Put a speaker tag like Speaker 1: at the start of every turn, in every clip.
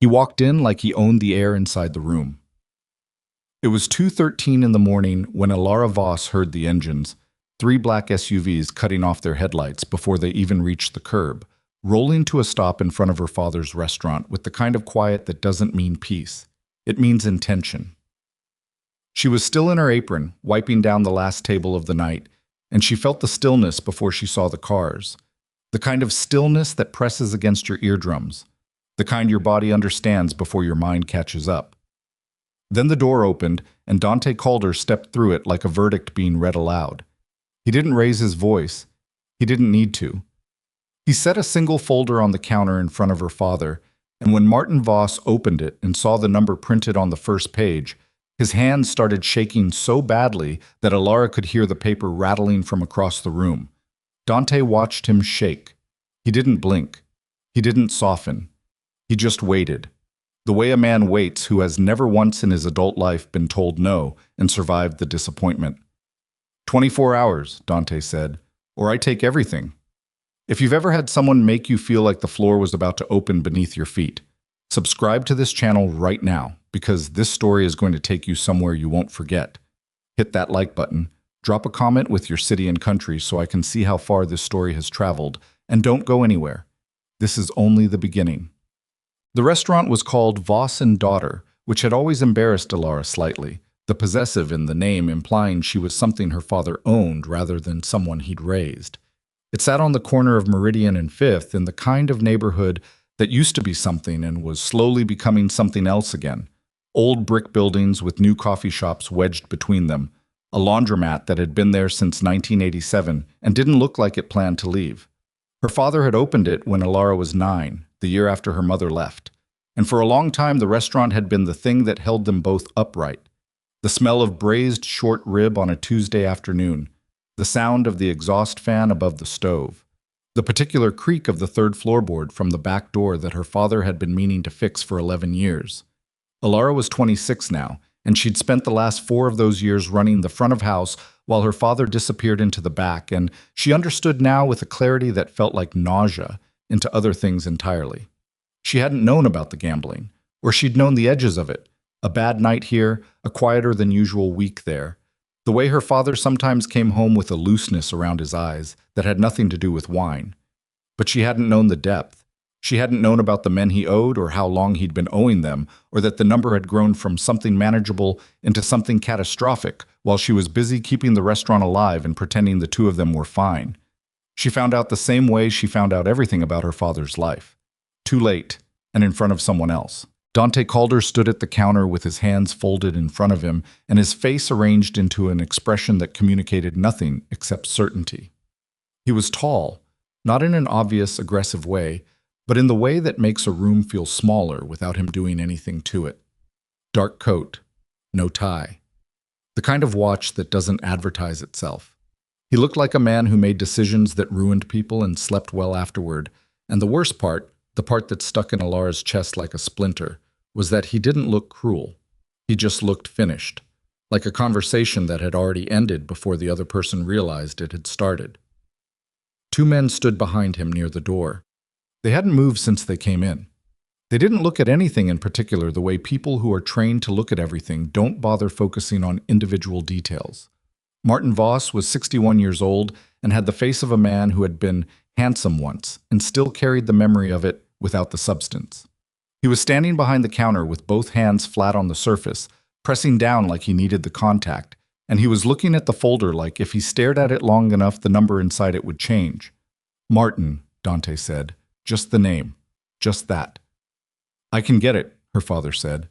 Speaker 1: He walked in like he owned the air inside the room. It was 2:13 in the morning when Elara Voss heard the engines, three black SUVs cutting off their headlights before they even reached the curb, rolling to a stop in front of her father's restaurant with the kind of quiet that doesn't mean peace. It means intention. She was still in her apron, wiping down the last table of the night, and she felt the stillness before she saw the cars. The kind of stillness that presses against your eardrums. The kind your body understands before your mind catches up. Then the door opened, and Dante Calder stepped through it like a verdict being read aloud. He didn't raise his voice. He didn't need to. He set a single folder on the counter in front of her father, and when Martin Voss opened it and saw the number printed on the first page, his hands started shaking so badly that Elara could hear the paper rattling from across the room. Dante watched him shake. He didn't blink. He didn't soften. He just waited. The way a man waits who has never once in his adult life been told no and survived the disappointment. 24 hours, Dante said, or I take everything. If you've ever had someone make you feel like the floor was about to open beneath your feet, subscribe to this channel right now, because this story is going to take you somewhere you won't forget. Hit that like button, drop a comment with your city and country so I can see how far this story has traveled, and don't go anywhere. This is only the beginning. The restaurant was called Voss and Daughter, which had always embarrassed Elara slightly, the possessive in the name implying she was something her father owned rather than someone he'd raised. It sat on the corner of Meridian and Fifth in the kind of neighborhood that used to be something and was slowly becoming something else again. Old brick buildings with new coffee shops wedged between them, a laundromat that had been there since 1987 and didn't look like it planned to leave. Her father had opened it when Elara was 9, the year after her mother left. And for a long time, the restaurant had been the thing that held them both upright. The smell of braised short rib on a Tuesday afternoon, the sound of the exhaust fan above the stove, the particular creak of the third floorboard from the back door that her father had been meaning to fix for 11 years. Elara was 26 now, and she'd spent the last 4 of those years running the front of house while her father disappeared into the back, and she understood now with a clarity that felt like nausea into other things entirely. She hadn't known about the gambling, or she'd known the edges of it, a bad night here, a quieter than usual week there, the way her father sometimes came home with a looseness around his eyes that had nothing to do with wine. But she hadn't known the depth. She hadn't known about the men he owed or how long he'd been owing them, or that the number had grown from something manageable into something catastrophic while she was busy keeping the restaurant alive and pretending the two of them were fine. She found out the same way she found out everything about her father's life. Too late, and in front of someone else. Dante Calder stood at the counter with his hands folded in front of him and his face arranged into an expression that communicated nothing except certainty. He was tall, not in an obvious, aggressive way, but in the way that makes a room feel smaller without him doing anything to it. Dark coat, no tie. The kind of watch that doesn't advertise itself. He looked like a man who made decisions that ruined people and slept well afterward, and the worst part, the part that stuck in Elara's chest like a splinter, was that he didn't look cruel. He just looked finished, like a conversation that had already ended before the other person realized it had started. 2 men stood behind him near the door. They hadn't moved since they came in. They didn't look at anything in particular the way people who are trained to look at everything don't bother focusing on individual details. Martin Voss was 61 years old and had the face of a man who had been handsome once and still carried the memory of it without the substance. He was standing behind the counter with both hands flat on the surface, pressing down like he needed the contact, and he was looking at the folder like if he stared at it long enough the number inside it would change. Martin, Dante said. Just the name. Just that. I can get it, her father said.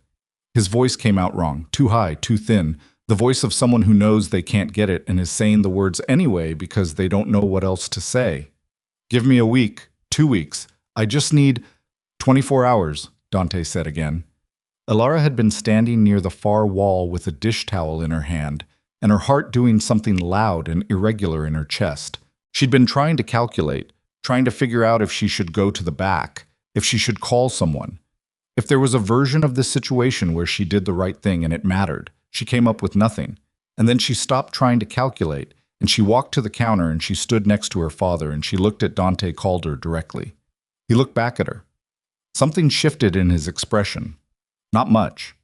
Speaker 1: His voice came out wrong, too high, too thin, the voice of someone who knows they can't get it and is saying the words anyway because they don't know what else to say. Give me a week, 2 weeks. I just need 24 hours, Dante said again. Elara had been standing near the far wall with a dish towel in her hand, and her heart doing something loud and irregular in her chest. She'd been trying to calculate, trying to figure out if she should go to the back, if she should call someone. If there was a version of this situation where she did the right thing and it mattered, she came up with nothing. And then she stopped trying to calculate, and she walked to the counter and she stood next to her father and she looked at Dante Calder directly. He looked back at her. Something shifted in his expression. Not much.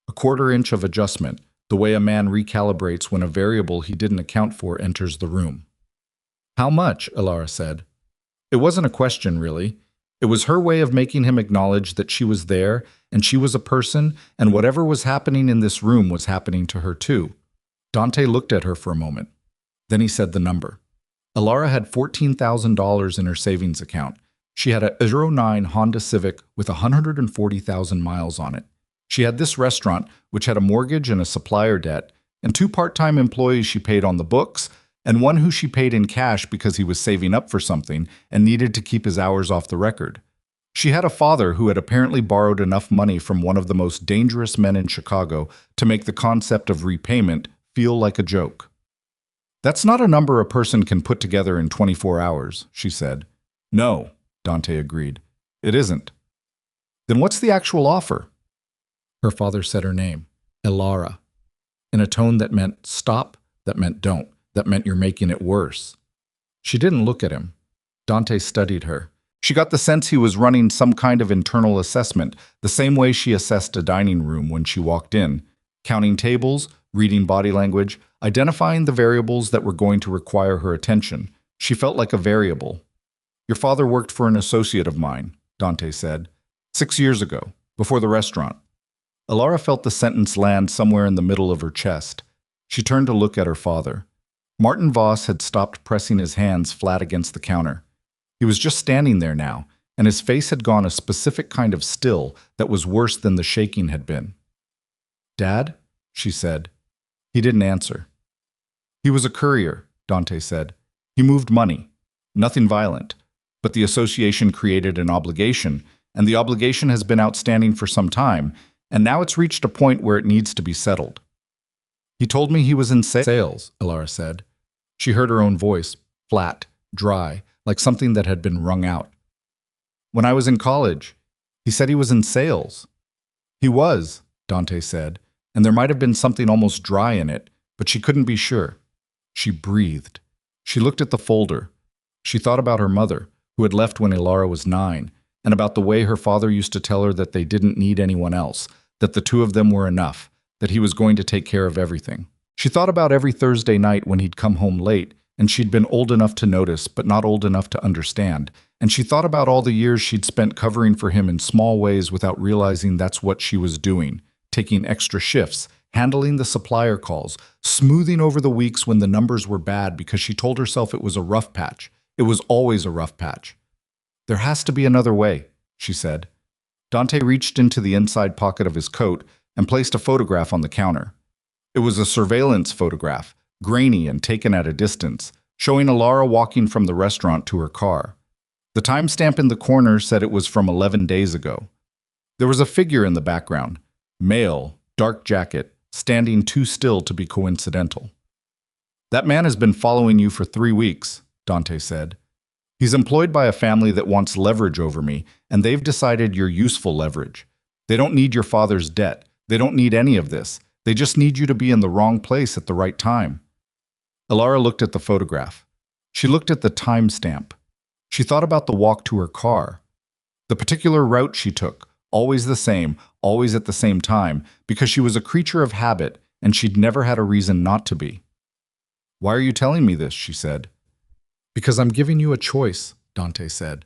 Speaker 1: A quarter-inch of adjustment, the way a man recalibrates when a variable he didn't account for enters the room. How much? Elara said. It wasn't a question, really. It was her way of making him acknowledge that she was there, and she was a person, and whatever was happening in this room was happening to her too. Dante looked at her for a moment. Then he said the number. Elara had $14,000 in her savings account. She had a '09 Honda Civic with 140,000 miles on it. She had this restaurant, which had a mortgage and a supplier debt, and 2 part-time employees she paid on the books, and one who she paid in cash because he was saving up for something and needed to keep his hours off the record. She had a father who had apparently borrowed enough money from one of the most dangerous men in Chicago to make the concept of repayment feel like a joke. That's not a number a person can put together in 24 hours, she said. No, Dante agreed. It isn't. Then what's the actual offer? Her father said her name, Elara, in a tone that meant stop, that meant don't, that meant you're making it worse. She didn't look at him. Dante studied her. She got the sense he was running some kind of internal assessment, the same way she assessed a dining room when she walked in, counting tables, reading body language, identifying the variables that were going to require her attention. She felt like a variable. Your father worked for an associate of mine, Dante said, 6 years ago, before the restaurant. Elara felt the sentence land somewhere in the middle of her chest. She turned to look at her father. Martin Voss had stopped pressing his hands flat against the counter. He was just standing there now, and his face had gone a specific kind of still that was worse than the shaking had been. Dad? She said. He didn't answer. He was a courier, Dante said. He moved money. Nothing violent. But the association created an obligation, and the obligation has been outstanding for some time, and now it's reached a point where it needs to be settled. He told me he was in sales, Elara said. She heard her own voice, flat, dry, like something that had been wrung out. When I was in college, he said he was in sales. He was, Dante said, and there might have been something almost dry in it, but she couldn't be sure. She breathed. She looked at the folder. She thought about her mother, who had left when Elara was 9, and about the way her father used to tell her that they didn't need anyone else, that the 2 of them were enough, that he was going to take care of everything. She thought about every Thursday night when he'd come home late, and she'd been old enough to notice, but not old enough to understand, and she thought about all the years she'd spent covering for him in small ways without realizing that's what she was doing, taking extra shifts, handling the supplier calls, smoothing over the weeks when the numbers were bad because she told herself it was a rough patch. It was always a rough patch. There has to be another way, she said. Dante reached into the inside pocket of his coat and placed a photograph on the counter. It was a surveillance photograph, grainy and taken at a distance, showing Elara walking from the restaurant to her car. The timestamp in the corner said it was from 11 days ago. There was a figure in the background, male, dark jacket, standing too still to be coincidental. That man has been following you for 3 weeks, Dante said. He's employed by a family that wants leverage over me, and they've decided you're useful leverage. They don't need your father's debt. They don't need any of this. They just need you to be in the wrong place at the right time. Elara looked at the photograph. She looked at the timestamp. She thought about the walk to her car. The particular route she took, always the same, always at the same time, because she was a creature of habit and she'd never had a reason not to be. Why are you telling me this? She said. Because I'm giving you a choice, Dante said.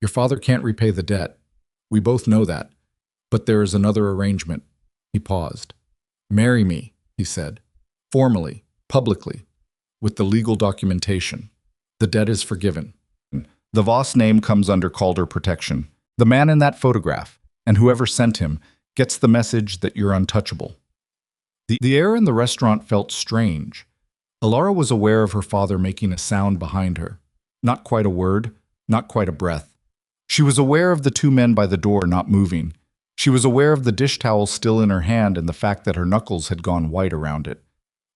Speaker 1: Your father can't repay the debt. We both know that. But there is another arrangement. He paused. Marry me, he said. Formally, publicly, with the legal documentation. The debt is forgiven. The Voss name comes under Calder protection. The man in that photograph, and whoever sent him, gets the message that you're untouchable. The air in the restaurant felt strange. Elara was aware of her father making a sound behind her. Not quite a word, not quite a breath. She was aware of the 2 men by the door not moving. She was aware of the dish towel still in her hand and the fact that her knuckles had gone white around it.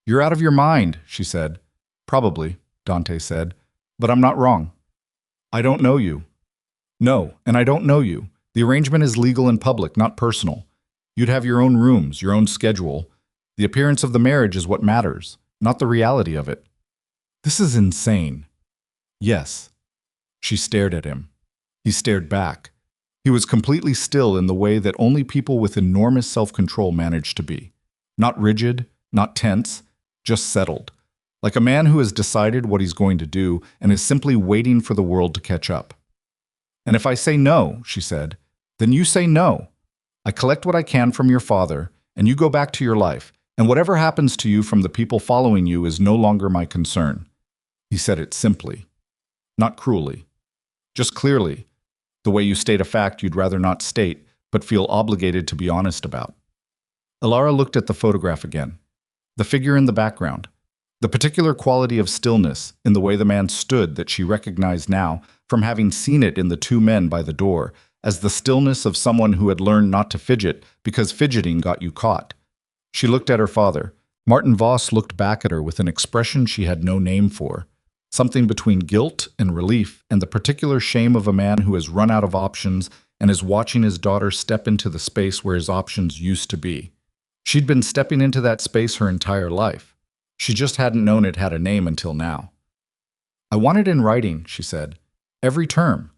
Speaker 1: You're out of your mind, she said. Probably, Dante said, but I'm not wrong. I don't know you. No, and I don't know you. The arrangement is legal and public, not personal. You'd have your own rooms, your own schedule. The appearance of the marriage is what matters, not the reality of it. This is insane. Yes. She stared at him. He stared back. He was completely still in the way that only people with enormous self-control manage to be. Not rigid, not tense, just settled. Like a man who has decided what he's going to do and is simply waiting for the world to catch up. "And if I say no," she said, "then you say no. I collect what I can from your father, and you go back to your life, and whatever happens to you from the people following you is no longer my concern." He said it simply, not cruelly, just clearly, the way you state a fact you'd rather not state, but feel obligated to be honest about. Elara looked at the photograph again, the figure in the background, the particular quality of stillness in the way the man stood that she recognized now from having seen it in the two men by the door, as the stillness of someone who had learned not to fidget because fidgeting got you caught. She looked at her father. Martin Voss looked back at her with an expression she had no name for, something between guilt and relief and the particular shame of a man who has run out of options and is watching his daughter step into the space where his options used to be. She'd been stepping into that space her entire life. She just hadn't known it had a name until now. "I want it in writing," she said. "Every term.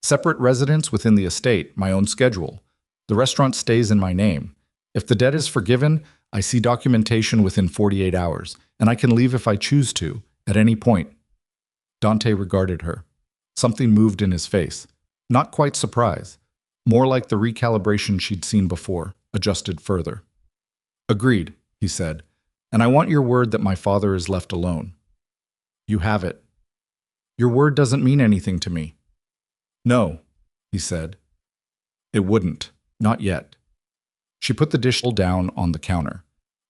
Speaker 1: Separate residence within the estate, my own schedule. The restaurant stays in my name. If the debt is forgiven, I see documentation within 48 hours, and I can leave if I choose to, at any point." Dante regarded her. Something moved in his face. Not quite surprise. More like the recalibration she'd seen before, adjusted further. "Agreed," he said. "And I want your word that my father is left alone." "You have it." "Your word doesn't mean anything to me." "No," he said. "It wouldn't. Not yet." She put the dish down on the counter.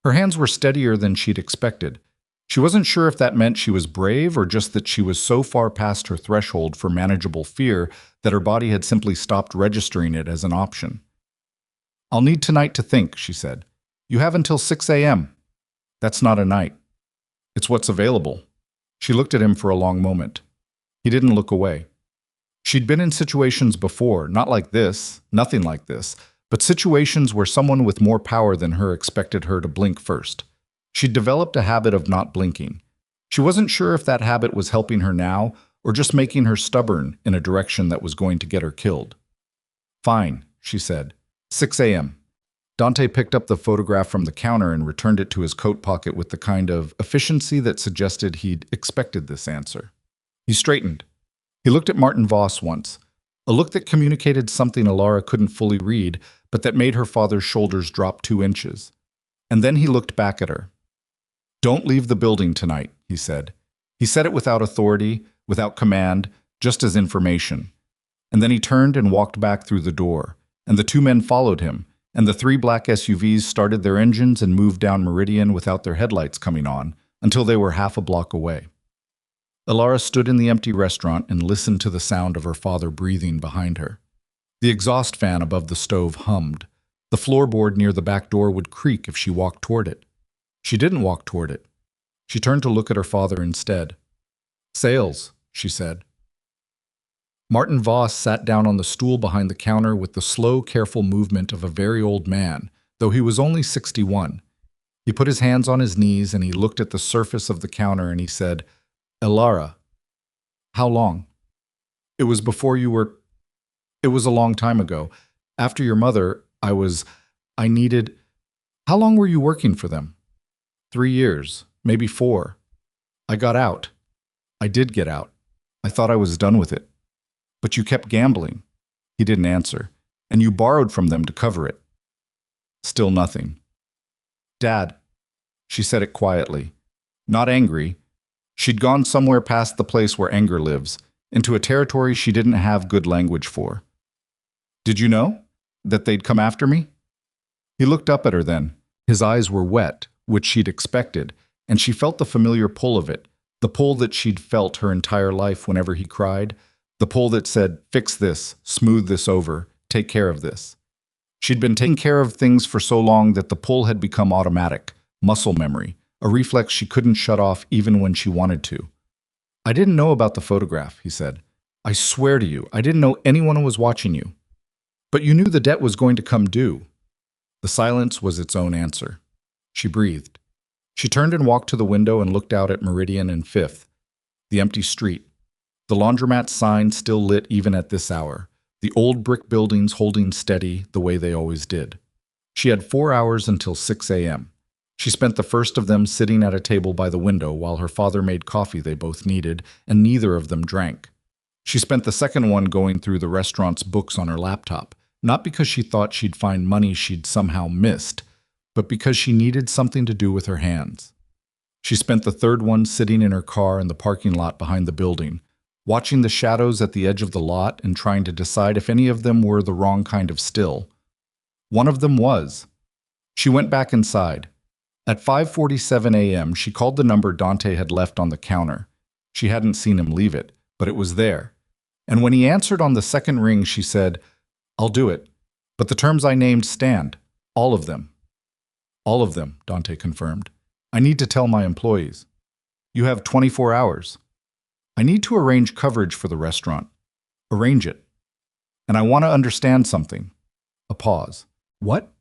Speaker 1: Her hands were steadier than she'd expected. She wasn't sure if that meant she was brave or just that she was so far past her threshold for manageable fear that her body had simply stopped registering it as an option. "I'll need tonight to think," she said. "You have until 6 a.m. "That's not a night. It's what's available." She looked at him for a long moment. He didn't look away. She'd been in situations before, not like this, nothing like this, but situations where someone with more power than her expected her to blink first. She'd developed a habit of not blinking. She wasn't sure if that habit was helping her now or just making her stubborn in a direction that was going to get her killed. "Fine," she said. 6 a.m. Dante picked up the photograph from the counter and returned it to his coat pocket with the kind of efficiency that suggested he'd expected this answer. He straightened. He looked at Martin Voss once, a look that communicated something Elara couldn't fully read, but that made her father's shoulders drop 2 inches. And then he looked back at her. "Don't leave the building tonight," he said. He said it without authority, without command, just as information. And then he turned and walked back through the door, and the two men followed him, and the 3 black SUVs started their engines and moved down Meridian without their headlights coming on, until they were half a block away. Elara stood in the empty restaurant and listened to the sound of her father breathing behind her. The exhaust fan above the stove hummed. The floorboard near the back door would creak if she walked toward it. She didn't walk toward it. She turned to look at her father instead. "Sales," she said. Martin Voss sat down on the stool behind the counter with the slow, careful movement of a very old man, though he was only 61. He put his hands on his knees and he looked at the surface of the counter and he said, "Elara, how long?" "It was before you were—" "It was a long time ago. After your mother, I needed—" "How long were you working for them?" 3 years, maybe 4. I got out. I did get out. I thought I was done with it. But you kept gambling." He didn't answer. "And you borrowed from them to cover it." Still nothing. "Dad," she said it quietly, not angry. She'd gone somewhere past the place where anger lives, into a territory she didn't have good language for. "Did you know that they'd come after me?" He looked up at her then. His eyes were wet, which she'd expected, and she felt the familiar pull of it, the pull that she'd felt her entire life whenever he cried, the pull that said, "Fix this, smooth this over, take care of this." She'd been taking care of things for so long that the pull had become automatic, muscle memory, a reflex she couldn't shut off even when she wanted to. "I didn't know about the photograph," he said. "I swear to you, I didn't know anyone was watching you. But you knew the debt was going to come due." The silence was its own answer. She breathed. She turned and walked to the window and looked out at Meridian and 5th, the empty street, the laundromat sign still lit even at this hour, the old brick buildings holding steady the way they always did. She had 4 hours until 6 a.m. She spent the first of them sitting at a table by the window while her father made coffee they both needed, and neither of them drank. She spent the second one going through the restaurant's books on her laptop, not because she thought she'd find money she'd somehow missed, but because she needed something to do with her hands. She spent the third one sitting in her car in the parking lot behind the building, watching the shadows at the edge of the lot and trying to decide if any of them were the wrong kind of still. One of them was. She went back inside. At 5:47 a.m., she called the number Dante had left on the counter. She hadn't seen him leave it, but it was there. And when he answered on the second ring, she said, "I'll do it, but the terms I named stand. All of them." "All of them," Dante confirmed. "I need to tell my employees." "You have 24 hours. I need to arrange coverage for the restaurant. Arrange it. And I want to understand something." A pause. "What?"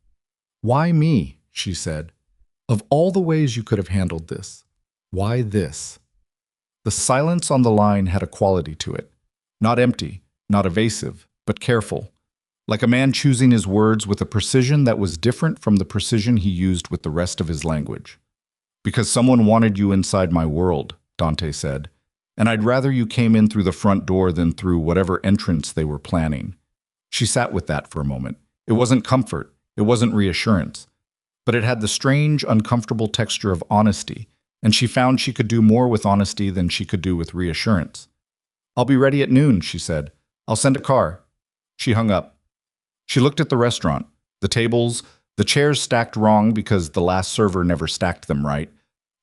Speaker 1: "Why me?" she said. "Of all the ways you could have handled this, why this?" The silence on the line had a quality to it. Not empty, not evasive, but careful. Like a man choosing his words with a precision that was different from the precision he used with the rest of his language. "Because someone wanted you inside my world," Dante said, "and I'd rather you came in through the front door than through whatever entrance they were planning." She sat with that for a moment. It wasn't comfort, it wasn't reassurance, but it had the strange, uncomfortable texture of honesty, and she found she could do more with honesty than she could do with reassurance. "I'll be ready at noon," she said. "I'll send a car." She hung up. She looked at the restaurant, the tables, the chairs stacked wrong because the last server never stacked them right,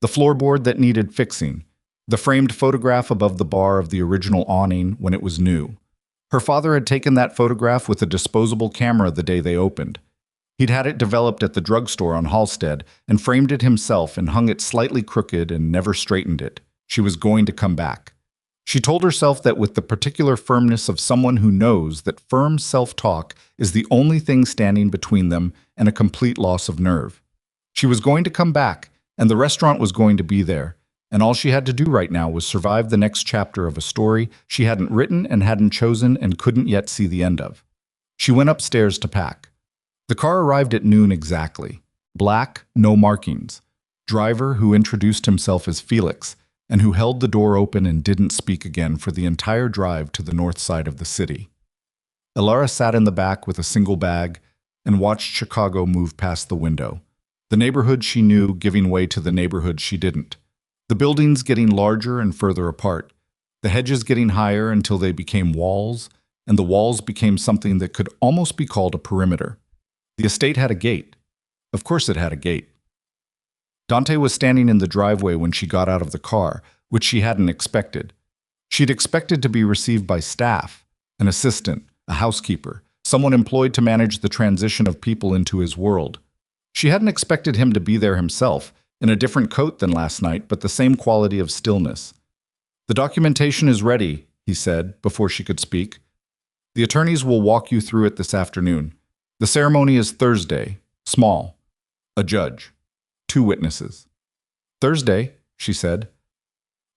Speaker 1: the floorboard that needed fixing, the framed photograph above the bar of the original awning when it was new. Her father had taken that photograph with a disposable camera the day they opened. He'd had it developed at the drugstore on Halstead and framed it himself and hung it slightly crooked and never straightened it. She was going to come back. She told herself that with the particular firmness of someone who knows that firm self-talk is the only thing standing between them and a complete loss of nerve. She was going to come back, and the restaurant was going to be there, and all she had to do right now was survive the next chapter of a story she hadn't written and hadn't chosen and couldn't yet see the end of. She went upstairs to pack. The car arrived at noon exactly. Black, no markings. Driver who introduced himself as Felix, and who held the door open and didn't speak again for the entire drive to the north side of the city. Elara sat in the back with a single bag and watched Chicago move past the window. The neighborhood she knew giving way to the neighborhood she didn't. The buildings getting larger and further apart. The hedges getting higher until they became walls, and the walls became something that could almost be called a perimeter. The estate had a gate. Of course it had a gate. Dante was standing in the driveway when she got out of the car, which she hadn't expected. She'd expected to be received by staff, an assistant, a housekeeper, someone employed to manage the transition of people into his world. She hadn't expected him to be there himself, in a different coat than last night, but the same quality of stillness. "The documentation is ready," he said, before she could speak. "The attorneys will walk you through it this afternoon. The ceremony is Thursday, small. A judge. 2 witnesses." "Thursday," she said.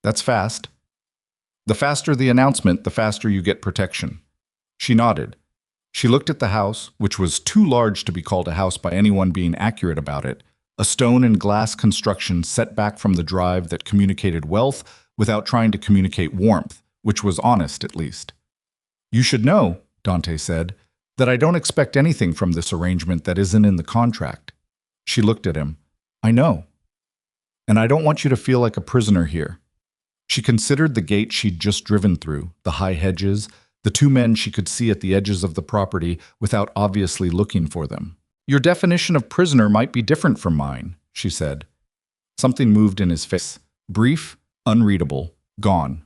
Speaker 1: "That's fast." "The faster the announcement, the faster you get protection." She nodded. She looked at the house, which was too large to be called a house by anyone being accurate about it, a stone and glass construction set back from the drive that communicated wealth without trying to communicate warmth, which was honest at least. "You should know," Dante said, "that I don't expect anything from this arrangement that isn't in the contract." She looked at him. "I know. And I don't want you to feel like a prisoner here." She considered the gate she'd just driven through, the high hedges, the 2 men she could see at the edges of the property without obviously looking for them. "Your definition of prisoner might be different from mine," she said. Something moved in his face. Brief, unreadable, gone.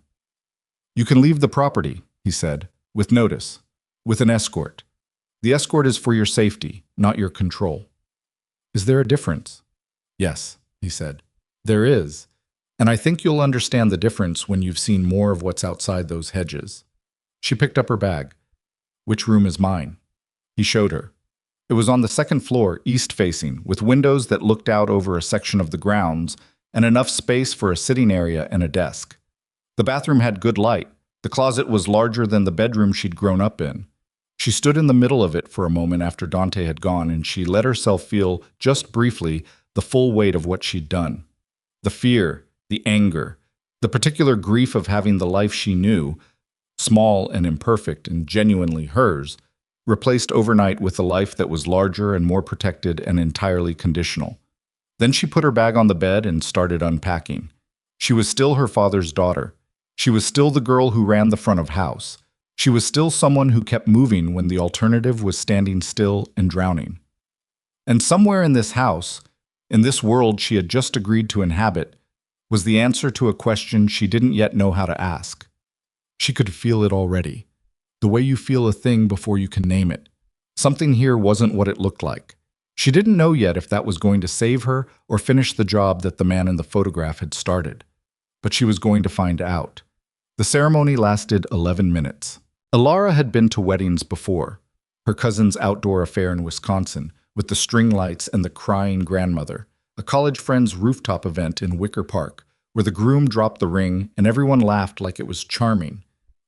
Speaker 1: "You can leave the property," he said, "with notice, with an escort. The escort is for your safety, not your control." "Is there a difference?" "Yes," he said. "There is. And I think you'll understand the difference when you've seen more of what's outside those hedges." She picked up her bag. "Which room is mine?" He showed her. It was on the second floor, east-facing, with windows that looked out over a section of the grounds and enough space for a sitting area and a desk. The bathroom had good light. The closet was larger than the bedroom she'd grown up in. She stood in the middle of it for a moment after Dante had gone, and she let herself feel, just briefly, the full weight of what she'd done. The fear, the anger, the particular grief of having the life she knew, small and imperfect and genuinely hers, replaced overnight with a life that was larger and more protected and entirely conditional. Then she put her bag on the bed and started unpacking. She was still her father's daughter. She was still the girl who ran the front of house. She was still someone who kept moving when the alternative was standing still and drowning. And somewhere in this house, in this world she had just agreed to inhabit, was the answer to a question she didn't yet know how to ask. She could feel it already. The way you feel a thing before you can name it. Something here wasn't what it looked like. She didn't know yet if that was going to save her or finish the job that the man in the photograph had started. But she was going to find out. The ceremony lasted 11 minutes. Elara had been to weddings before. Her cousin's outdoor affair in Wisconsin, with the string lights and the crying grandmother. A college friend's rooftop event in Wicker Park, where the groom dropped the ring and everyone laughed like it was charming.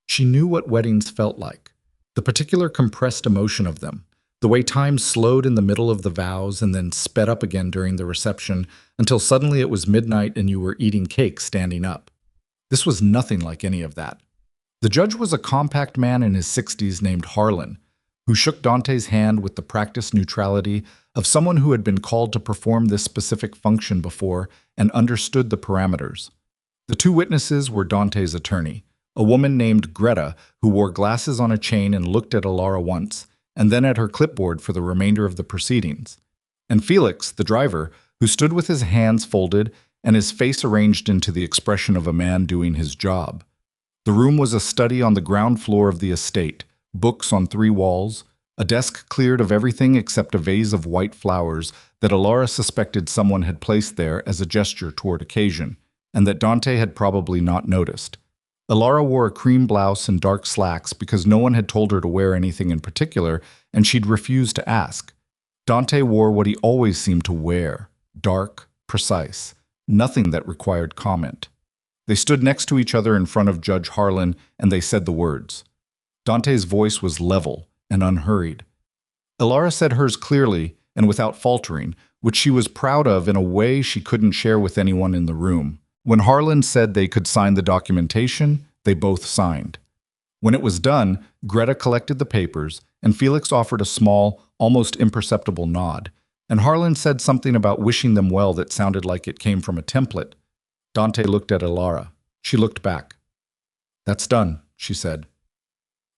Speaker 1: She knew what weddings felt like. The particular compressed emotion of them. The way time slowed in the middle of the vows and then sped up again during the reception until suddenly it was midnight and you were eating cake standing up. This was nothing like any of that. The judge was a compact man in his 60s named Harlan, who shook Dante's hand with the practiced neutrality of someone who had been called to perform this specific function before and understood the parameters. The two witnesses were Dante's attorney, a woman named Greta who wore glasses on a chain and looked at Elara once, and then at her clipboard for the remainder of the proceedings, and Felix, the driver, who stood with his hands folded and his face arranged into the expression of a man doing his job. The room was a study on the ground floor of the estate, books on 3 walls, a desk cleared of everything except a vase of white flowers that Elara suspected someone had placed there as a gesture toward occasion, and that Dante had probably not noticed. Elara wore a cream blouse and dark slacks because no one had told her to wear anything in particular, and she'd refused to ask. Dante wore what he always seemed to wear, dark, precise, nothing that required comment. They stood next to each other in front of Judge Harlan, and they said the words. Dante's voice was level and unhurried. Elara said hers clearly and without faltering, which she was proud of in a way she couldn't share with anyone in the room. When Harlan said they could sign the documentation, they both signed. When it was done, Greta collected the papers, and Felix offered a small, almost imperceptible nod, and Harlan said something about wishing them well that sounded like it came from a template. Dante looked at Elara. She looked back. "That's done," she said.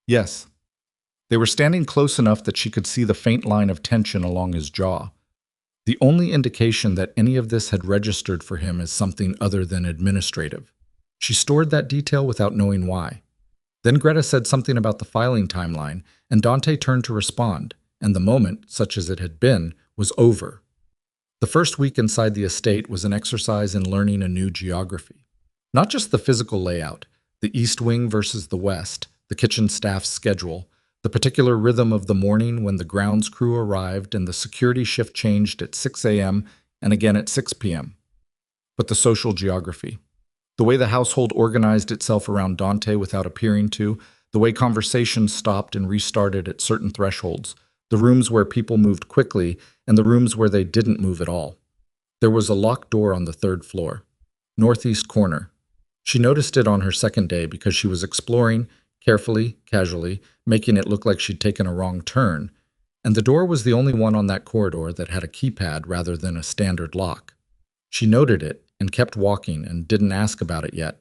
Speaker 1: "Yes." They were standing close enough that she could see the faint line of tension along his jaw. The only indication that any of this had registered for him as something other than administrative. She stored that detail without knowing why. Then Greta said something about the filing timeline, and Dante turned to respond, and the moment, such as it had been, was over. The first week inside the estate was an exercise in learning a new geography. Not just the physical layout, the east wing versus the west, the kitchen staff's schedule, the particular rhythm of the morning when the grounds crew arrived and the security shift changed at 6 a.m. and again at 6 p.m. But the social geography. The way the household organized itself around Dante without appearing to, the way conversations stopped and restarted at certain thresholds, the rooms where people moved quickly and the rooms where they didn't move at all. There was a locked door on the 3rd floor, northeast corner. She noticed it on her second day because she was exploring, carefully, casually, making it look like she'd taken a wrong turn, and the door was the only one on that corridor that had a keypad rather than a standard lock. She noted it and kept walking and didn't ask about it yet,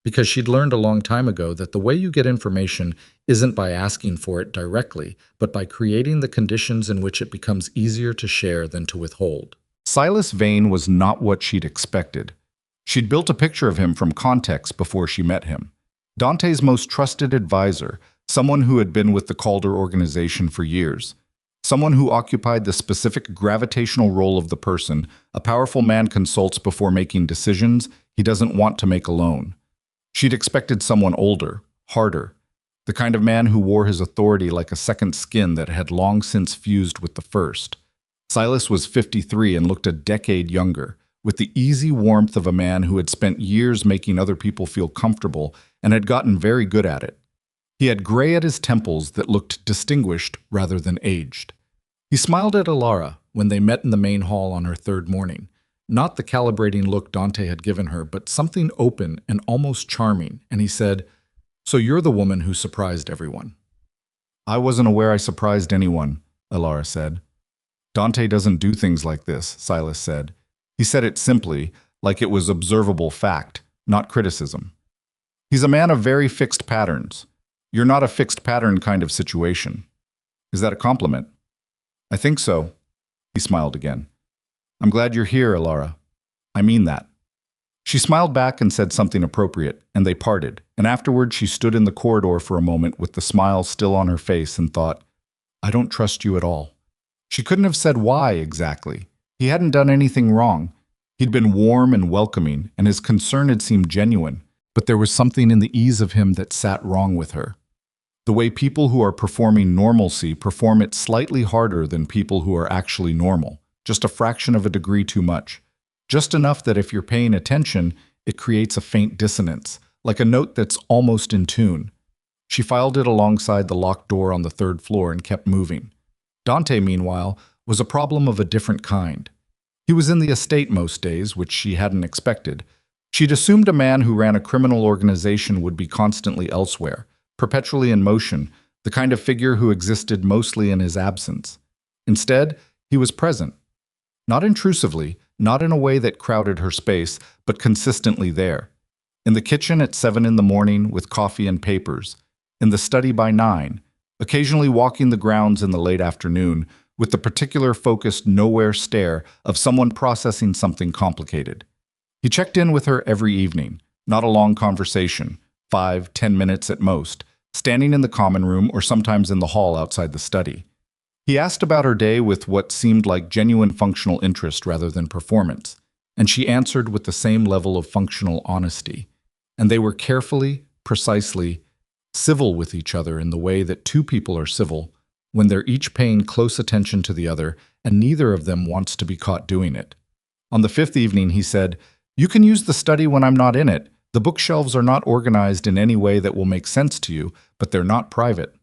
Speaker 1: because she'd learned a long time ago that the way you get information isn't by asking for it directly, but by creating the conditions in which it becomes easier to share than to withhold. Silas Vane was not what she'd expected. She'd built a picture of him from context before she met him. Dante's most trusted advisor, someone who had been with the Calder organization for years. Someone who occupied the specific gravitational role of the person a powerful man consults before making decisions he doesn't want to make alone. She'd expected someone older, harder, the kind of man who wore his authority like a second skin that had long since fused with the first. Silas was 53 and looked a decade younger, with the easy warmth of a man who had spent years making other people feel comfortable and had gotten very good at it. He had gray at his temples that looked distinguished rather than aged. He smiled at Elara when they met in the main hall on her third morning. Not the calibrating look Dante had given her, but something open and almost charming, and he said, "So you're the woman who surprised everyone." "I wasn't aware I surprised anyone," Elara said. "Dante doesn't do things like this," Silas said. He said it simply, like it was observable fact, not criticism. "He's a man of very fixed patterns. You're not a fixed pattern kind of situation." "Is that a compliment?" "I think so." He smiled again. "I'm glad you're here, Elara. I mean that." She smiled back and said something appropriate, and they parted, and afterward she stood in the corridor for a moment with the smile still on her face and thought, "I don't trust you at all." She couldn't have said why exactly. He hadn't done anything wrong. He'd been warm and welcoming, and his concern had seemed genuine, but there was something in the ease of him that sat wrong with her. The way people who are performing normalcy perform it slightly harder than people who are actually normal, just a fraction of a degree too much. Just enough that if you're paying attention, it creates a faint dissonance, like a note that's almost in tune. She filed it alongside the locked door on the third floor and kept moving. Dante, meanwhile, was a problem of a different kind. He was in the estate most days, which she hadn't expected. She'd assumed a man who ran a criminal organization would be constantly elsewhere, perpetually in motion, the kind of figure who existed mostly in his absence. Instead, he was present. Not intrusively, not in a way that crowded her space, but consistently there. In the kitchen at 7 in the morning with coffee and papers. In the study by 9. Occasionally walking the grounds in the late afternoon with the particular focused nowhere stare of someone processing something complicated. He checked in with her every evening, not a long conversation, 5-10 minutes at most, standing in the common room or sometimes in the hall outside the study. He asked about her day with what seemed like genuine functional interest rather than performance, and she answered with the same level of functional honesty. And they were carefully, precisely, civil with each other in the way that two people are civil when they're each paying close attention to the other and neither of them wants to be caught doing it. On the 5th evening, he said, "You can use the study when I'm not in it. The bookshelves are not organized in any way that will make sense to you, but they're not private."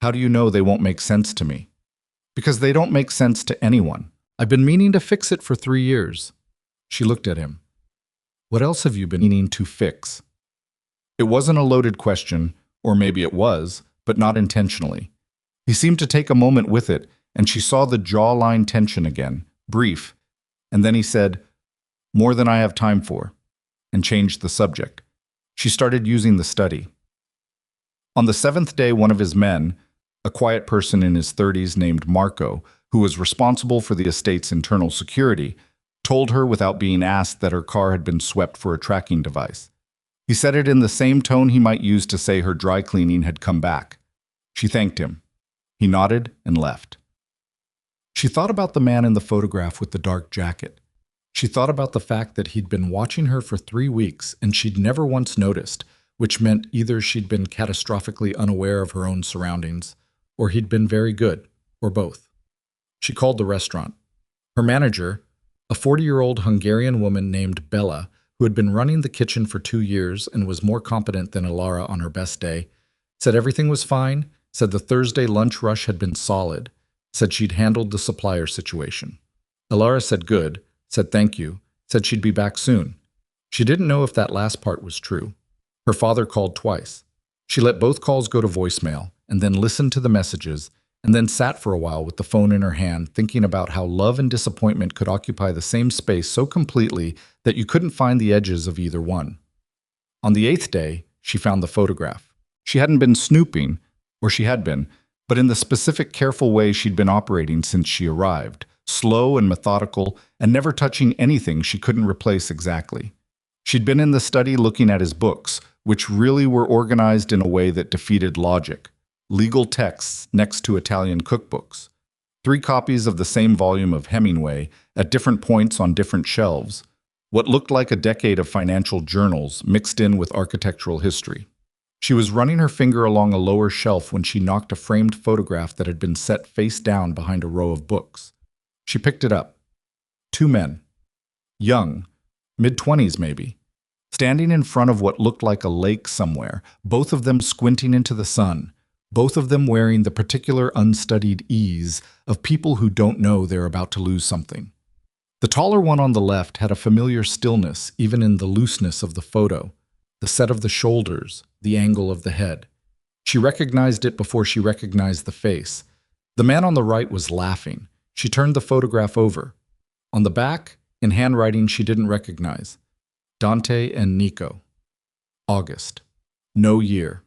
Speaker 1: "How do you know they won't make sense to me?" "Because they don't make sense to anyone. I've been meaning to fix it for 3 years. She looked at him. "What else have you been meaning to fix?" It wasn't a loaded question, or maybe it was, but not intentionally. He seemed to take a moment with it, and she saw the jawline tension again, brief, and then he said, "More than I have time for," and changed the subject. She started using the study. On the 7th day, one of his men, a quiet person in his 30s named Marco, who was responsible for the estate's internal security, told her without being asked that her car had been swept for a tracking device. He said it in the same tone he might use to say her dry cleaning had come back. She thanked him. He nodded and left. She thought about the man in the photograph with the dark jacket. She thought about the fact that he'd been watching her for 3 weeks and she'd never once noticed, which meant either she'd been catastrophically unaware of her own surroundings, or he'd been very good, or both. She called the restaurant. Her manager, a 40-year-old Hungarian woman named Bella, who had been running the kitchen for 2 years and was more competent than Elara on her best day, said everything was fine, said the Thursday lunch rush had been solid, said she'd handled the supplier situation. Elara said good, said thank you, said she'd be back soon. She didn't know if that last part was true. Her father called twice. She let both calls go to voicemail, and then listened to the messages, and then sat for a while with the phone in her hand, thinking about how love and disappointment could occupy the same space so completely that you couldn't find the edges of either one. On the 8th day, she found the photograph. She hadn't been snooping, or she had been, but in the specific careful way she'd been operating since she arrived, slow and methodical, and never touching anything she couldn't replace exactly. She'd been in the study looking at his books, which really were organized in a way that defeated logic. Legal texts next to Italian cookbooks. 3 copies of the same volume of Hemingway at different points on different shelves. What looked like a decade of financial journals mixed in with architectural history. She was running her finger along a lower shelf when she knocked a framed photograph that had been set face down behind a row of books. She picked it up. 2 men. Young, mid-20s maybe. standing in front of what looked like a lake somewhere, both of them squinting into the sun, both of them wearing the particular unstudied ease of people who don't know they're about to lose something. The taller one on the left had a familiar stillness even in the looseness of the photo, the set of the shoulders, the angle of the head. She recognized it before she recognized the face. The man on the right was laughing. She turned the photograph over. On the back, in handwriting she didn't recognize, Dante and Nico. August. No year.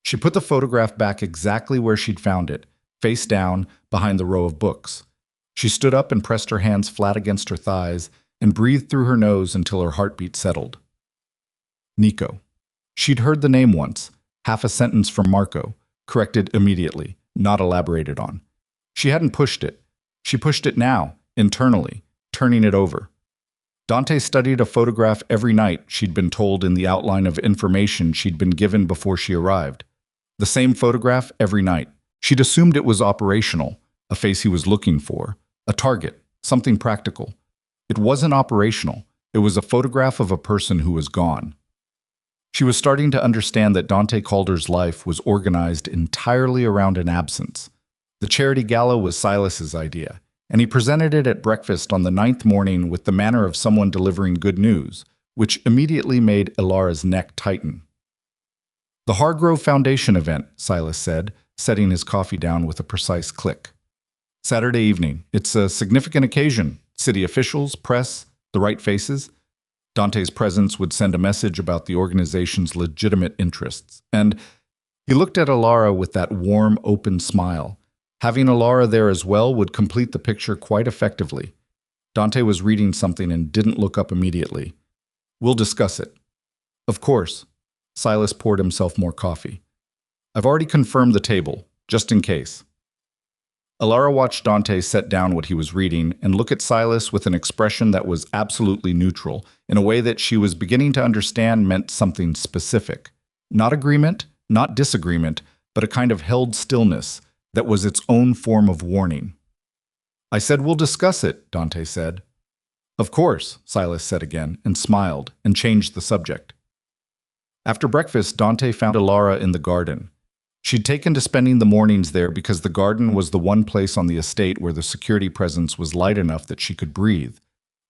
Speaker 1: She put the photograph back exactly where she'd found it, face down, behind the row of books. She stood up and pressed her hands flat against her thighs and breathed through her nose until her heartbeat settled. Nico. She'd heard the name once, half a sentence from Marco, corrected immediately, not elaborated on. She hadn't pushed it. She pushed it now, internally, turning it over. Dante studied a photograph every night, she'd been told in the outline of information she'd been given before she arrived. The same photograph every night. She'd assumed it was operational, a face he was looking for, a target, something practical. It wasn't operational. It was a photograph of a person who was gone. She was starting to understand that Dante Calder's life was organized entirely around an absence. The charity gala was Silas's idea, and he presented it at breakfast on the 9th morning with the manner of someone delivering good news, which immediately made Elara's neck tighten. The Hargrove Foundation event, Silas said, setting his coffee down with a precise click. Saturday evening. It's a significant occasion. City officials, press, the right faces. Dante's presence would send a message about the organization's legitimate interests. And he looked at Elara with that warm, open smile. Having Elara there as well would complete the picture quite effectively. Dante was reading something and didn't look up immediately. We'll discuss it. Of course. Silas poured himself more coffee. I've already confirmed the table, just in case. Elara watched Dante set down what he was reading and look at Silas with an expression that was absolutely neutral, in a way that she was beginning to understand meant something specific. Not agreement, not disagreement, but a kind of held stillness that was its own form of warning. I said we'll discuss it, Dante said. Of course, Silas said again, and smiled, and changed the subject. After breakfast, Dante found Elara in the garden. She'd taken to spending the mornings there because the garden was the one place on the estate where the security presence was light enough that she could breathe.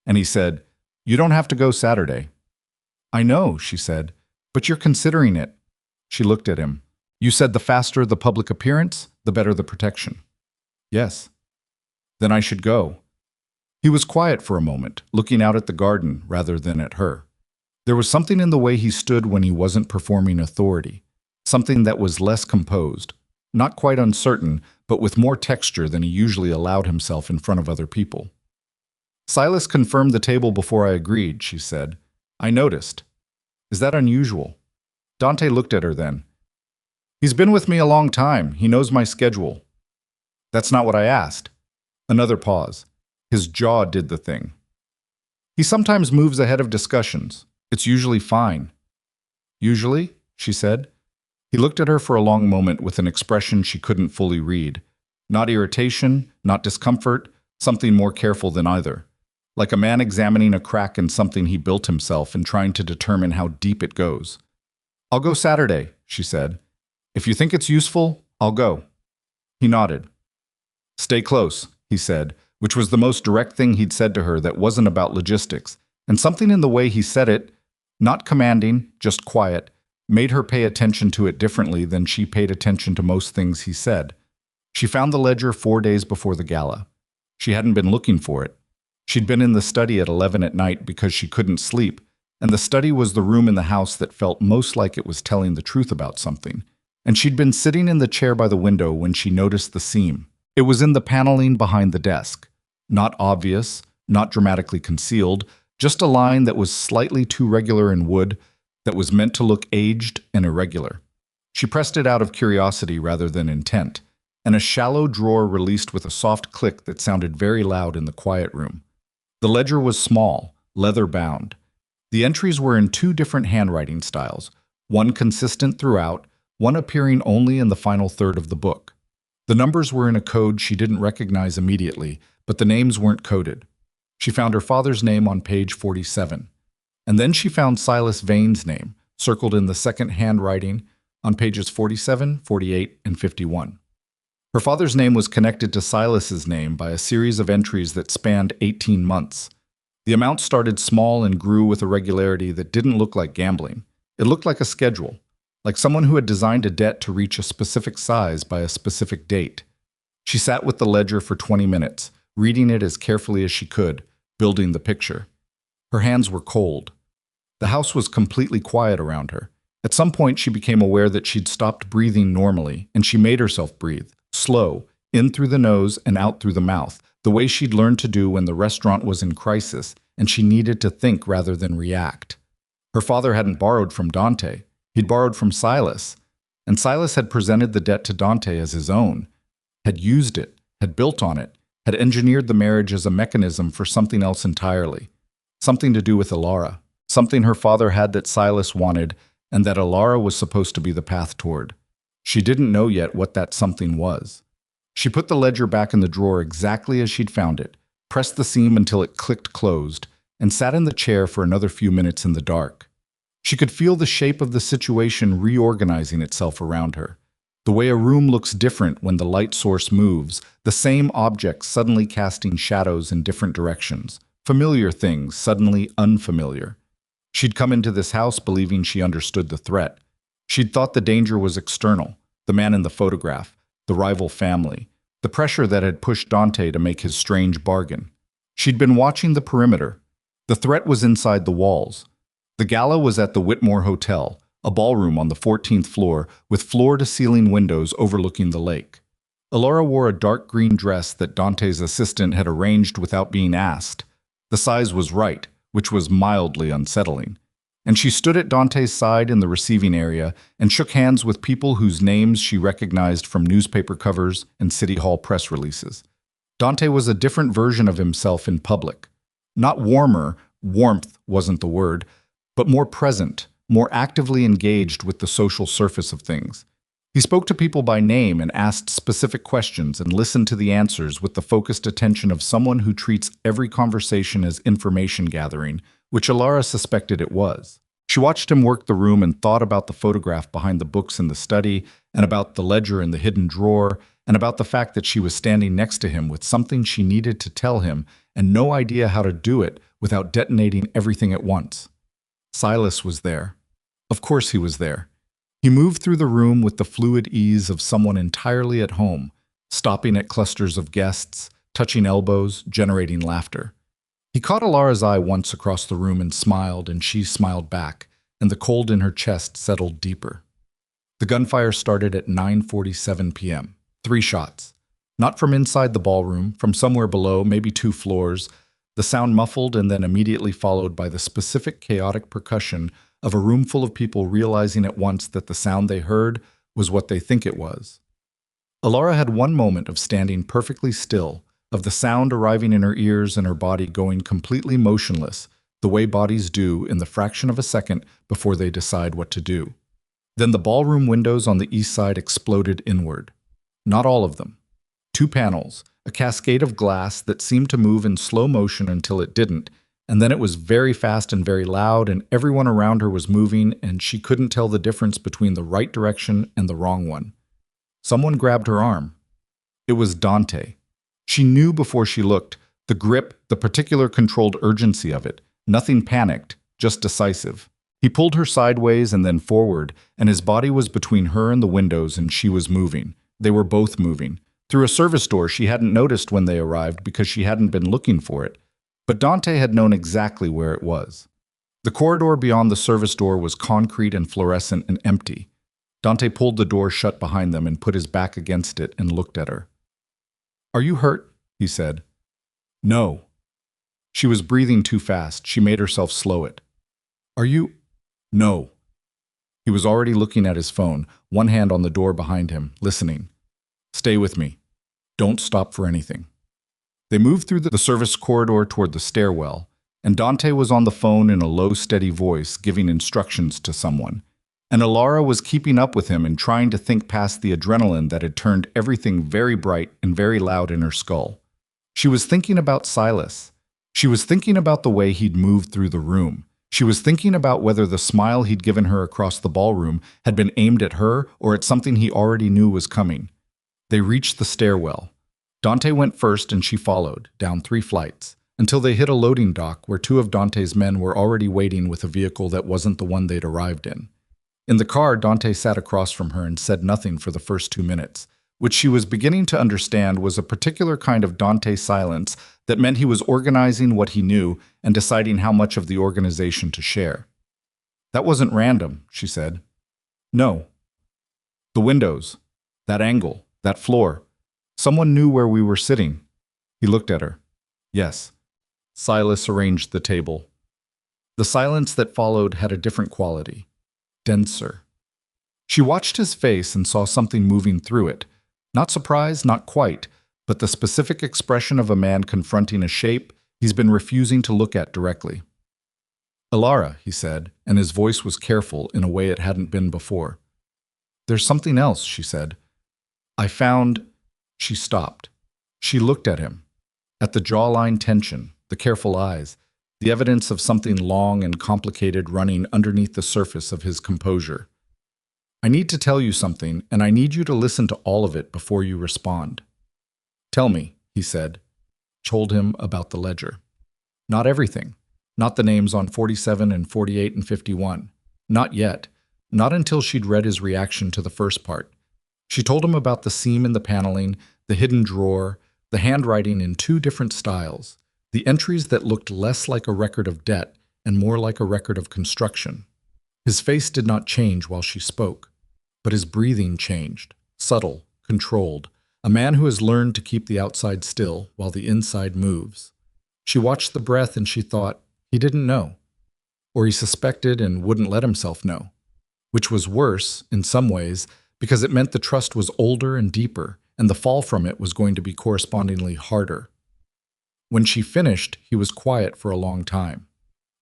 Speaker 1: And he said, You don't have to go Saturday. I know, she said, but you're considering it. She looked at him. You said the faster the public appearance, the better the protection. Yes. Then I should go. He was quiet for a moment, looking out at the garden rather than at her. There was something in the way he stood when he wasn't performing authority. Something that was less composed, not quite uncertain, but with more texture than he usually allowed himself in front of other people. Silas confirmed the table before I agreed, she said. I noticed. Is that unusual? Dante looked at her then. He's been with me a long time. He knows my schedule. That's not what I asked. Another pause. His jaw did the thing. He sometimes moves ahead of discussions. It's usually fine. Usually? She said. He looked at her for a long moment with an expression she couldn't fully read. Not irritation, not discomfort, something more careful than either. Like a man examining a crack in something he built himself and trying to determine how deep it goes. I'll go Saturday, she said. If you think it's useful, I'll go. He nodded. Stay close, he said, which was the most direct thing he'd said to her that wasn't about logistics, and something in the way he said it, not commanding, just quiet, made her pay attention to it differently than she paid attention to most things he said. She found the ledger 4 days before the gala. She hadn't been looking for it. She'd been in the study at 11 at night because she couldn't sleep, and the study was the room in the house that felt most like it was telling the truth about something. And she'd been sitting in the chair by the window when she noticed the seam. It was in the paneling behind the desk. Not obvious, not dramatically concealed, just a line that was slightly too regular in wood, that was meant to look aged and irregular. She pressed it out of curiosity rather than intent, and a shallow drawer released with a soft click that sounded very loud in the quiet room. The ledger was small, leather-bound. The entries were in 2 different handwriting styles, one consistent throughout, one appearing only in the final third of the book. The numbers were in a code she didn't recognize immediately, but the names weren't coded. She found her father's name on page 47. And then she found Silas Vane's name, circled in the second handwriting on pages 47, 48, and 51. Her father's name was connected to Silas's name by a series of entries that spanned 18 months. The amount started small and grew with a regularity that didn't look like gambling. It looked like a schedule, like someone who had designed a debt to reach a specific size by a specific date. She sat with the ledger for 20 minutes, reading it as carefully as she could, building the picture. Her hands were cold. The house was completely quiet around her. At some point, she became aware that she'd stopped breathing normally, and she made herself breathe, slow, in through the nose and out through the mouth, the way she'd learned to do when the restaurant was in crisis and she needed to think rather than react. Her father hadn't borrowed from Dante. He'd borrowed from Silas, and Silas had presented the debt to Dante as his own, had used it, had built on it, had engineered the marriage as a mechanism for something else entirely, something to do with Elara, something her father had that Silas wanted and that Elara was supposed to be the path toward. She didn't know yet what that something was. She put the ledger back in the drawer exactly as she'd found it, pressed the seam until it clicked closed, and sat in the chair for another few minutes in the dark. She could feel the shape of the situation reorganizing itself around her. The way a room looks different when the light source moves, the same objects suddenly casting shadows in different directions, familiar things suddenly unfamiliar. She'd come into this house believing she understood the threat. She'd thought the danger was external, the man in the photograph, the rival family, the pressure that had pushed Dante to make his strange bargain. She'd been watching the perimeter. The threat was inside the walls. The gala was at the Whitmore Hotel, a ballroom on the 14th floor with floor-to-ceiling windows overlooking the lake. Elara wore a dark green dress that Dante's assistant had arranged without being asked. The size was right, which was mildly unsettling. And she stood at Dante's side in the receiving area and shook hands with people whose names she recognized from newspaper covers and City Hall press releases. Dante was a different version of himself in public. Not warmer, warmth wasn't the word, but more present, more actively engaged with the social surface of things. He spoke to people by name and asked specific questions and listened to the answers with the focused attention of someone who treats every conversation as information gathering, which Elara suspected it was. She watched him work the room and thought about the photograph behind the books in the study, and about the ledger in the hidden drawer, and about the fact that she was standing next to him with something she needed to tell him and no idea how to do it without detonating everything at once. Silas was there. Of course he was there. He moved through the room with the fluid ease of someone entirely at home, stopping at clusters of guests, touching elbows, generating laughter. He caught Elara's eye once across the room and smiled, and she smiled back, and the cold in her chest settled deeper. The gunfire started at 9:47 p.m. 3 shots. Not from inside the ballroom, from somewhere below, maybe 2 floors, the sound muffled and then immediately followed by the specific chaotic percussion of a room full of people realizing at once that the sound they heard was what they think it was. Elara had one moment of standing perfectly still, of the sound arriving in her ears and her body going completely motionless, the way bodies do in the fraction of a second before they decide what to do. Then the ballroom windows on the east side exploded inward. Not all of them. 2 panels, a cascade of glass that seemed to move in slow motion until it didn't, and then it was very fast and very loud, and everyone around her was moving, and she couldn't tell the difference between the right direction and the wrong one. Someone grabbed her arm. It was Dante. She knew before she looked, the grip, the particular controlled urgency of it. Nothing panicked, just decisive. He pulled her sideways and then forward, and his body was between her and the windows, and she was moving. They were both moving. Through a service door she hadn't noticed when they arrived because she hadn't been looking for it. But Dante had known exactly where it was. The corridor beyond the service door was concrete and fluorescent and empty. Dante pulled the door shut behind them and put his back against it and looked at her. "Are you hurt?" he said. "No." She was breathing too fast. She made herself slow it. "Are you?" "No." He was already looking at his phone, one hand on the door behind him, listening. "Stay with me. Don't stop for anything." They moved through the service corridor toward the stairwell, and Dante was on the phone in a low, steady voice, giving instructions to someone. And Elara was keeping up with him and trying to think past the adrenaline that had turned everything very bright and very loud in her skull. She was thinking about Silas. She was thinking about the way he'd moved through the room. She was thinking about whether the smile he'd given her across the ballroom had been aimed at her or at something he already knew was coming. They reached the stairwell. Dante went first and she followed, down 3 flights, until they hit a loading dock where 2 of Dante's men were already waiting with a vehicle that wasn't the one they'd arrived in. In the car, Dante sat across from her and said nothing for the first 2 minutes, which she was beginning to understand was a particular kind of Dante silence that meant he was organizing what he knew and deciding how much of the organization to share. "That wasn't random," she said. "No. The windows, that angle, that floor. Someone knew where we were sitting." He looked at her. "Yes." Silas arranged the table. The silence that followed had a different quality. Denser. She watched his face and saw something moving through it. Not surprise, not quite, but the specific expression of a man confronting a shape he's been refusing to look at directly. "Elara," he said, and his voice was careful in a way it hadn't been before. "There's something else," she said. "I found—" She stopped. She looked at him. At the jawline tension, the careful eyes, the evidence of something long and complicated running underneath the surface of his composure. "I need to tell you something, and I need you to listen to all of it before you respond." "Tell me," he said. Told him about the ledger. Not everything. Not the names on 47 and 48 and 51. Not yet. Not until she'd read his reaction to the first part. She told him about the seam in the paneling, the hidden drawer, the handwriting in 2 different styles, the entries that looked less like a record of debt and more like a record of construction. His face did not change while she spoke, but his breathing changed, subtle, controlled, a man who has learned to keep the outside still while the inside moves. She watched the breath and she thought, he didn't know. Or he suspected and wouldn't let himself know. Which was worse, in some ways, because it meant the trust was older and deeper, and the fall from it was going to be correspondingly harder. When she finished, he was quiet for a long time.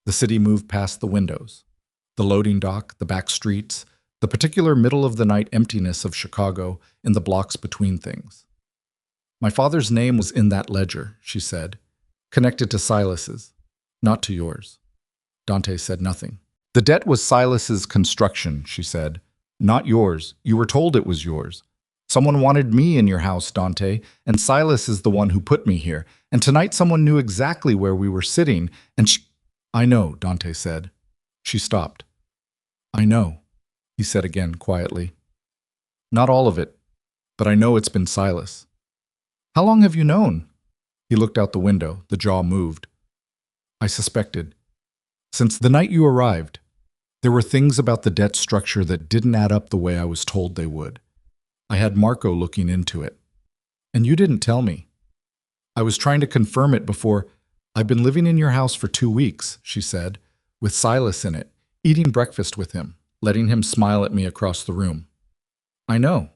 Speaker 1: The city moved past the windows. The loading dock, the back streets, the particular middle-of-the-night emptiness of Chicago in the blocks between things. "My father's name was in that ledger," she said, "connected to Silas's, not to yours." Dante said nothing. "The debt was Silas's construction," she said, "not yours. You were told it was yours. Someone wanted me in your house, Dante, and Silas is the one who put me here. And tonight someone knew exactly where we were sitting, and "I know," Dante said. She stopped. "I know," he said again quietly. "Not all of it, but I know it's been Silas." "How long have you known?" He looked out the window, the jaw moved. "I suspected. Since the night you arrived. There were things about the debt structure that didn't add up the way I was told they would. I had Marco looking into it. And you didn't tell me. I was trying to confirm it before. I've been living in your house for 2 weeks, she said, with Silas in it, eating breakfast with him, letting him smile at me across the room. I know.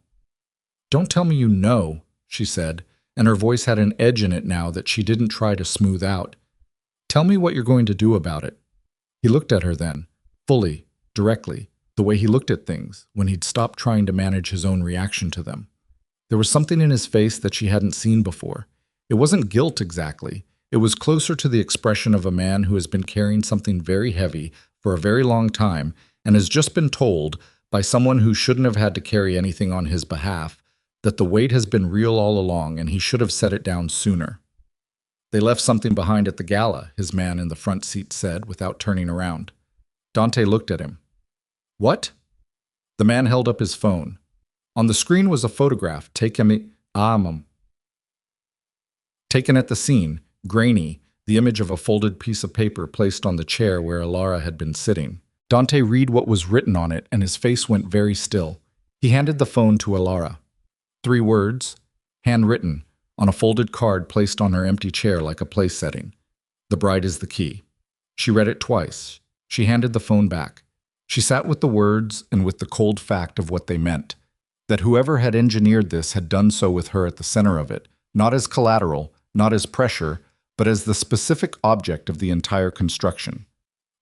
Speaker 1: Don't tell me you know, she said, and her voice had an edge in it now that she didn't try to smooth out. Tell me what you're going to do about it. He looked at her then, fully, directly, the way he looked at things when he'd stopped trying to manage his own reaction to them. There was something in his face that she hadn't seen before. It wasn't guilt exactly. It was closer to the expression of a man who has been carrying something very heavy for a very long time and has just been told by someone who shouldn't have had to carry anything on his behalf that the weight has been real all along and he should have set it down sooner. They left something behind at the gala, his man in the front seat said without turning around. Dante looked at him. What? The man held up his phone. On the screen was a photograph taken at the scene, grainy, the image of a folded piece of paper placed on the chair where Elara had been sitting. Dante read what was written on it and his face went very still. He handed the phone to Elara. 3 words, handwritten, on a folded card placed on her empty chair like a place setting. The bride is the key. She read it twice. She handed the phone back. She sat with the words and with the cold fact of what they meant, that whoever had engineered this had done so with her at the center of it, not as collateral, not as pressure, but as the specific object of the entire construction.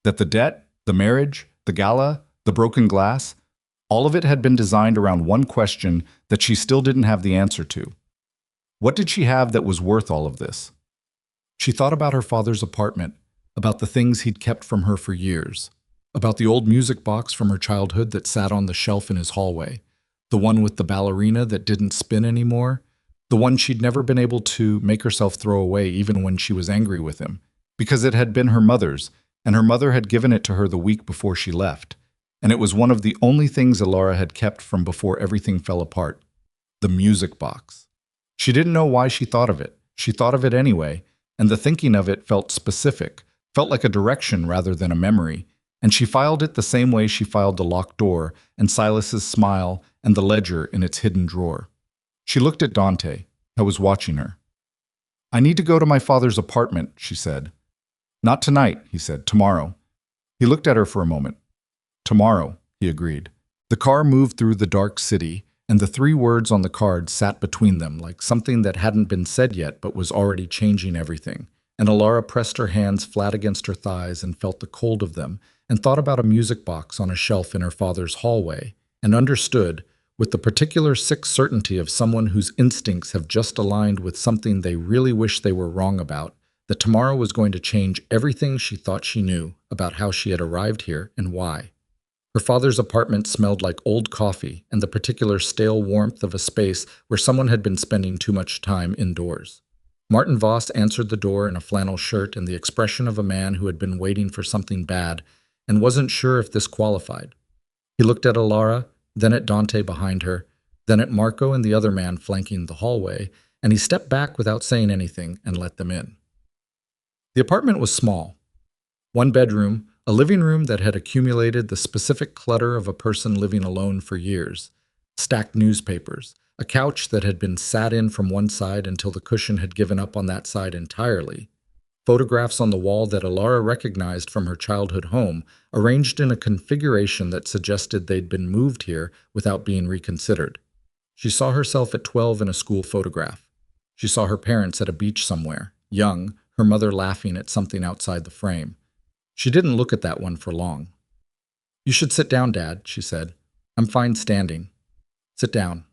Speaker 1: That the debt, the marriage, the gala, the broken glass, all of it had been designed around one question that she still didn't have the answer to. What did she have that was worth all of this? She thought about her father's apartment, about the things he'd kept from her for years, about the old music box from her childhood that sat on the shelf in his hallway, the one with the ballerina that didn't spin anymore, the one she'd never been able to make herself throw away even when she was angry with him, because it had been her mother's, and her mother had given it to her the week before she left, and it was one of the only things Elara had kept from before everything fell apart, the music box. She didn't know why she thought of it. She thought of it anyway, and the thinking of it felt specific, felt like a direction rather than a memory, and she filed it the same way she filed the locked door and Silas's smile and the ledger in its hidden drawer. She looked at Dante, who was watching her. "I need to go to my father's apartment," she said. "Not tonight," he said. "Tomorrow." He looked at her for a moment. "Tomorrow," he agreed. The car moved through the dark city, and the three words on the card sat between them like something that hadn't been said yet but was already changing everything. And Elara pressed her hands flat against her thighs and felt the cold of them, and thought about a music box on a shelf in her father's hallway, and understood, with the particular sick certainty of someone whose instincts have just aligned with something they really wish they were wrong about, that tomorrow was going to change everything she thought she knew about how she had arrived here and why. Her father's apartment smelled like old coffee and the particular stale warmth of a space where someone had been spending too much time indoors. Martin Voss answered the door in a flannel shirt and the expression of a man who had been waiting for something bad and wasn't sure if this qualified. He looked at Elara, then at Dante behind her, then at Marco and the other man flanking the hallway, and he stepped back without saying anything and let them in. The apartment was small. One bedroom, a living room that had accumulated the specific clutter of a person living alone for years, stacked newspapers, a couch that had been sat in from one side until the cushion had given up on that side entirely, photographs on the wall that Elara recognized from her childhood home, arranged in a configuration that suggested they'd been moved here without being reconsidered. She saw herself at 12 in a school photograph. She saw her parents at a beach somewhere, young, her mother laughing at something outside the frame. She didn't look at that one for long. "You should sit down, Dad," she said. "I'm fine standing." "Sit down."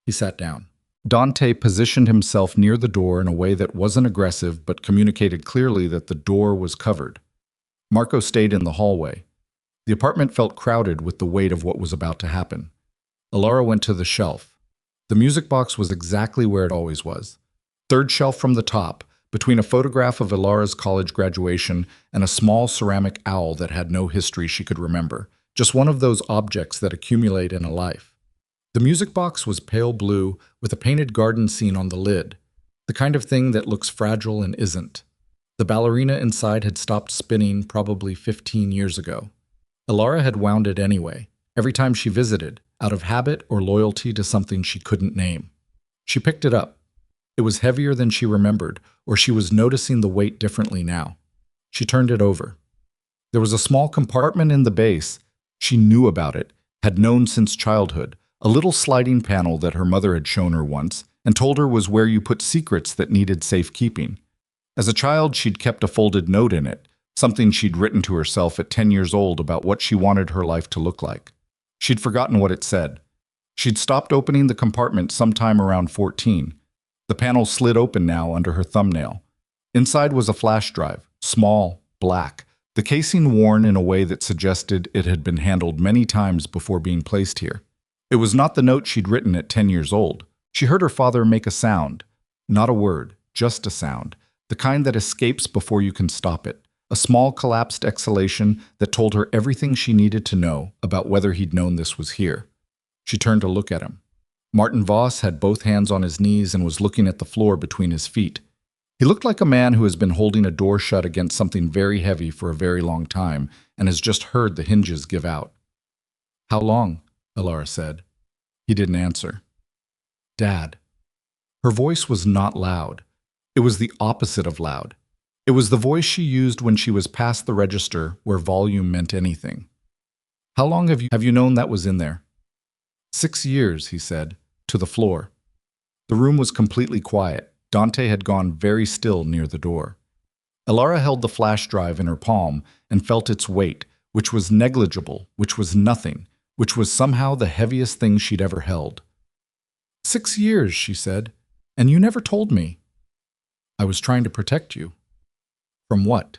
Speaker 1: He sat down. Dante positioned himself near the door in a way that wasn't aggressive but communicated clearly that the door was covered. Marco stayed in the hallway. The apartment felt crowded with the weight of what was about to happen. Elara went to the shelf. The music box was exactly where it always was. Third shelf from the top, between a photograph of Elara's college graduation and a small ceramic owl that had no history she could remember, just one of those objects that accumulate in a life. The music box was pale blue with a painted garden scene on the lid, the kind of thing that looks fragile and isn't. The ballerina inside had stopped spinning probably 15 years ago. Elara had wound it anyway, every time she visited, out of habit or loyalty to something she couldn't name. She picked it up. It was heavier than she remembered, or she was noticing the weight differently now. She turned it over. There was a small compartment in the base. She knew about it, had known since childhood, a little sliding panel that her mother had shown her once and told her was where you put secrets that needed safekeeping. As a child, she'd kept a folded note in it, something she'd written to herself at 10 years old about what she wanted her life to look like. She'd forgotten what it said. She'd stopped opening the compartment sometime around 14. The panel slid open now under her thumbnail. Inside was a flash drive, small, black, the casing worn in a way that suggested it had been handled many times before being placed here. It was not the note she'd written at 10 years old. She heard her father make a sound. Not a word, just a sound. The kind that escapes before you can stop it. A small collapsed exhalation that told her everything she needed to know about whether he'd known this was here. She turned to look at him. Martin Voss had both hands on his knees and was looking at the floor between his feet. He looked like a man who has been holding a door shut against something very heavy for a very long time and has just heard the hinges give out. "How long?" Elara said. He didn't answer. "Dad." Her voice was not loud. It was the opposite of loud. It was the voice she used when she was past the register where volume meant anything. "How long have you known that was in there?" 6 years, he said, to the floor. The room was completely quiet. Dante had gone very still near the door. Elara held the flash drive in her palm and felt its weight, which was negligible, which was nothing, which was somehow the heaviest thing she'd ever held. 6 years, she said, and you never told me. "I was trying to protect you." "From what?"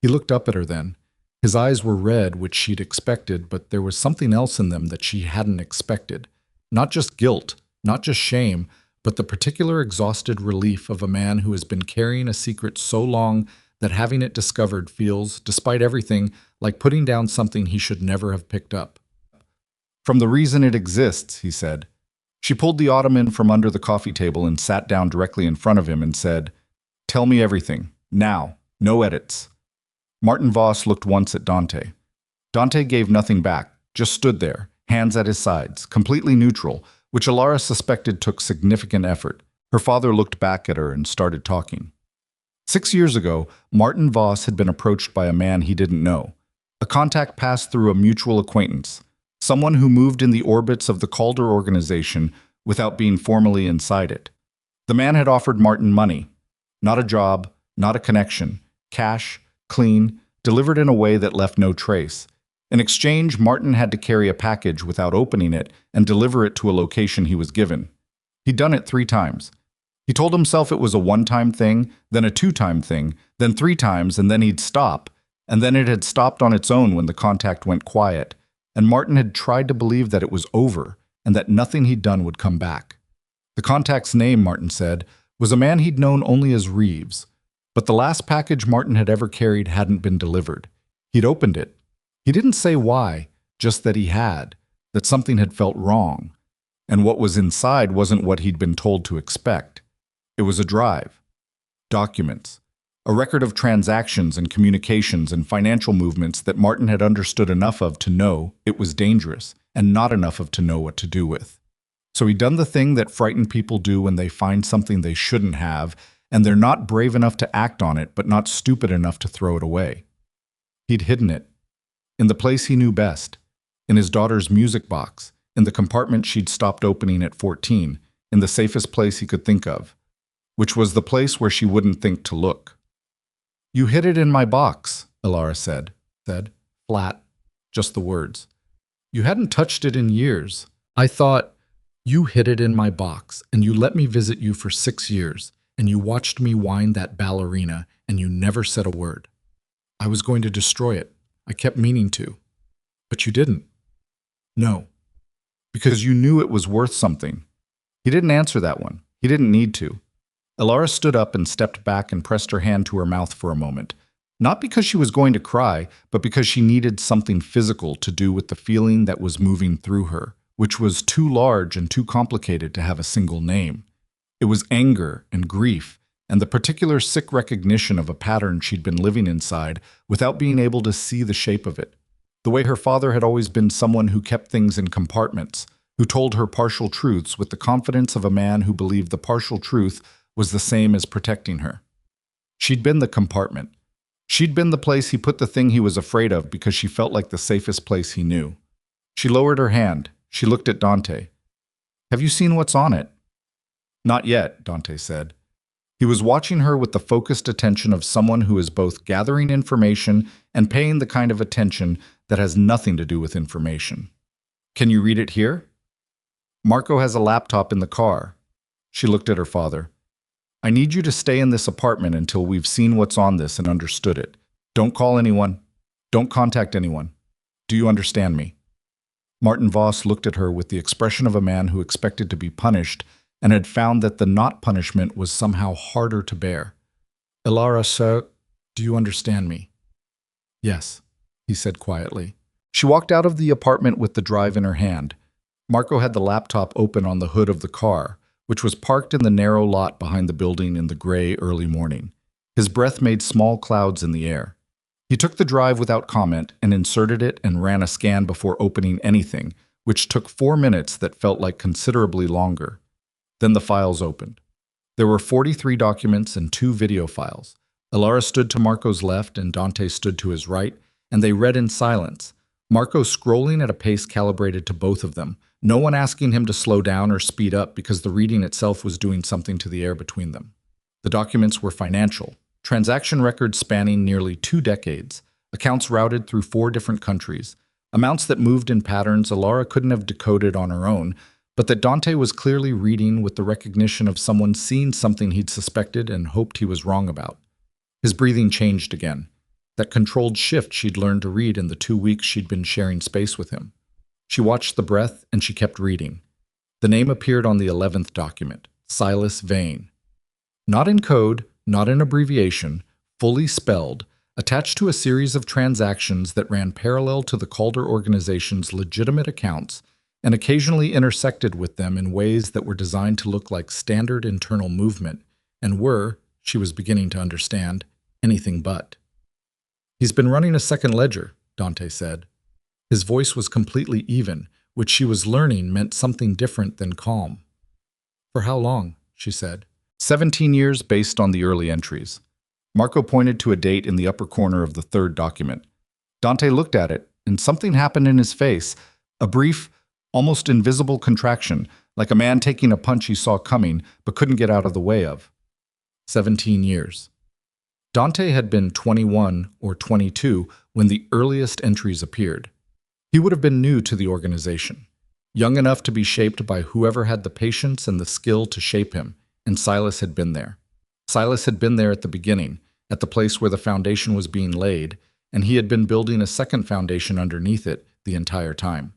Speaker 1: He looked up at her then. His eyes were red, which she'd expected, but there was something else in them that she hadn't expected. Not just guilt, not just shame, but the particular exhausted relief of a man who has been carrying a secret so long that having it discovered feels, despite everything, like putting down something he should never have picked up. From the reason it exists, he said. She pulled the ottoman from under the coffee table and sat down directly in front of him and said, "Tell me everything. Now. No edits." Martin Voss looked once at Dante. Dante gave nothing back, just stood there, hands at his sides, completely neutral, which Elara suspected took significant effort. Her father looked back at her and started talking. 6 years ago, Martin Voss had been approached by a man he didn't know. A contact passed through a mutual acquaintance, someone who moved in the orbits of the Calder organization without being formally inside it. The man had offered Martin money. Not a job, not a connection. Cash, clean, delivered in a way that left no trace. In exchange, Martin had to carry a package without opening it and deliver it to a location he was given. He'd done it 3 times. He told himself it was a 1-time thing, then a 2-time thing, then 3 times, and then he'd stop. And then it had stopped on its own when the contact went quiet. And Martin had tried to believe that it was over and that nothing he'd done would come back. The contact's name, Martin said, was a man he'd known only as Reeves. But the last package Martin had ever carried hadn't been delivered. He'd opened it. He didn't say why, just that he had, that something had felt wrong. And what was inside wasn't what he'd been told to expect. It was a drive. Documents. A record of transactions and communications and financial movements that Martin had understood enough of to know it was dangerous and not enough of to know what to do with. So he'd done the thing that frightened people do when they find something they shouldn't have, and they're not brave enough to act on it, but not stupid enough to throw it away. He'd hidden it. In the place he knew best. In his daughter's music box. In the compartment she'd stopped opening at 14. In the safest place he could think of. Which was the place where she wouldn't think to look. "You hid it in my box," Elara said. Flat. Just the words. "You hadn't touched it in years. I thought, you hid it in my box, and you let me visit you for 6 years. And you watched me wind that ballerina, and you never said a word. I was going to destroy it. I kept meaning to. But you didn't. No. Because you knew it was worth something." He didn't answer that one. He didn't need to. Elara stood up and stepped back and pressed her hand to her mouth for a moment. Not because she was going to cry, but because she needed something physical to do with the feeling that was moving through her, which was too large and too complicated to have a single name. It was anger and grief, and the particular sick recognition of a pattern she'd been living inside without being able to see the shape of it. The way her father had always been someone who kept things in compartments, who told her partial truths with the confidence of a man who believed the partial truth was the same as protecting her. She'd been the compartment. She'd been the place he put the thing he was afraid of because she felt like the safest place he knew. She lowered her hand. She looked at Dante. "Have you seen what's on it?" "Not yet," Dante said. He was watching her with the focused attention of someone who is both gathering information and paying the kind of attention that has nothing to do with information. "Can you read it here?" "Marco has a laptop in the car." She looked at her father. "I need you to stay in this apartment until we've seen what's on this and understood it. Don't call anyone. Don't contact anyone. Do you understand me?" Martin Voss looked at her with the expression of a man who expected to be punished and had found that the not punishment was somehow harder to bear. "Elara, sir, do you understand me?" "Yes," he said quietly. She walked out of the apartment with the drive in her hand. Marco had the laptop open on the hood of the car, which was parked in the narrow lot behind the building in the gray early morning. His breath made small clouds in the air. He took the drive without comment and inserted it and ran a scan before opening anything, which took 4 minutes that felt like considerably longer. Then the files opened. There were 43 documents and 2 video files. Elara stood to Marco's left and Dante stood to his right, and they read in silence, Marco scrolling at a pace calibrated to both of them, no one asking him to slow down or speed up because the reading itself was doing something to the air between them. The documents were financial, transaction records spanning nearly 2 decades, accounts routed through 4 different countries, amounts that moved in patterns Elara couldn't have decoded on her own, but that Dante was clearly reading with the recognition of someone seeing something he'd suspected and hoped he was wrong about. His breathing changed again. that controlled shift she'd learned to read in the 2 weeks she'd been sharing space with him. She watched the breath and she kept reading. The name appeared on the 11th document, Silas Vane. Not in code, not in abbreviation, fully spelled, attached to a series of transactions that ran parallel to the Calder organization's legitimate accounts and occasionally intersected with them in ways that were designed to look like standard internal movement and were, she was beginning to understand, anything but. "He's been running a second ledger," Dante said. His voice was completely even, which she was learning meant something different than calm. "For how long?" she said. 17 years based on the early entries. Marco pointed to a date in the upper corner of the 3rd document. Dante looked at it, and something happened in his face, a brief, almost invisible contraction, like a man taking a punch he saw coming but couldn't get out of the way of. 17 years. Dante had been 21 or 22 when the earliest entries appeared. He would have been new to the organization, young enough to be shaped by whoever had the patience and the skill to shape him, and Silas had been there. Silas had been there at the beginning, at the place where the foundation was being laid, and he had been building a second foundation underneath it the entire time.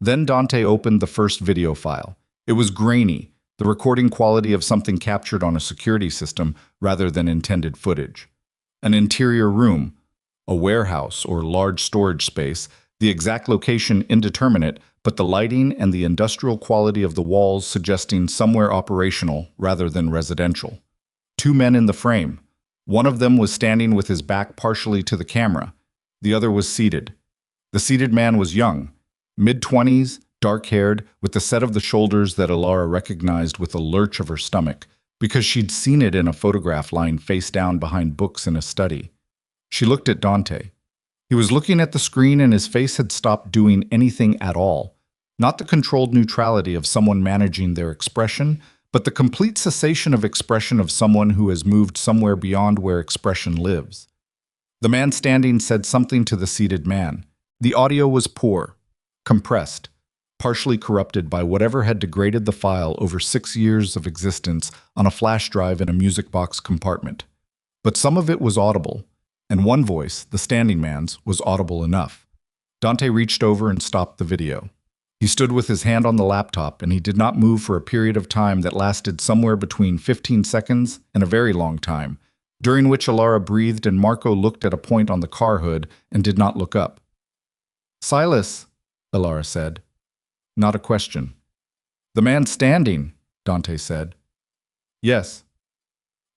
Speaker 1: Then Dante opened the first video file. It was grainy, the recording quality of something captured on a security system rather than intended footage. An interior room, a warehouse or large storage space, the exact location indeterminate, but the lighting and the industrial quality of the walls suggesting somewhere operational rather than residential. 2 men in the frame. One of them was standing with his back partially to the camera. The other was seated. The seated man was young, mid-20s, dark-haired, with the set of the shoulders that Elara recognized with a lurch of her stomach, because she'd seen it in a photograph lying face down behind books in a study. She looked at Dante. He was looking at the screen and his face had stopped doing anything at all. Not the controlled neutrality of someone managing their expression, but the complete cessation of expression of someone who has moved somewhere beyond where expression lives. The man standing said something to the seated man. The audio was poor, compressed, partially corrupted by whatever had degraded the file over 6 years of existence on a flash drive in a music box compartment. But some of it was audible, and one voice, the standing man's, was audible enough. Dante reached over and stopped the video. He stood with his hand on the laptop, and he did not move for a period of time that lasted somewhere between 15 seconds and a very long time, during which Elara breathed and Marco looked at a point on the car hood and did not look up. "Silas," Elara said. Not a question. "The man standing," Dante said. "Yes."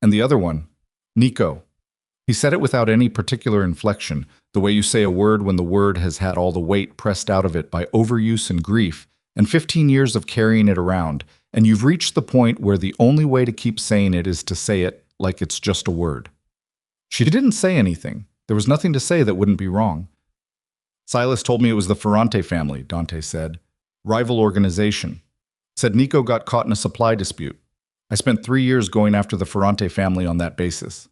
Speaker 1: "And the other one?" "Nico." He said it without any particular inflection, the way you say a word when the word has had all the weight pressed out of it by overuse and grief, and 15 years of carrying it around, and you've reached the point where the only way to keep saying it is to say it like it's just a word. She didn't say anything. There was nothing to say that wouldn't be wrong. "Silas told me it was the Ferrante family," Dante said. "Rival organization. Said Nico got caught in a supply dispute. I spent 3 years going after the Ferrante family on that basis."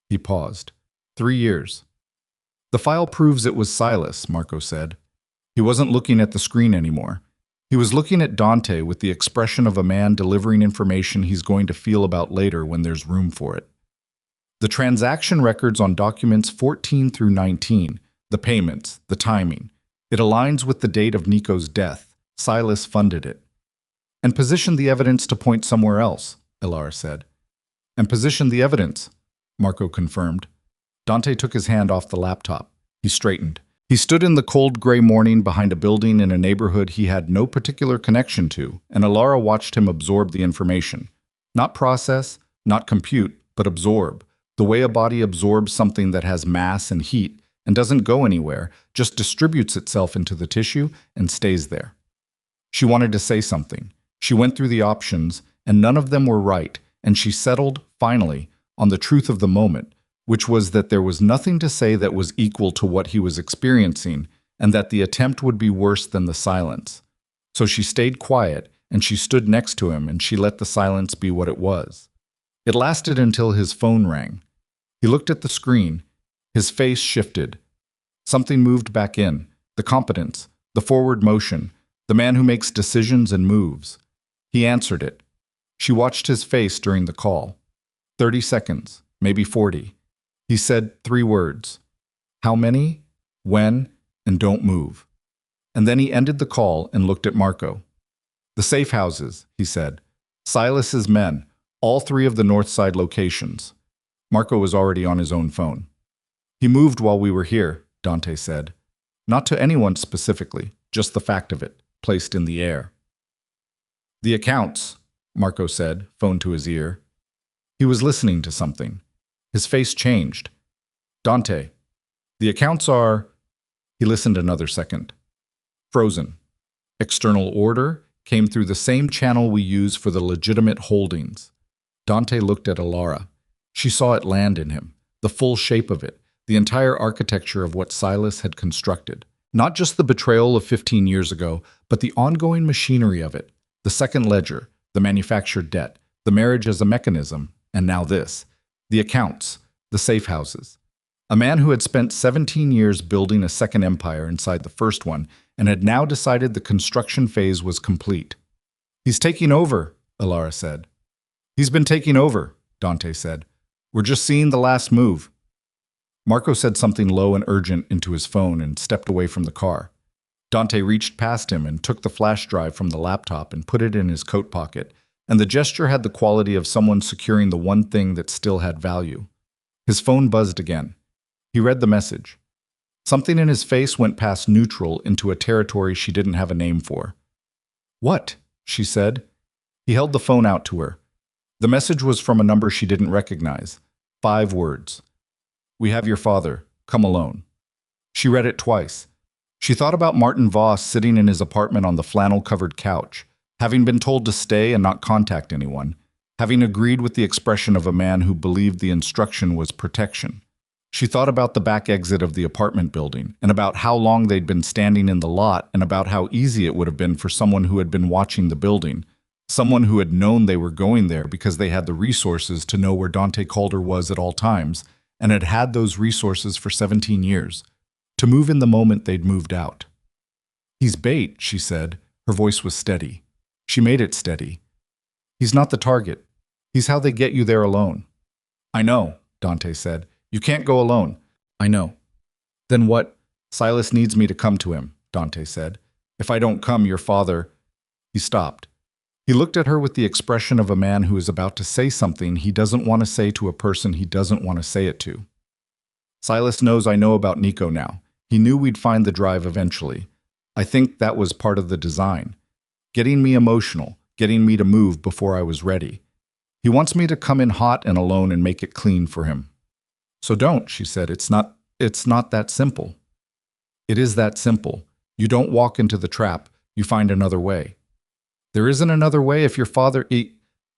Speaker 1: He paused. 3 years. "The file proves it was Silas," Marco said. He wasn't looking at the screen anymore. He was looking at Dante with the expression of a man delivering information he's going to feel about later when there's room for it. The transaction records on documents 14 through 19, the payments, the timing. It aligns with the date of Nico's death. Silas funded it. "And positioned the evidence to point somewhere else," Elara said. "And positioned the evidence," Marco confirmed. Dante took his hand off the laptop. He straightened. He stood in the cold gray morning behind a building in a neighborhood he had no particular connection to, and Elara watched him absorb the information. Not process, not compute, but absorb. The way a body absorbs something that has mass and heat and doesn't go anywhere, just distributes itself into the tissue and stays there. She wanted to say something. She went through the options, and none of them were right, and she settled, finally, on the truth of the moment, which was that there was nothing to say that was equal to what he was experiencing, and that the attempt would be worse than the silence. So she stayed quiet, and she stood next to him, and she let the silence be what it was. It lasted until his phone rang. He looked at the screen. His face shifted. Something moved back in, the competence, the forward motion, the man who makes decisions and moves. He answered it. She watched his face during the call. 30 seconds, maybe 40. He said 3 words. How many? When? And don't move. And then he ended the call and looked at Marco. The safe houses, he said. Silas's men, all three of the north side locations. Marco was already on his own phone. He moved while we were here, Dante said. Not to anyone specifically, just the fact of it, placed in the air. The accounts, Marco said, phone to his ear. He was listening to something. His face changed. Dante, the accounts are… He listened another second. Frozen. External order came through the same channel we use for the legitimate holdings. Dante looked at Elara. She saw it land in him, the full shape of it, the entire architecture of what Silas had constructed. Not just the betrayal of 15 years ago, but the ongoing machinery of it, the second ledger, the manufactured debt, the marriage as a mechanism, and now this, the accounts, the safe houses. A man who had spent 17 years building a second empire inside the first one and had now decided the construction phase was complete. He's taking over, Elara said. He's been taking over, Dante said. We're just seeing the last move. Marco said something low and urgent into his phone and stepped away from the car. Dante reached past him and took the flash drive from the laptop and put it in his coat pocket, and the gesture had the quality of someone securing the one thing that still had value. His phone buzzed again. He read the message. Something in his face went past neutral into a territory she didn't have a name for. What? She said. He held the phone out to her. The message was from a number she didn't recognize. 5 words. We have your father. Come alone. She read it twice. She thought about Martin Voss sitting in his apartment on the flannel-covered couch, having been told to stay and not contact anyone, having agreed with the expression of a man who believed the instruction was protection. She thought about the back exit of the apartment building, and about how long they'd been standing in the lot, and about how easy it would have been for someone who had been watching the building, someone who had known they were going there because they had the resources to know where Dante Calder was at all times, and had had those resources for 17 years, to move in the moment they'd moved out. He's bait, she said. Her voice was steady. She made it steady. He's not the target. He's how they get you there alone. I know, Dante said. You can't go alone. I know. Then what? Silas needs me to come to him, Dante said. If I don't come, your father… He stopped. He looked at her with the expression of a man who is about to say something he doesn't want to say to a person he doesn't want to say it to. Silas knows I know about Nico now. He knew we'd find the drive eventually. I think that was part of the design. Getting me emotional, getting me to move before I was ready. He wants me to come in hot and alone and make it clean for him. So don't, she said. It's not that simple. It is that simple. You don't walk into the trap. You find another way. There isn't another way if your father…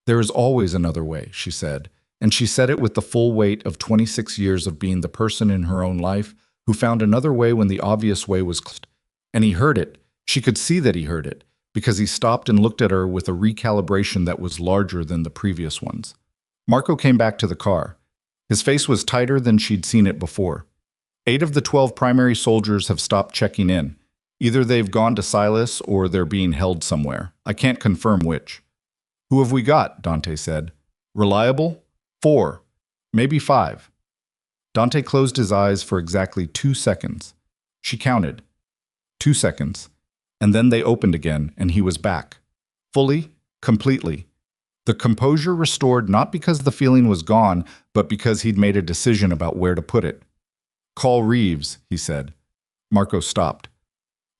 Speaker 1: There is always another way, she said. And she said it with the full weight of 26 years of being the person in her own life who found another way when the obvious way was closed. And he heard it. She could see that he heard it, because he stopped and looked at her with a recalibration that was larger than the previous ones. Marco came back to the car. His face was tighter than she'd seen it before. 8 of the 12 primary soldiers have stopped checking in. Either they've gone to Silas or they're being held somewhere. I can't confirm which. Who have we got? Dante said. Reliable? 4. Maybe 5. Dante closed his eyes for exactly 2 seconds. She counted. 2 seconds. And then they opened again, and he was back. Fully, completely. The composure restored not because the feeling was gone, but because he'd made a decision about where to put it. Call Reeves, he said. Marco stopped.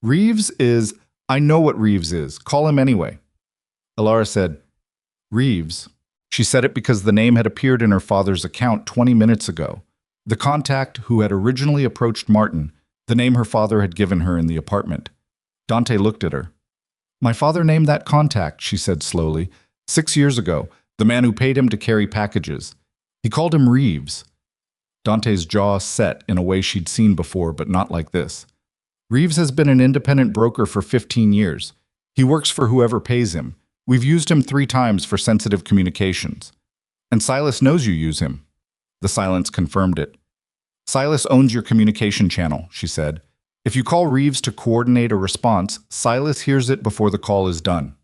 Speaker 1: Reeves is… I know what Reeves is. Call him anyway. Elara said, Reeves. She said it because the name had appeared in her father's account 20 minutes ago. The contact who had originally approached Martin, the name her father had given her in the apartment. Dante looked at her. My father named that contact, she said slowly. 6 years ago, the man who paid him to carry packages. He called him Reeves. Dante's jaw set in a way she'd seen before, but not like this. Reeves has been an independent broker for 15 years. He works for whoever pays him. We've used him 3 times for sensitive communications. And Silas knows you use him. The silence confirmed it. Silas owns your communication channel, she said. If you call Reeves to coordinate a response, Silas hears it before the call is done.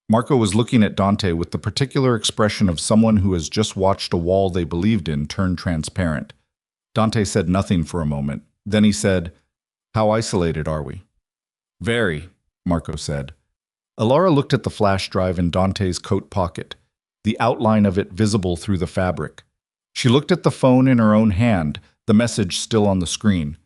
Speaker 1: Marco was looking at Dante with the particular expression of someone who has just watched a wall they believed in turn transparent. Dante said nothing for a moment. Then he said, "How isolated are we?" "Very," Marco said. Elara looked at the flash drive in Dante's coat pocket, the outline of it visible through the fabric. She looked at the phone in her own hand, the message still on the screen.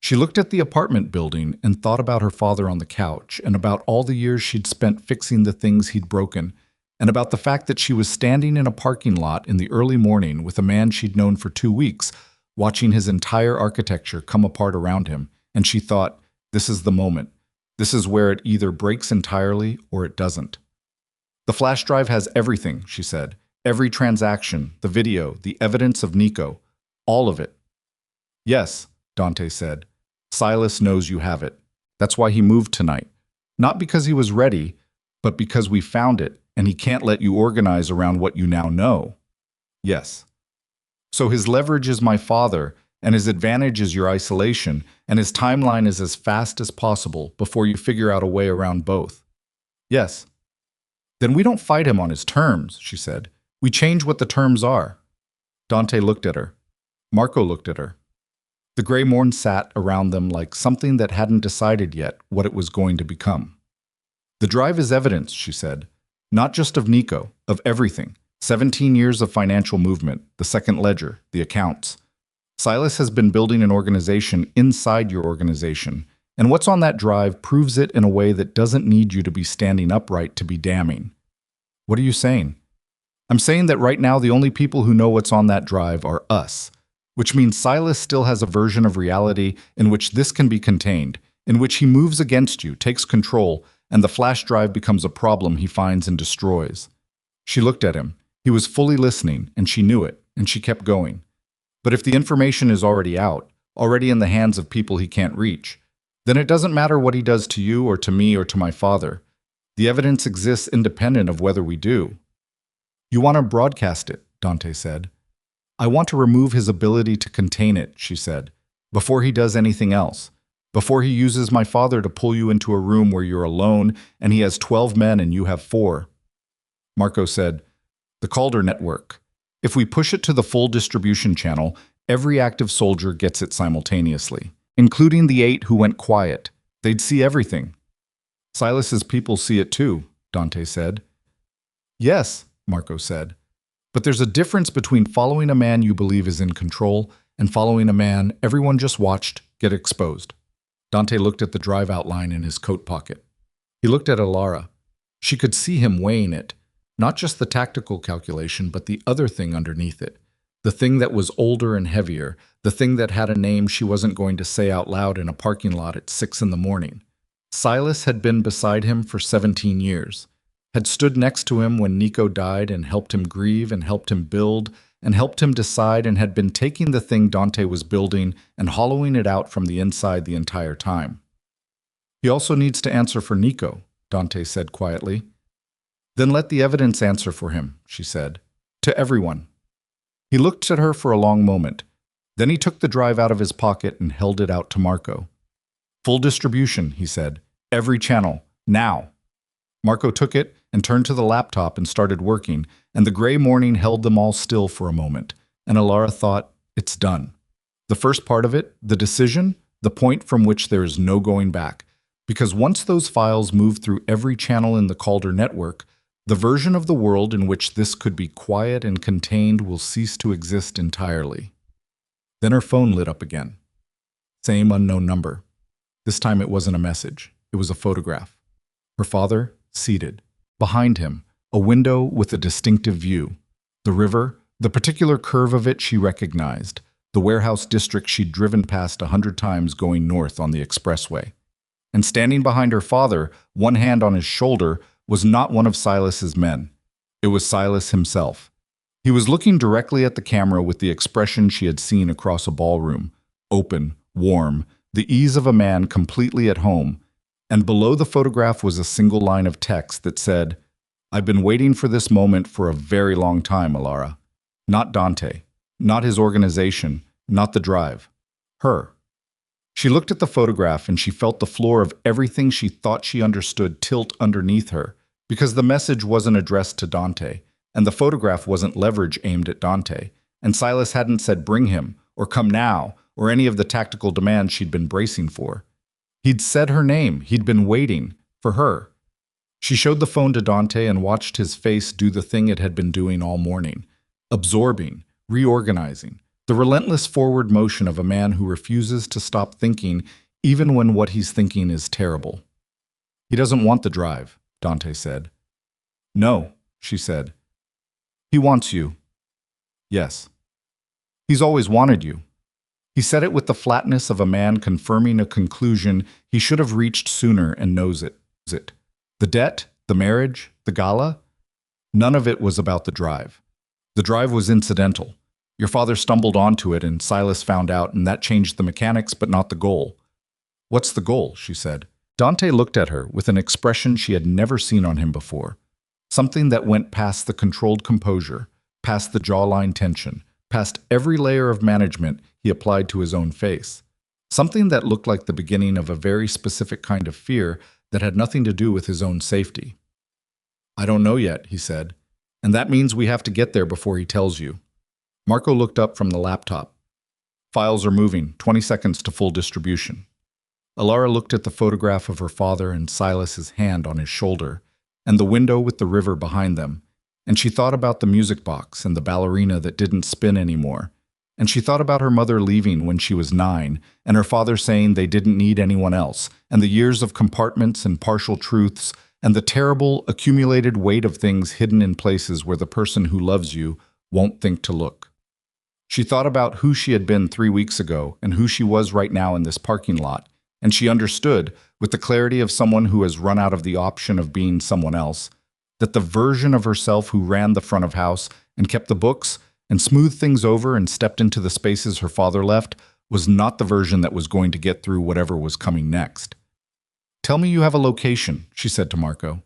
Speaker 1: She looked at the apartment building and thought about her father on the couch and about all the years she'd spent fixing the things he'd broken, and about the fact that she was standing in a parking lot in the early morning with a man she'd known for 2 weeks, watching his entire architecture come apart around him, and she thought, this is the moment. This is where it either breaks entirely or it doesn't. "The flash drive has everything," she said. "Every transaction, the video, the evidence of Nico. All of it." "Yes," Dante said. "Silas knows you have it. That's why he moved tonight. Not because he was ready, but because we found it, and he can't let you organize around what you now know." "Yes." "So his leverage is my father, and his advantage is your isolation, and his timeline is as fast as possible before you figure out a way around both." "Yes." "Then we don't fight him on his terms," she said. "We change what the terms are." Dante looked at her. Marco looked at her. The gray morn sat around them like something that hadn't decided yet what it was going to become. "The drive is evidence," she said. "Not just of Nico, of everything. 17 years of financial movement, the second ledger, the accounts. Silas has been building an organization inside your organization, and what's on that drive proves it in a way that doesn't need you to be standing upright to be damning." "What are you saying?" "I'm saying that right now the only people who know what's on that drive are us, which means Silas still has a version of reality in which this can be contained, in which he moves against you, takes control, and the flash drive becomes a problem he finds and destroys." She looked at him. He was fully listening, and she knew it, and she kept going. "But if the information is already out, already in the hands of people he can't reach, then it doesn't matter what he does to you or to me or to my father. The evidence exists independent of whether we do." "You want to broadcast it," Dante said. "I want to remove his ability to contain it," she said, "before he does anything else. Before he uses my father to pull you into a room where you're alone and he has 12 men and you have 4. Marco said, "The Calder network. If we push it to the full distribution channel, every active soldier gets it simultaneously, including the 8 who went quiet. They'd see everything." "Silas's people see it too," Dante said. "Yes," Marco said. "But there's a difference between following a man you believe is in control and following a man everyone just watched get exposed." Dante looked at the drive outline in his coat pocket. He looked at Elara. She could see him weighing it, not just the tactical calculation, but the other thing underneath it. The thing that was older and heavier, the thing that had a name she wasn't going to say out loud in a parking lot at 6 in the morning. Silas had been beside him for 17 years, had stood next to him when Nico died and helped him grieve and helped him build and helped him decide, and had been taking the thing Dante was building and hollowing it out from the inside the entire time. "He also needs to answer for Nico," Dante said quietly. "Then let the evidence answer for him," she said. "To everyone." He looked at her for a long moment. Then he took the drive out of his pocket and held it out to Marco. "Full distribution," he said. "Every channel. Now." Marco took it and turned to the laptop and started working, and the gray morning held them all still for a moment, and Elara thought, it's done. The first part of it, the decision, the point from which there is no going back. Because once those files move through every channel in the Calder network, the version of the world in which this could be quiet and contained will cease to exist entirely. Then her phone lit up again. Same unknown number. This time it wasn't a message. It was a photograph. Her father, seated. Behind him, a window with a distinctive view. The river, the particular curve of it she recognized. The warehouse district she'd driven past 100 times going north on the expressway. And standing behind her father, one hand on his shoulder, was not one of Silas's men. It was Silas himself. He was looking directly at the camera with the expression she had seen across a ballroom, open, warm, the ease of a man completely at home, and below the photograph was a single line of text that said, "I've been waiting for this moment for a very long time, Elara. Not Dante, not his organization, not the drive. Her." She looked at the photograph and she felt the floor of everything she thought she understood tilt underneath her, because the message wasn't addressed to Dante, and the photograph wasn't leverage aimed at Dante, and Silas hadn't said bring him, or come now, or any of the tactical demands she'd been bracing for. He'd said her name. He'd been waiting for her. She showed the phone to Dante and watched his face do the thing it had been doing all morning, absorbing, reorganizing, the relentless forward motion of a man who refuses to stop thinking even when what he's thinking is terrible. He doesn't want the drive, Dante said. No, she said. He wants you. Yes. He's always wanted you. He said it with the flatness of a man confirming a conclusion he should have reached sooner and knows it. The debt, the marriage, the gala, none of it was about the drive. The drive was incidental. Your father stumbled onto it and Silas found out, and that changed the mechanics but not the goal. What's the goal? She said. Dante looked at her with an expression she had never seen on him before. Something that went past the controlled composure, past the jawline tension, past every layer of management he applied to his own face. Something that looked like the beginning of a very specific kind of fear that had nothing to do with his own safety. I don't know yet, he said, and that means we have to get there before he tells you. Marco looked up from the laptop. Files are moving, 20 seconds to full distribution. Elara looked at the photograph of her father and Silas's hand on his shoulder, and the window with the river behind them, and she thought about the music box and the ballerina that didn't spin anymore, and she thought about her mother leaving when she was 9, and her father saying they didn't need anyone else, and the years of compartments and partial truths, and the terrible, accumulated weight of things hidden in places where the person who loves you won't think to look. She thought about who she had been 3 weeks ago and who she was right now in this parking lot, and she understood, with the clarity of someone who has run out of the option of being someone else, that the version of herself who ran the front of house and kept the books and smoothed things over and stepped into the spaces her father left was not the version that was going to get through whatever was coming next. Tell me you have a location, she said to Marco.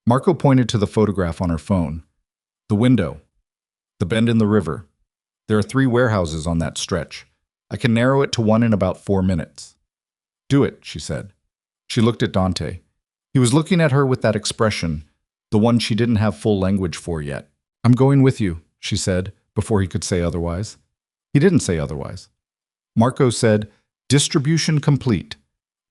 Speaker 1: Marco pointed to the photograph on her phone. The window. The bend in the river. There are 3 warehouses on that stretch. I can narrow it to one in about 4 minutes. Do it, she said. She looked at Dante. He was looking at her with that expression, the one she didn't have full language for yet. I'm going with you, she said, before he could say otherwise. He didn't say otherwise. Marco said, distribution complete.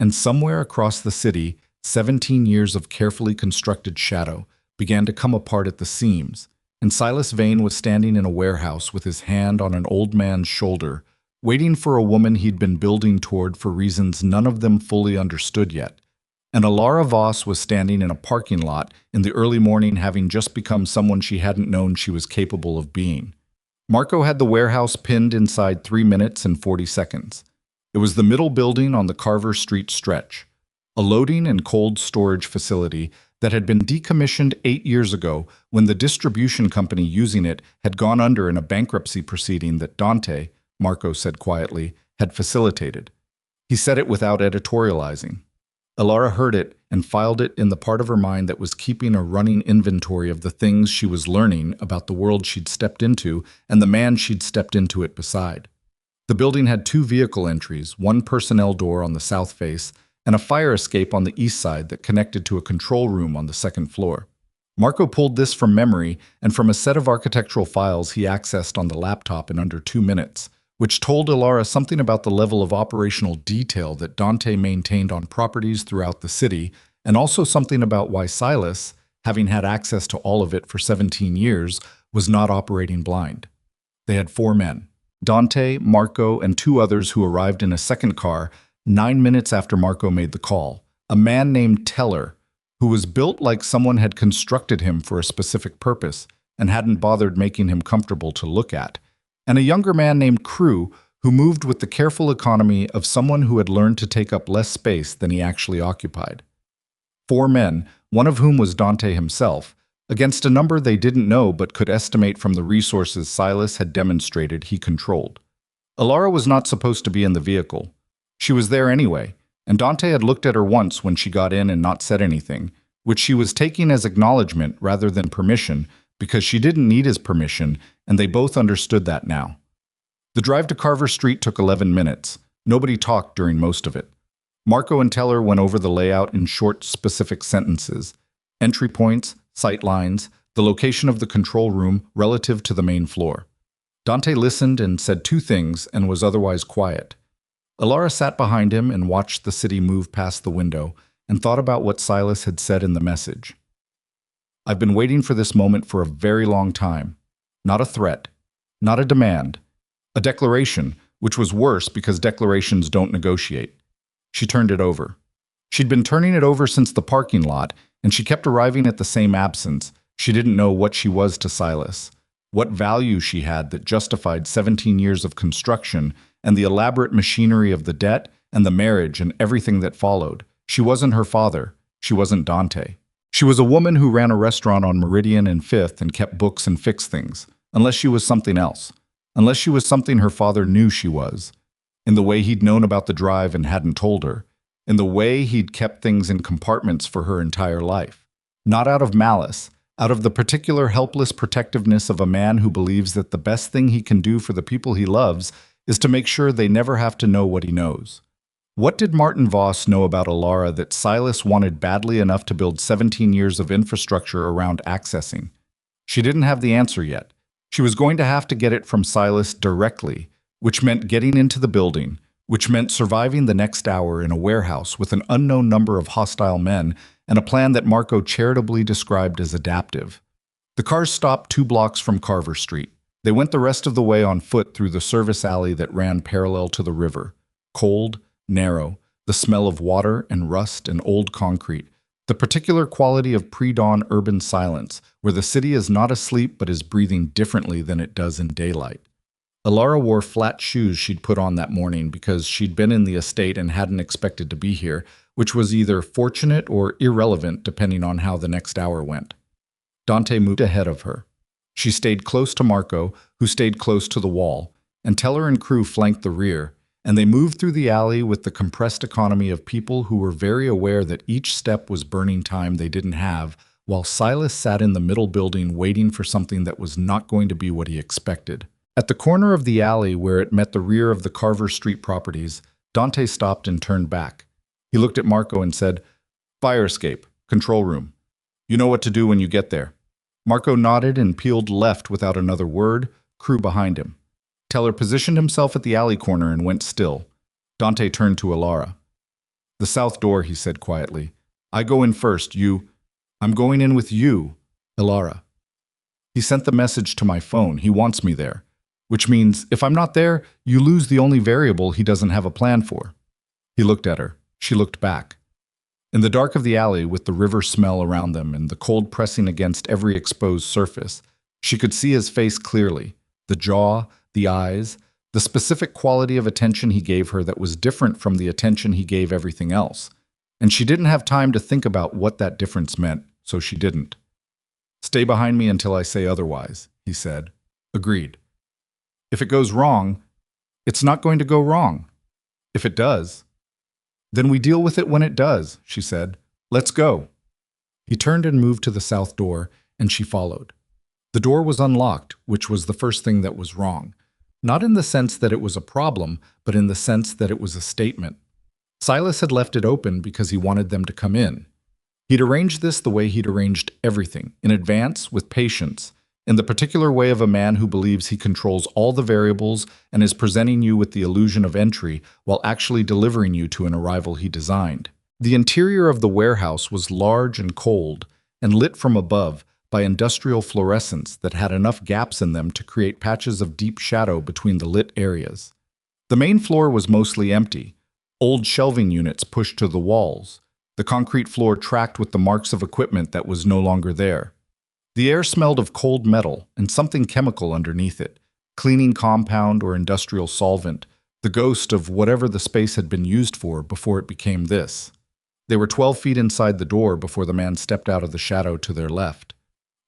Speaker 1: And somewhere across the city, 17 years of carefully constructed shadow began to come apart at the seams, and Silas Vane was standing in a warehouse with his hand on an old man's shoulder, waiting for a woman he'd been building toward for reasons none of them fully understood yet. And Elara Voss was standing in a parking lot in the early morning, having just become someone she hadn't known she was capable of being. Marco had the warehouse pinned inside 3 minutes and 40 seconds. It was the middle building on the Carver Street stretch, a loading and cold storage facility that had been decommissioned 8 years ago when the distribution company using it had gone under in a bankruptcy proceeding that Dante, Marco said quietly, had facilitated. He said it without editorializing. Elara heard it and filed it in the part of her mind that was keeping a running inventory of the things she was learning about the world she'd stepped into and the man she'd stepped into it beside. The building had 2 vehicle entries, 1 personnel door on the south face, and a fire escape on the east side that connected to a control room on the 2nd floor. Marco pulled this from memory and from a set of architectural files he accessed on the laptop in under 2 minutes, which told Elara something about the level of operational detail that Dante maintained on properties throughout the city, and also something about why Silas, having had access to all of it for 17 years, was not operating blind. They had 4 men, Dante, Marco, and 2 others who arrived in a second car 9 minutes after Marco made the call, a man named Teller, who was built like someone had constructed him for a specific purpose and hadn't bothered making him comfortable to look at, and a younger man named Crew, who moved with the careful economy of someone who had learned to take up less space than he actually occupied. 4 men, one of whom was Dante himself, against a number they didn't know but could estimate from the resources Silas had demonstrated he controlled. Elara was not supposed to be in the vehicle. She was there anyway, and Dante had looked at her once when she got in and not said anything, which she was taking as acknowledgement rather than permission, because she didn't need his permission, and they both understood that now. The drive to Carver Street took 11 minutes. Nobody talked during most of it. Marco and Teller went over the layout in short, specific sentences. Entry points, sight lines, the location of the control room relative to the main floor. Dante listened and said two things and was otherwise quiet. Elara sat behind him and watched the city move past the window and thought about what Silas had said in the message. I've been waiting for this moment for a very long time. Not a threat, not a demand, a declaration, which was worse because declarations don't negotiate. She turned it over. She'd been turning it over since the parking lot, and she kept arriving at the same absence. She didn't know what she was to Silas, what value she had that justified 17 years of construction and the elaborate machinery of the debt and the marriage and everything that followed. She wasn't her father. She wasn't Dante. She was a woman who ran a restaurant on Meridian and Fifth and kept books and fixed things, unless she was something else, unless she was something her father knew she was, in the way he'd known about the drive and hadn't told her, in the way he'd kept things in compartments for her entire life. Not out of malice, out of the particular helpless protectiveness of a man who believes that the best thing he can do for the people he loves is to make sure they never have to know what he knows. What did Martin Voss know about Elara that Silas wanted badly enough to build 17 years of infrastructure around accessing? She didn't have the answer yet. She was going to have to get it from Silas directly, which meant getting into the building, which meant surviving the next hour in a warehouse with an unknown number of hostile men and a plan that Marco charitably described as adaptive. The cars stopped 2 blocks from Carver Street. They went the rest of the way on foot through the service alley that ran parallel to the river. Cold, narrow, the smell of water and rust and old concrete, the particular quality of pre-dawn urban silence, where the city is not asleep but is breathing differently than it does in daylight. Elara wore flat shoes she'd put on that morning because she'd been in the estate and hadn't expected to be here, which was either fortunate or irrelevant depending on how the next hour went. Dante moved ahead of her. She stayed close to Marco, who stayed close to the wall, and Teller and crew flanked the rear, and they moved through the alley with the compressed economy of people who were very aware that each step was burning time they didn't have, while Silas sat in the middle building waiting for something that was not going to be what he expected. At the corner of the alley where it met the rear of the Carver Street properties, Dante stopped and turned back. He looked at Marco and said, "Fire escape, control room. You know what to do when you get there." Marco nodded and peeled left without another word, crew behind him. Teller positioned himself at the alley corner and went still. Dante turned to Elara. "The south door," he said quietly. "I go in first, you—" "I'm going in with you, Elara. He sent the message to my phone. He wants me there. Which means, if I'm not there, you lose the only variable he doesn't have a plan for." He looked at her. She looked back. In the dark of the alley, with the river smell around them and the cold pressing against every exposed surface, she could see his face clearly, the jaw, the eyes, the specific quality of attention he gave her that was different from the attention he gave everything else. And she didn't have time to think about what that difference meant, so she didn't. "Stay behind me until I say otherwise," he said. "Agreed. If it goes wrong, it's not going to go wrong. If it does, then we deal with it when it does," she said. "Let's go." He turned and moved to the south door, and she followed. The door was unlocked, which was the first thing that was wrong. Not in the sense that it was a problem, but in the sense that it was a statement. Silas had left it open because he wanted them to come in. He'd arranged this the way he'd arranged everything, in advance, with patience, in the particular way of a man who believes he controls all the variables and is presenting you with the illusion of entry while actually delivering you to an arrival he designed. The interior of the warehouse was large and cold, and lit from above by industrial fluorescents that had enough gaps in them to create patches of deep shadow between the lit areas. The main floor was mostly empty, old shelving units pushed to the walls, the concrete floor tracked with the marks of equipment that was no longer there. The air smelled of cold metal and something chemical underneath it, cleaning compound or industrial solvent, the ghost of whatever the space had been used for before it became this. They were 12 feet inside the door before the man stepped out of the shadow to their left.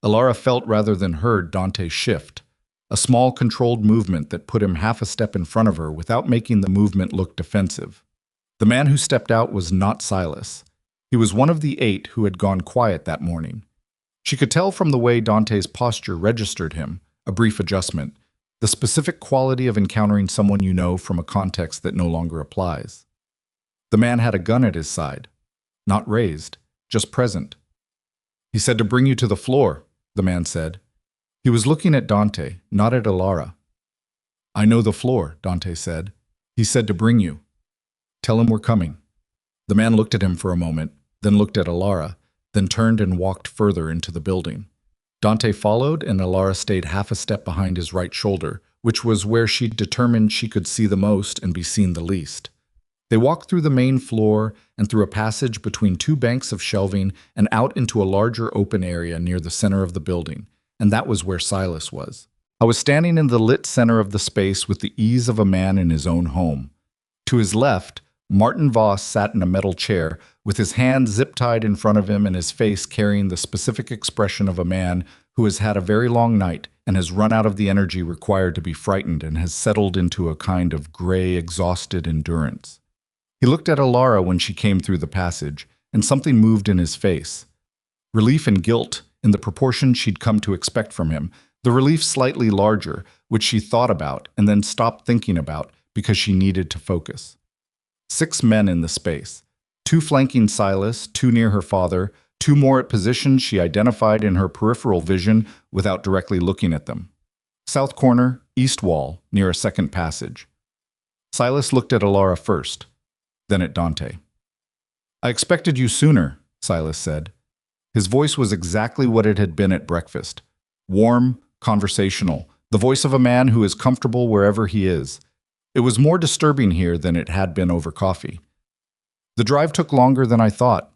Speaker 1: Elara felt rather than heard Dante shift, a small controlled movement that put him half a step in front of her without making the movement look defensive. The man who stepped out was not Silas. He was one of the 8 who had gone quiet that morning. She could tell from the way Dante's posture registered him, a brief adjustment, the specific quality of encountering someone you know from a context that no longer applies. The man had a gun at his side, not raised, just present. "He said to bring you to the floor," the man said. He was looking at Dante, not at Elara. I know the floor, Dante said. He said to bring you. Tell him we're coming. The man looked at him for a moment, then looked at Elara, then turned and walked further into the building. Dante followed, and Elara stayed half a step behind his right shoulder, which was where she'd determined she could see the most and be seen the least. They walked through the main floor and through a passage between two banks of shelving and out into a larger open area near the center of the building, and that was where Silas was. I was standing in the lit center of the space with the ease of a man in his own home. To his left, Martin Voss sat in a metal chair, with his hands zip-tied in front of him and his face carrying the specific expression of a man who has had a very long night and has run out of the energy required to be frightened and has settled into a kind of gray, exhausted endurance. He looked at Elara when she came through the passage, and something moved in his face. Relief and guilt, in the proportion she'd come to expect from him, the relief slightly larger, which she thought about and then stopped thinking about because she needed to focus. 6 men in the space, 2 flanking Silas, 2 near her father, 2 more at positions she identified in her peripheral vision without directly looking at them. South corner, east wall, near a second passage. Silas looked at Elara first, then at Dante. I expected you sooner, Silas said. His voice was exactly what it had been at breakfast. Warm, conversational, the voice of a man who is comfortable wherever he is. It was more disturbing here than it had been over coffee. The drive took longer than I thought.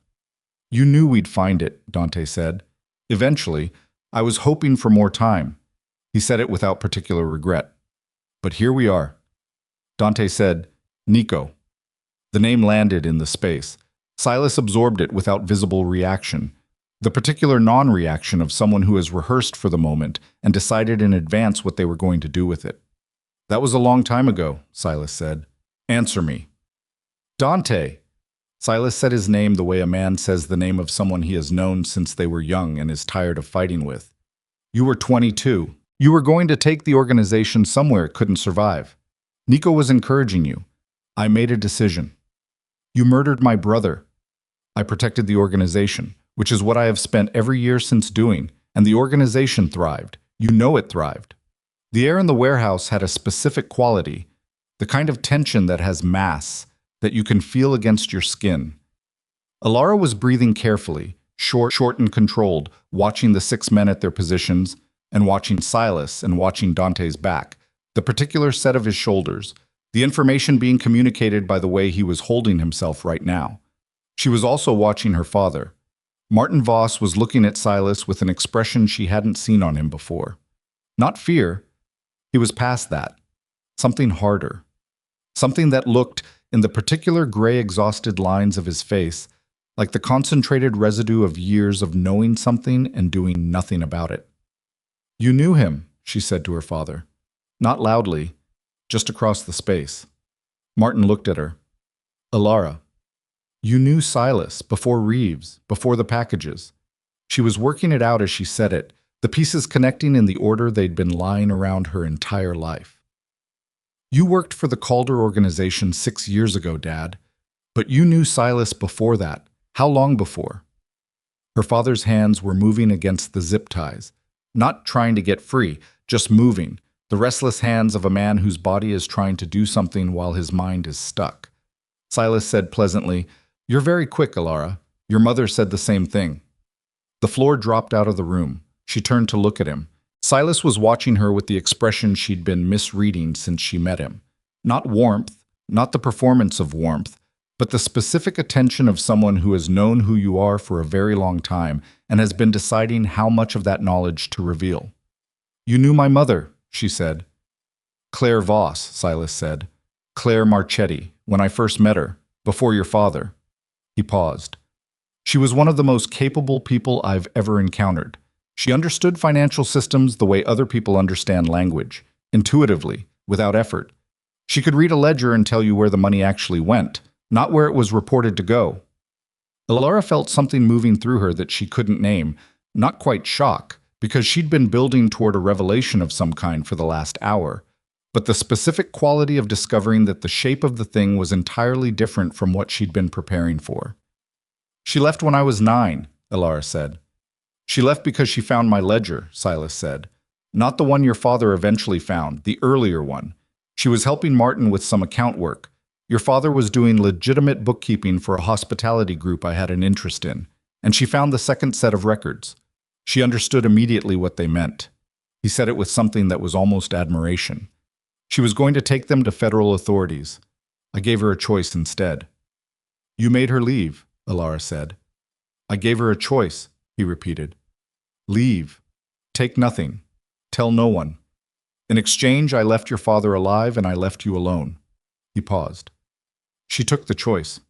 Speaker 1: You knew we'd find it, Dante said. Eventually, I was hoping for more time. He said it without particular regret. But here we are. Dante said, Nico. The name landed in the space. Silas absorbed it without visible reaction. The particular non-reaction of someone who has rehearsed for the moment and decided in advance what they were going to do with it. That was a long time ago, Silas said. Answer me. Dante! Silas said his name the way a man says the name of someone he has known since they were young and is tired of fighting with. You were 22. You were going to take the organization somewhere it couldn't survive. Nico was encouraging you. I made a decision. You murdered my brother. I protected the organization, which is what I have spent every year since doing, and the organization thrived. You know it thrived. The air in the warehouse had a specific quality, the kind of tension that has mass, that you can feel against your skin. Elara was breathing carefully, short and controlled, watching the 6 men at their positions, and watching Silas and watching Dante's back, the particular set of his shoulders, the information being communicated by the way he was holding himself right now. She was also watching her father. Martin Voss was looking at Silas with an expression she hadn't seen on him before. Not fear. He was past that. Something harder. Something that looked, in the particular gray exhausted lines of his face, like the concentrated residue of years of knowing something and doing nothing about it. You knew him, she said to her father. Not loudly, just across the space. Martin looked at her. Elara, you knew Silas before Reeves, before the packages. She was working it out as she said it, the pieces connecting in the order they'd been lying around her entire life. You worked for the Calder organization 6 years ago, Dad, but you knew Silas before that. How long before? Her father's hands were moving against the zip ties, not trying to get free, just moving, the restless hands of a man whose body is trying to do something while his mind is stuck. Silas said pleasantly, You're very quick, Elara. Your mother said the same thing. The floor dropped out of the room. She turned to look at him. Silas was watching her with the expression she'd been misreading since she met him. Not warmth, not the performance of warmth, but the specific attention of someone who has known who you are for a very long time and has been deciding how much of that knowledge to reveal. You knew my mother, she said. Claire Voss, Silas said. Claire Marchetti, when I first met her, before your father. He paused. She was one of the most capable people I've ever encountered. She understood financial systems the way other people understand language, intuitively, without effort. She could read a ledger and tell you where the money actually went, not where it was reported to go. Elara felt something moving through her that she couldn't name, not quite shock, because she'd been building toward a revelation of some kind for the last hour, but the specific quality of discovering that the shape of the thing was entirely different from what she'd been preparing for. She left when I was 9, Elara said. She left because she found my ledger, Silas said. Not the one your father eventually found, the earlier one. She was helping Martin with some account work. Your father was doing legitimate bookkeeping for a hospitality group I had an interest in, and she found the second set of records. She understood immediately what they meant. He said it with something that was almost admiration. She was going to take them to federal authorities. I gave her a choice instead. You made her leave, Elara said. I gave her a choice, he repeated. Leave. Take nothing. Tell no one. In exchange, I left your father alive and I left you alone. He paused. She took the choice.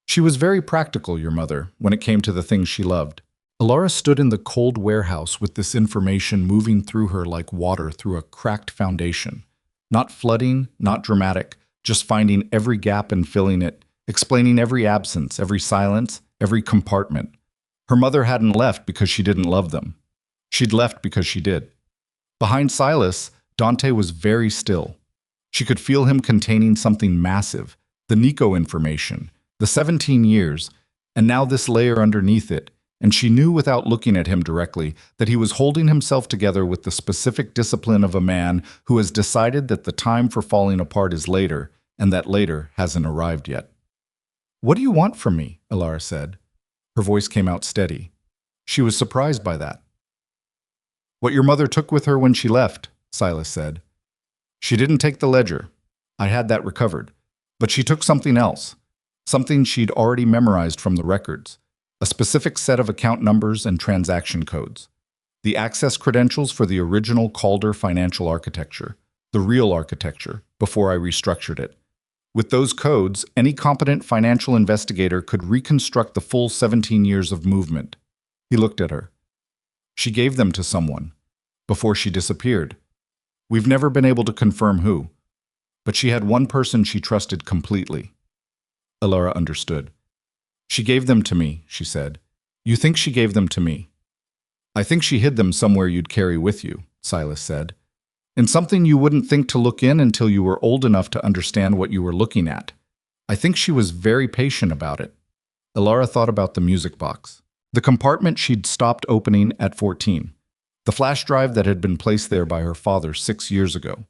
Speaker 1: She was very practical, your mother, when it came to the things she loved. Elara stood in the cold warehouse with this information moving through her like water through a cracked foundation. Not flooding, not dramatic, just finding every gap and filling it, explaining every absence, every silence, every compartment. Her mother hadn't left because she didn't love them. She'd left because she did. Behind Silas, Dante was very still. She could feel him containing something massive, the Nico information, the 17 years, and now this layer underneath it, and she knew without looking at him directly that he was holding himself together with the specific discipline of a man who has decided that the time for falling apart is later, and that later hasn't arrived yet. What do you want from me? Elara said. Her voice came out steady. She was surprised by that. What your mother took with her when she left, Silas said. She didn't take the ledger. I had that recovered. But she took something else, something she'd already memorized from the records, a specific set of account numbers and transaction codes, the access credentials for the original Calder financial architecture, the real architecture, before I restructured it. With those codes, any competent financial investigator could reconstruct the full 17 years of movement. He looked at her. She gave them to someone, before she disappeared. We've never been able to confirm who, but she had one person she trusted completely. Elara understood. She gave them to me, she said. You think she gave them to me? I think she hid them somewhere you'd carry with you, Silas said. In something you wouldn't think to look in until you were old enough to understand what you were looking at. I think she was very patient about it. Elara thought about the music box, the compartment she'd stopped opening at 14, the flash drive that had been placed there by her father 6 years ago.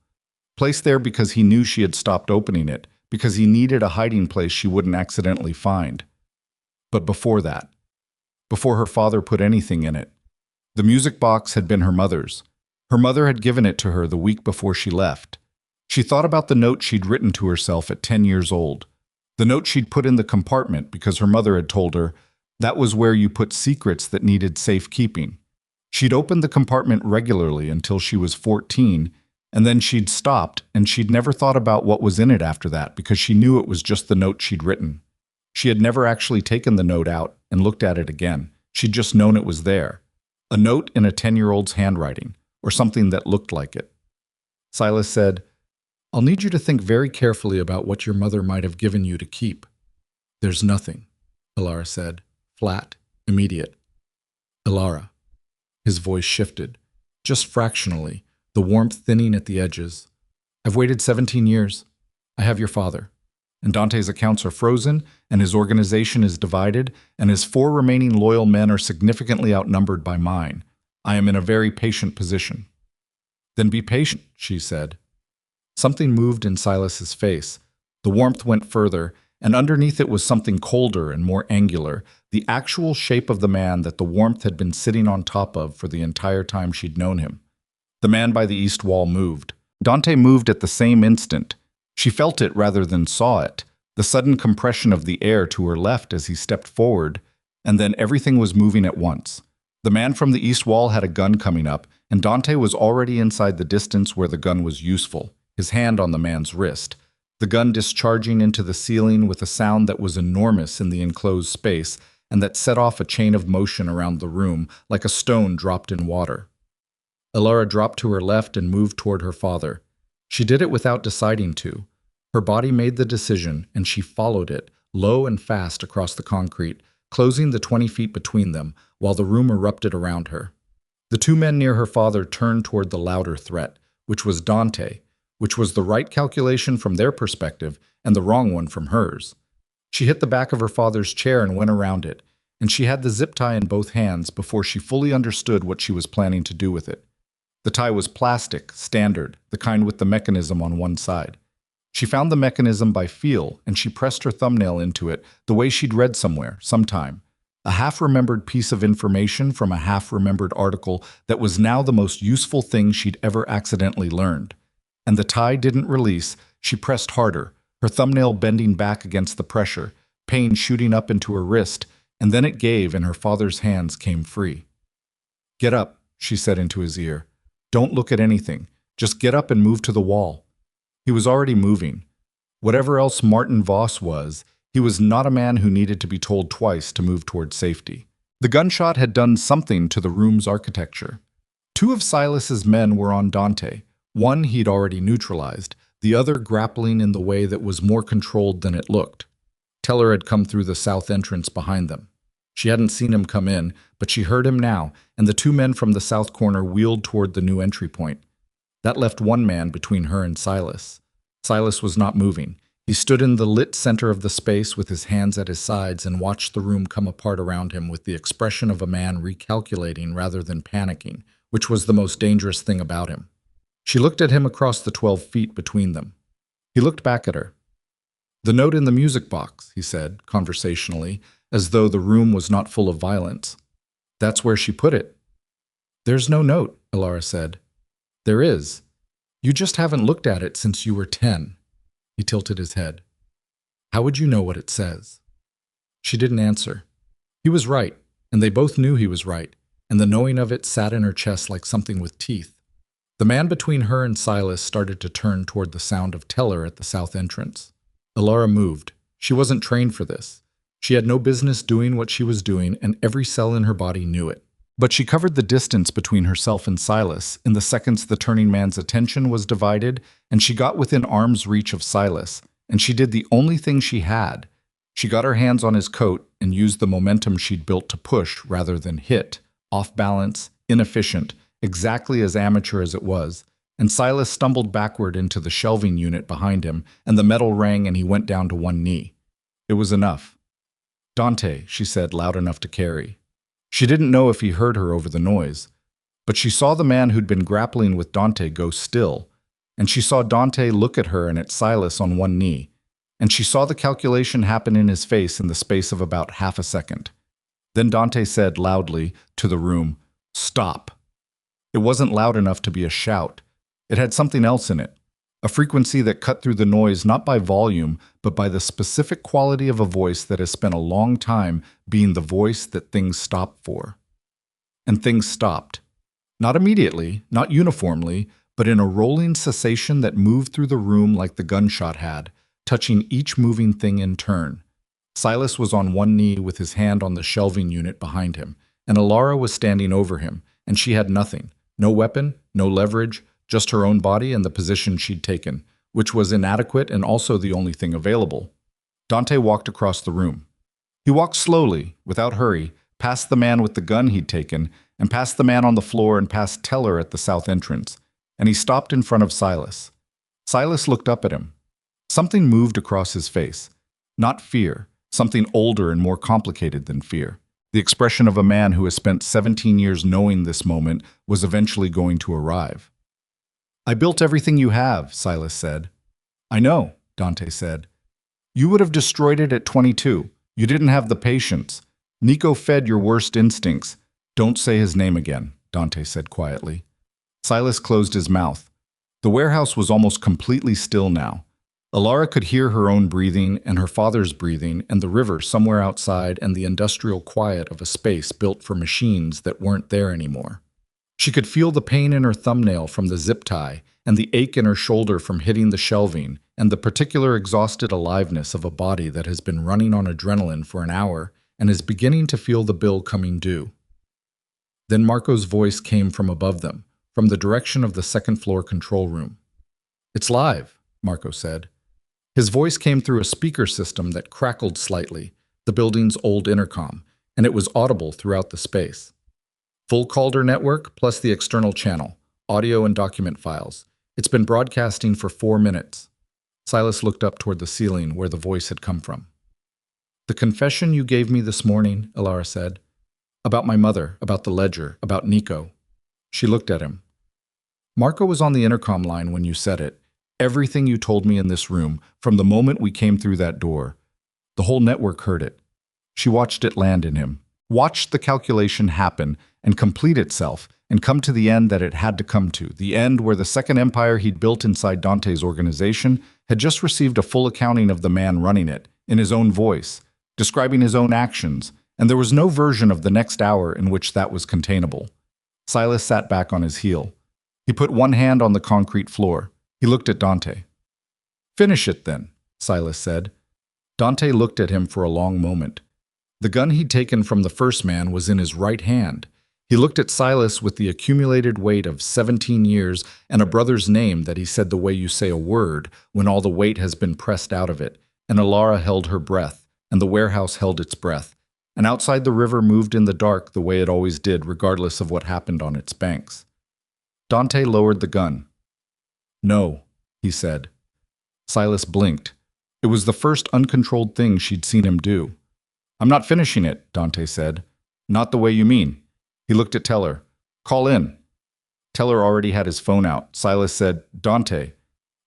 Speaker 1: Placed there because he knew she had stopped opening it, because he needed a hiding place she wouldn't accidentally find. But before that, before her father put anything in it, the music box had been her mother's. Her mother had given it to her the week before she left. She thought about the note she'd written to herself at 10 years old, the note she'd put in the compartment because her mother had told her that was where you put secrets that needed safekeeping. She'd opened the compartment regularly until she was 14, and then she'd stopped, and she'd never thought about what was in it after that because she knew it was just the note she'd written. She had never actually taken the note out and looked at it again. She'd just known it was there. A note in a 10-year-old's handwriting, or something that looked like it. Silas said, I'll need you to think very carefully about what your mother might have given you to keep. There's nothing, Elara said, flat, immediate. Elara. His voice shifted, just fractionally, the warmth thinning at the edges. I've waited 17 years. I have your father. And Dante's accounts are frozen, and his organization is divided, and his 4 remaining loyal men are significantly outnumbered by mine. I am in a very patient position. Then be patient, she said. Something moved in Silas's face. The warmth went further, and underneath it was something colder and more angular, the actual shape of the man that the warmth had been sitting on top of for the entire time she'd known him. The man by the east wall moved. Dante moved at the same instant. She felt it rather than saw it, the sudden compression of the air to her left as he stepped forward, and then everything was moving at once. The man from the east wall had a gun coming up, and Dante was already inside the distance where the gun was useful, his hand on the man's wrist, the gun discharging into the ceiling with a sound that was enormous in the enclosed space and that set off a chain of motion around the room like a stone dropped in water. Elara dropped to her left and moved toward her father. She did it without deciding to. Her body made the decision, and she followed it, low and fast across the concrete, closing the 20 feet between them, while the room erupted around her. The 2 men near her father turned toward the louder threat, which was Dante, which was the right calculation from their perspective and the wrong one from hers. She hit the back of her father's chair and went around it, and she had the zip tie in both hands before she fully understood what she was planning to do with it. The tie was plastic, standard, the kind with the mechanism on one side. She found the mechanism by feel, and she pressed her thumbnail into it the way she'd read somewhere, sometime. A half-remembered piece of information from a half-remembered article that was now the most useful thing she'd ever accidentally learned. And the tie didn't release. She pressed harder, her thumbnail bending back against the pressure, pain shooting up into her wrist, and then it gave and her father's hands came free. "Get up," she said into his ear. "Don't look at anything. Just get up and move to the wall." He was already moving. Whatever else Martin Voss was, he was not a man who needed to be told twice to move toward safety. The gunshot had done something to the room's architecture. Two of Silas's men were on Dante. One he'd already neutralized, the other grappling in the way that was more controlled than it looked. Teller had come through the south entrance behind them. She hadn't seen him come in, but she heard him now, and the two men from the south corner wheeled toward the new entry point. That left one man between her and Silas. Silas was not moving. He stood in the lit center of the space with his hands at his sides and watched the room come apart around him with the expression of a man recalculating rather than panicking, which was the most dangerous thing about him. She looked at him across the 12 feet between them. He looked back at her. "The note in the music box," he said, conversationally, as though the room was not full of violence. "That's where she put it." "There's no note," Elara said. "There is. You just haven't looked at it since you were 10. He tilted his head. "How would you know what it says?" She didn't answer. He was right, and they both knew he was right, and the knowing of it sat in her chest like something with teeth. The man between her and Silas started to turn toward the sound of Teller at the south entrance. Elara moved. She wasn't trained for this. She had no business doing what she was doing, and every cell in her body knew it. But she covered the distance between herself and Silas in the seconds the turning man's attention was divided, and she got within arm's reach of Silas, and she did the only thing she had. She got her hands on his coat and used the momentum she'd built to push rather than hit, off balance, inefficient, exactly as amateur as it was, and Silas stumbled backward into the shelving unit behind him, and the metal rang and he went down to one knee. It was enough. "Dante," she said, loud enough to carry. She didn't know if he heard her over the noise, but she saw the man who'd been grappling with Dante go still, and she saw Dante look at her and at Silas on one knee, and she saw the calculation happen in his face in the space of about half a second. Then Dante said loudly to the room, "Stop." It wasn't loud enough to be a shout. It had something else in it, a frequency that cut through the noise not by volume, but by the specific quality of a voice that has spent a long time being the voice that things stop for. And things stopped. Not immediately, not uniformly, but in a rolling cessation that moved through the room like the gunshot had, touching each moving thing in turn. Silas was on one knee with his hand on the shelving unit behind him, and Elara was standing over him, and she had nothing. No weapon, no leverage, just her own body and the position she'd taken, which was inadequate and also the only thing available. Dante walked across the room. He walked slowly, without hurry, past the man with the gun he'd taken, and past the man on the floor and past Teller at the south entrance, and he stopped in front of Silas. Silas looked up at him. Something moved across his face. Not fear, something older and more complicated than fear. The expression of a man who has spent 17 years knowing this moment was eventually going to arrive. "I built everything you have," Silas said. "I know," Dante said. "You would have destroyed it at 22. You didn't have the patience. Nico fed your worst instincts." "Don't say his name again," Dante said quietly. Silas closed his mouth. The warehouse was almost completely still now. Elara could hear her own breathing and her father's breathing and the river somewhere outside and the industrial quiet of a space built for machines that weren't there anymore. She could feel the pain in her thumbnail from the zip tie and the ache in her shoulder from hitting the shelving and the particular exhausted aliveness of a body that has been running on adrenaline for an hour and is beginning to feel the bill coming due. Then Marco's voice came from above them, from the direction of the second-floor control room. "It's live," Marco said. His voice came through a speaker system that crackled slightly, the building's old intercom, and it was audible throughout the space. "Full Calder network plus the external channel, audio and document files. It's been broadcasting for 4 minutes. Silas looked up toward the ceiling where the voice had come from. "The confession you gave me this morning," Elara said. "About my mother, about the ledger, about Nico." She looked at him. Marco was on the intercom line when you said it. Everything you told me in this room, from the moment we came through that door. The whole network heard it. She watched it land in him, watched the calculation happen and complete itself, and come to the end that it had to come to, the end where the second empire he'd built inside Dante's organization had just received a full accounting of the man running it, in his own voice, describing his own actions, and there was no version of the next hour in which that was containable. Silas sat back on his heel. He put one hand on the concrete floor. He looked at Dante. "Finish it, then," Silas said. Dante looked at him for a long moment. The gun he'd taken from the first man was in his right hand. He looked at Silas with the accumulated weight of 17 years and a brother's name that he said the way you say a word when all the weight has been pressed out of it, and Elara held her breath, and the warehouse held its breath, and outside the river moved in the dark the way it always did regardless of what happened on its banks. Dante lowered the gun. "No," he said. Silas blinked. It was the first uncontrolled thing she'd seen him do. "I'm not finishing it," Dante said. "Not the way you mean." He looked at Teller. "Call in." Teller already had his phone out. Silas said, "Dante,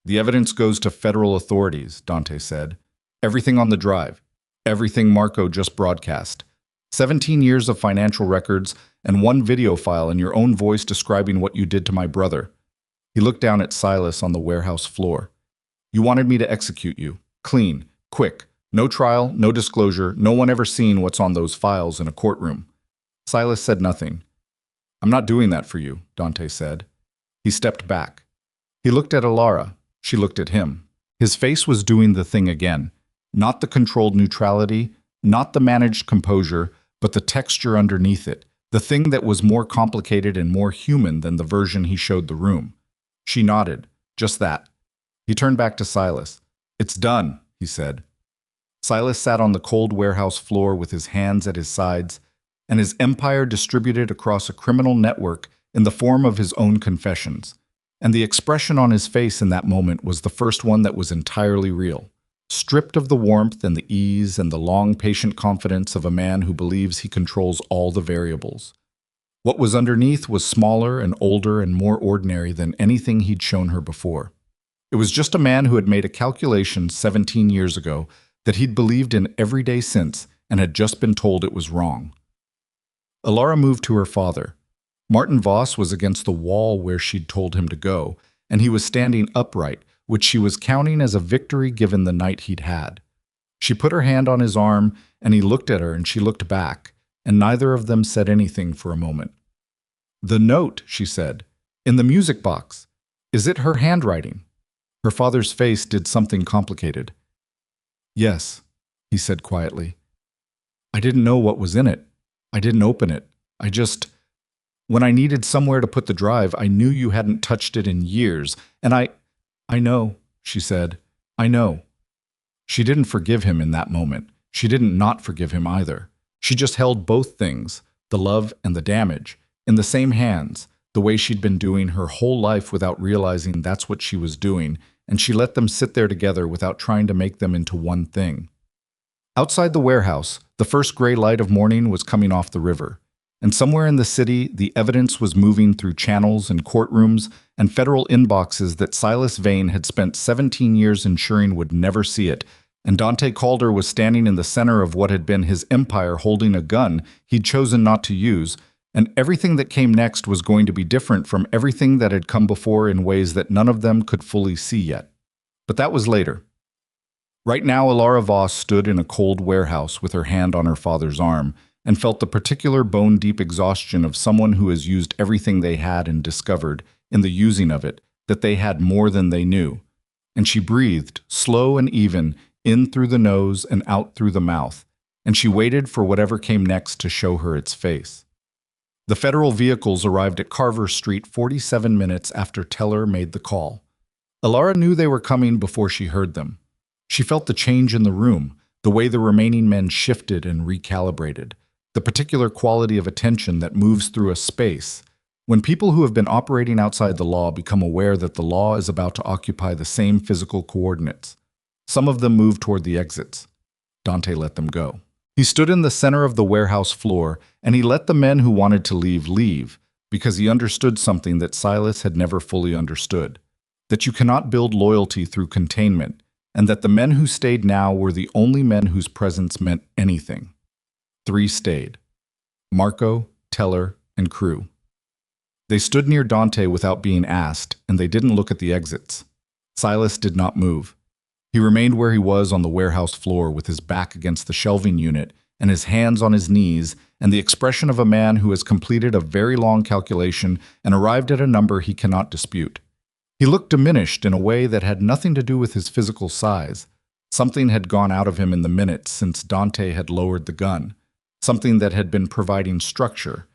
Speaker 1: the evidence goes to federal authorities," Dante said. "Everything on the drive. Everything Marco just broadcast. 17 years of financial records and one video file in your own voice describing what you did to my brother." He looked down at Silas on the warehouse floor. "You wanted me to execute you. Clean. Quick. No trial, no disclosure, no one ever seen what's on those files in a courtroom." Silas said nothing. "I'm not doing that for you," Dante said. He stepped back. He looked at Elara. She looked at him. His face was doing the thing again. Not the controlled neutrality, not the managed composure, but the texture underneath it, the thing that was more complicated and more human than the version he showed the room. She nodded. Just that. He turned back to Silas. "It's done," he said. Silas sat on the cold warehouse floor with his hands at his sides, and his empire distributed across a criminal network in the form of his own confessions. And the expression on his face in that moment was the first one that was entirely real, stripped of the warmth and the ease and the long, patient confidence of a man who believes he controls all the variables. What was underneath was smaller and older and more ordinary than anything he'd shown her before. It was just a man who had made a calculation 17 years ago that he'd believed in every day since and had just been told it was wrong. Elara moved to her father. Martin Voss was against the wall where she'd told him to go, and he was standing upright, which she was counting as a victory given the night he'd had. She put her hand on his arm, and he looked at her and she looked back, and neither of them said anything for a moment. "The note," she said, "in the music box. Is it her handwriting?" Her father's face did something complicated. "Yes," he said quietly. "I didn't know what was in it. I didn't open it. When I needed somewhere to put the drive, I knew you hadn't touched it in years, and I know," she said. "I know." She didn't forgive him in that moment. She didn't not forgive him either. She just held both things, the love and the damage, in the same hands, the way she'd been doing her whole life without realizing that's what she was doing, and she let them sit there together without trying to make them into one thing. Outside the warehouse, the first gray light of morning was coming off the river, and somewhere in the city, the evidence was moving through channels and courtrooms and federal inboxes that Silas Vane had spent 17 years ensuring would never see it, and Dante Calder was standing in the center of what had been his empire holding a gun he'd chosen not to use, and everything that came next was going to be different from everything that had come before in ways that none of them could fully see yet. But that was later. Right now, Elara Voss stood in a cold warehouse with her hand on her father's arm and felt the particular bone-deep exhaustion of someone who has used everything they had and discovered, in the using of it, that they had more than they knew. And she breathed, slow and even, in through the nose and out through the mouth, and she waited for whatever came next to show her its face. The federal vehicles arrived at Carver Street 47 minutes after Teller made the call. Elara knew they were coming before she heard them. She felt the change in the room, the way the remaining men shifted and recalibrated, the particular quality of attention that moves through a space. When people who have been operating outside the law become aware that the law is about to occupy the same physical coordinates, some of them moved toward the exits. Dante let them go. He stood in the center of the warehouse floor, and he let the men who wanted to leave leave, because he understood something that Silas had never fully understood, that you cannot build loyalty through containment, and that the men who stayed now were the only men whose presence meant anything. 3 stayed: Marco, Teller, and Crew. They stood near Dante without being asked, and they didn't look at the exits. Silas did not move. He remained where he was on the warehouse floor with his back against the shelving unit and his hands on his knees, and the expression of a man who has completed a very long calculation and arrived at a number he cannot dispute. He looked diminished in a way that had nothing to do with his physical size. Something had gone out of him in the minutes since Dante had lowered the gun, something that had been providing structure,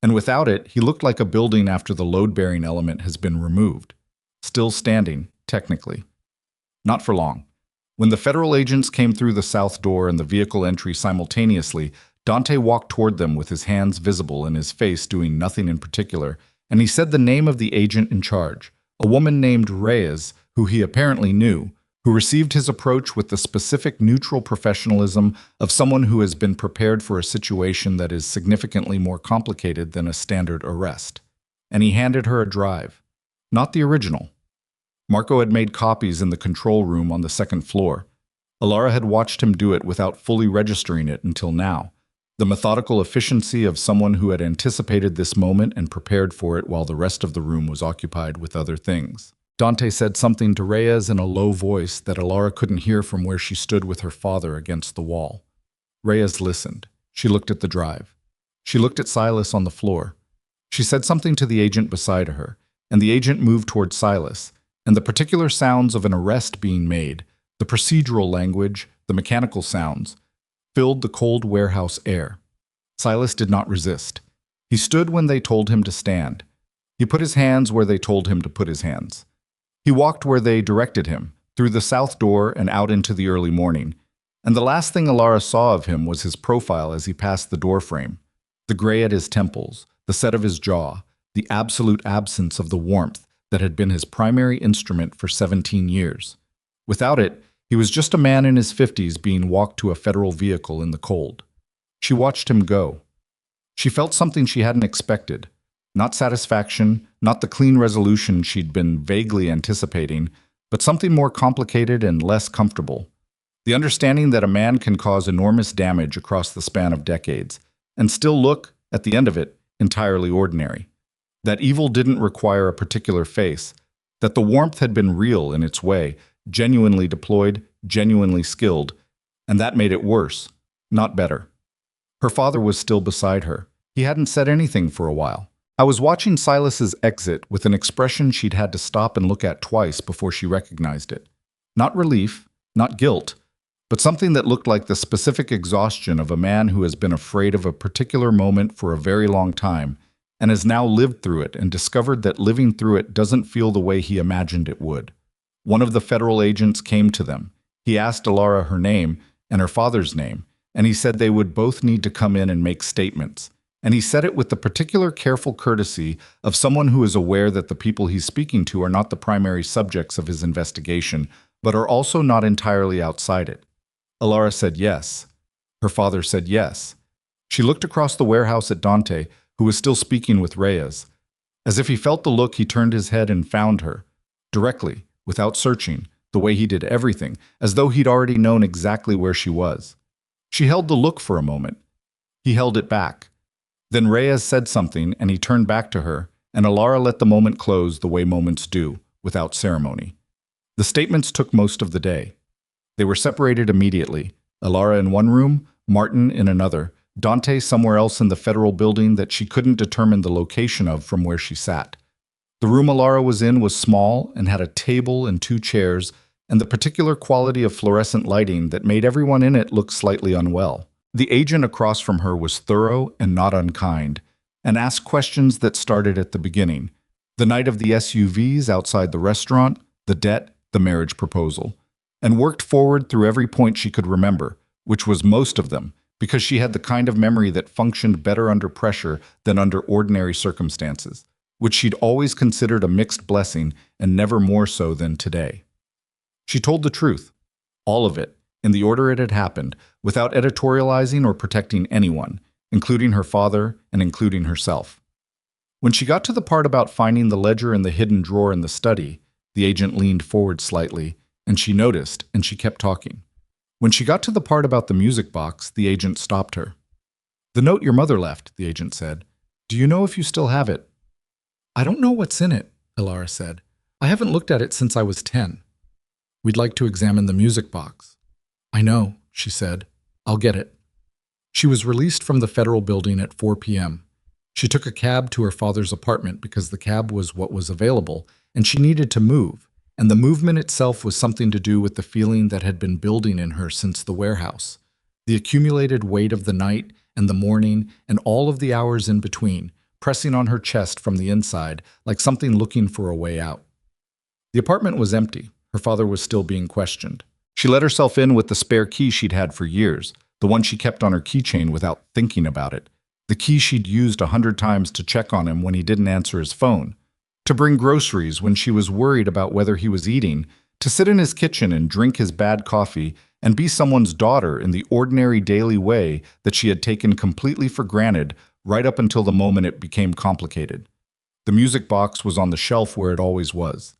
Speaker 1: and without it, he looked like a building after the load-bearing element has been removed. Still standing, technically. Not for long. When the federal agents came through the south door and the vehicle entry simultaneously, Dante walked toward them with his hands visible and his face doing nothing in particular, and he said the name of the agent in charge, a woman named Reyes, who he apparently knew, who received his approach with the specific neutral professionalism of someone who has been prepared for a situation that is significantly more complicated than a standard arrest. And he handed her a drive. Not the original. Marco had made copies in the control room on the second floor. Elara had watched him do it without fully registering it until now. The methodical efficiency of someone who had anticipated this moment and prepared for it while the rest of the room was occupied with other things. Dante said something to Reyes in a low voice that Elara couldn't hear from where she stood with her father against the wall. Reyes listened. She looked at the drive. She looked at Silas on the floor. She said something to the agent beside her, and the agent moved toward Silas, and the particular sounds of an arrest being made, the procedural language, the mechanical sounds, filled the cold warehouse air. Silas did not resist. He stood when they told him to stand. He put his hands where they told him to put his hands. He walked where they directed him, through the south door and out into the early morning, and the last thing Elara saw of him was his profile as he passed the doorframe, the gray at his temples, the set of his jaw, the absolute absence of the warmth that had been his primary instrument for 17 years. Without it, he was just a man in his 50s being walked to a federal vehicle in the cold. She watched him go. She felt something she hadn't expected. Not satisfaction, not the clean resolution she'd been vaguely anticipating, but something more complicated and less comfortable. The understanding that a man can cause enormous damage across the span of decades, and still look, at the end of it, entirely ordinary. That evil didn't require a particular face, that the warmth had been real in its way, genuinely deployed, genuinely skilled, and that made it worse, not better. Her father was still beside her. He hadn't said anything for a while. I was watching Silas's exit with an expression she'd had to stop and look at twice before she recognized it. Not relief, not guilt, but something that looked like the specific exhaustion of a man who has been afraid of a particular moment for a very long time and has now lived through it and discovered that living through it doesn't feel the way he imagined it would. One of the federal agents came to them. He asked Elara her name and her father's name, and he said they would both need to come in and make statements. And he said it with the particular careful courtesy of someone who is aware that the people he's speaking to are not the primary subjects of his investigation, but are also not entirely outside it. Elara said yes. Her father said yes. She looked across the warehouse at Dante, who was still speaking with Reyes. As if he felt the look, he turned his head and found her, directly, without searching, the way he did everything, as though he'd already known exactly where she was. She held the look for a moment. He held it back. Then Reyes said something, and he turned back to her, and Elara let the moment close the way moments do, without ceremony. The statements took most of the day. They were separated immediately, Elara in one room, Martin in another, Dante somewhere else in the federal building that she couldn't determine the location of from where she sat. The room Elara was in was small and had a table and 2 chairs and the particular quality of fluorescent lighting that made everyone in it look slightly unwell. The agent across from her was thorough and not unkind, and asked questions that started at the beginning. The night of the SUVs outside the restaurant, the debt, the marriage proposal, and worked forward through every point she could remember, which was most of them, because she had the kind of memory that functioned better under pressure than under ordinary circumstances, which she'd always considered a mixed blessing and never more so than today. She told the truth, all of it, in the order it had happened, without editorializing or protecting anyone, including her father and including herself. When she got to the part about finding the ledger in the hidden drawer in the study, the agent leaned forward slightly, and she noticed, and she kept talking. When she got to the part about the music box, the agent stopped her. "The note your mother left," the agent said. "Do you know if you still have it?" "I don't know what's in it," Elara said. "I haven't looked at it since I was 10. "We'd like to examine the music box." "I know," she said. "I'll get it." She was released from the federal building at 4 p.m. She took a cab to her father's apartment because the cab was what was available, and she needed to move, and the movement itself was something to do with the feeling that had been building in her since the warehouse. The accumulated weight of the night and the morning and all of the hours in between, pressing on her chest from the inside like something looking for a way out. The apartment was empty. Her father was still being questioned. She let herself in with the spare key she'd had for years, the one she kept on her keychain without thinking about it, the key she'd used 100 times to check on him when he didn't answer his phone, to bring groceries when she was worried about whether he was eating, to sit in his kitchen and drink his bad coffee and be someone's daughter in the ordinary daily way that she had taken completely for granted right up until the moment it became complicated. The music box was on the shelf where it always was.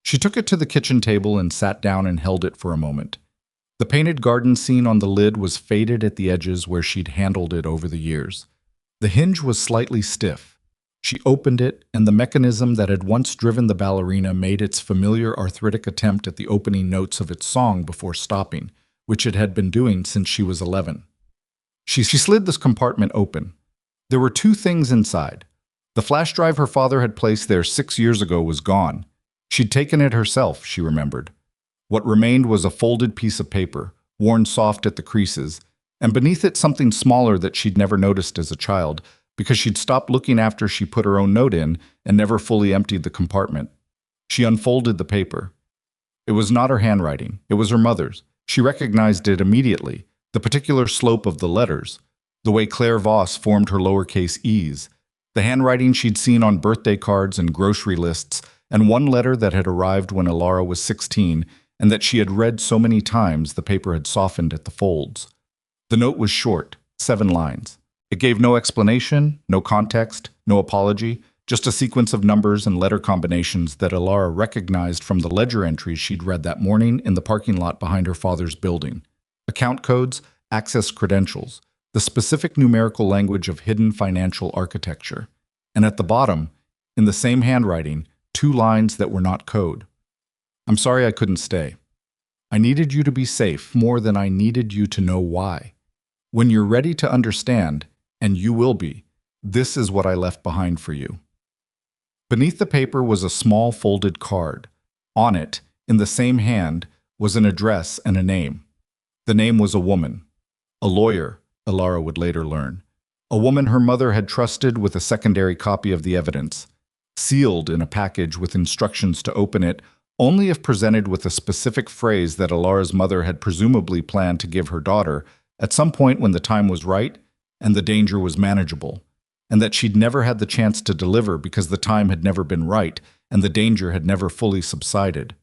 Speaker 1: She took it to the kitchen table and sat down and held it for a moment. The painted garden scene on the lid was faded at the edges where she'd handled it over the years. The hinge was slightly stiff. She opened it, and the mechanism that had once driven the ballerina made its familiar arthritic attempt at the opening notes of its song before stopping, which it had been doing since she was 11. She slid this compartment open. There were 2 things inside. The flash drive her father had placed there 6 years ago was gone. She'd taken it herself, she remembered. What remained was a folded piece of paper, worn soft at the creases, and beneath it something smaller that she'd never noticed as a child, because she'd stopped looking after she put her own note in and never fully emptied the compartment. She unfolded the paper. It was not her handwriting. It was her mother's. She recognized it immediately, the particular slope of the letters, the way Elara Voss formed her lowercase e's, the handwriting she'd seen on birthday cards and grocery lists, and one letter that had arrived when Elara was 16 and that she had read so many times the paper had softened at the folds. The note was short, 7 lines. It gave no explanation, no context, no apology, just a sequence of numbers and letter combinations that Elara recognized from the ledger entries she'd read that morning in the parking lot behind her father's building. Account codes, access credentials, the specific numerical language of hidden financial architecture. And at the bottom, in the same handwriting, 2 lines that were not code. "I'm sorry I couldn't stay. I needed you to be safe more than I needed you to know why. When you're ready to understand, and you will be, this is what I left behind for you." Beneath the paper was a small folded card. On it, in the same hand, was an address and a name. The name was a woman. A lawyer, Elara would later learn. A woman her mother had trusted with a secondary copy of the evidence, sealed in a package with instructions to open it only if presented with a specific phrase that Elara's mother had presumably planned to give her daughter at some point when the time was right and the danger was manageable, and that she'd never had the chance to deliver because the time had never been right and the danger had never fully subsided.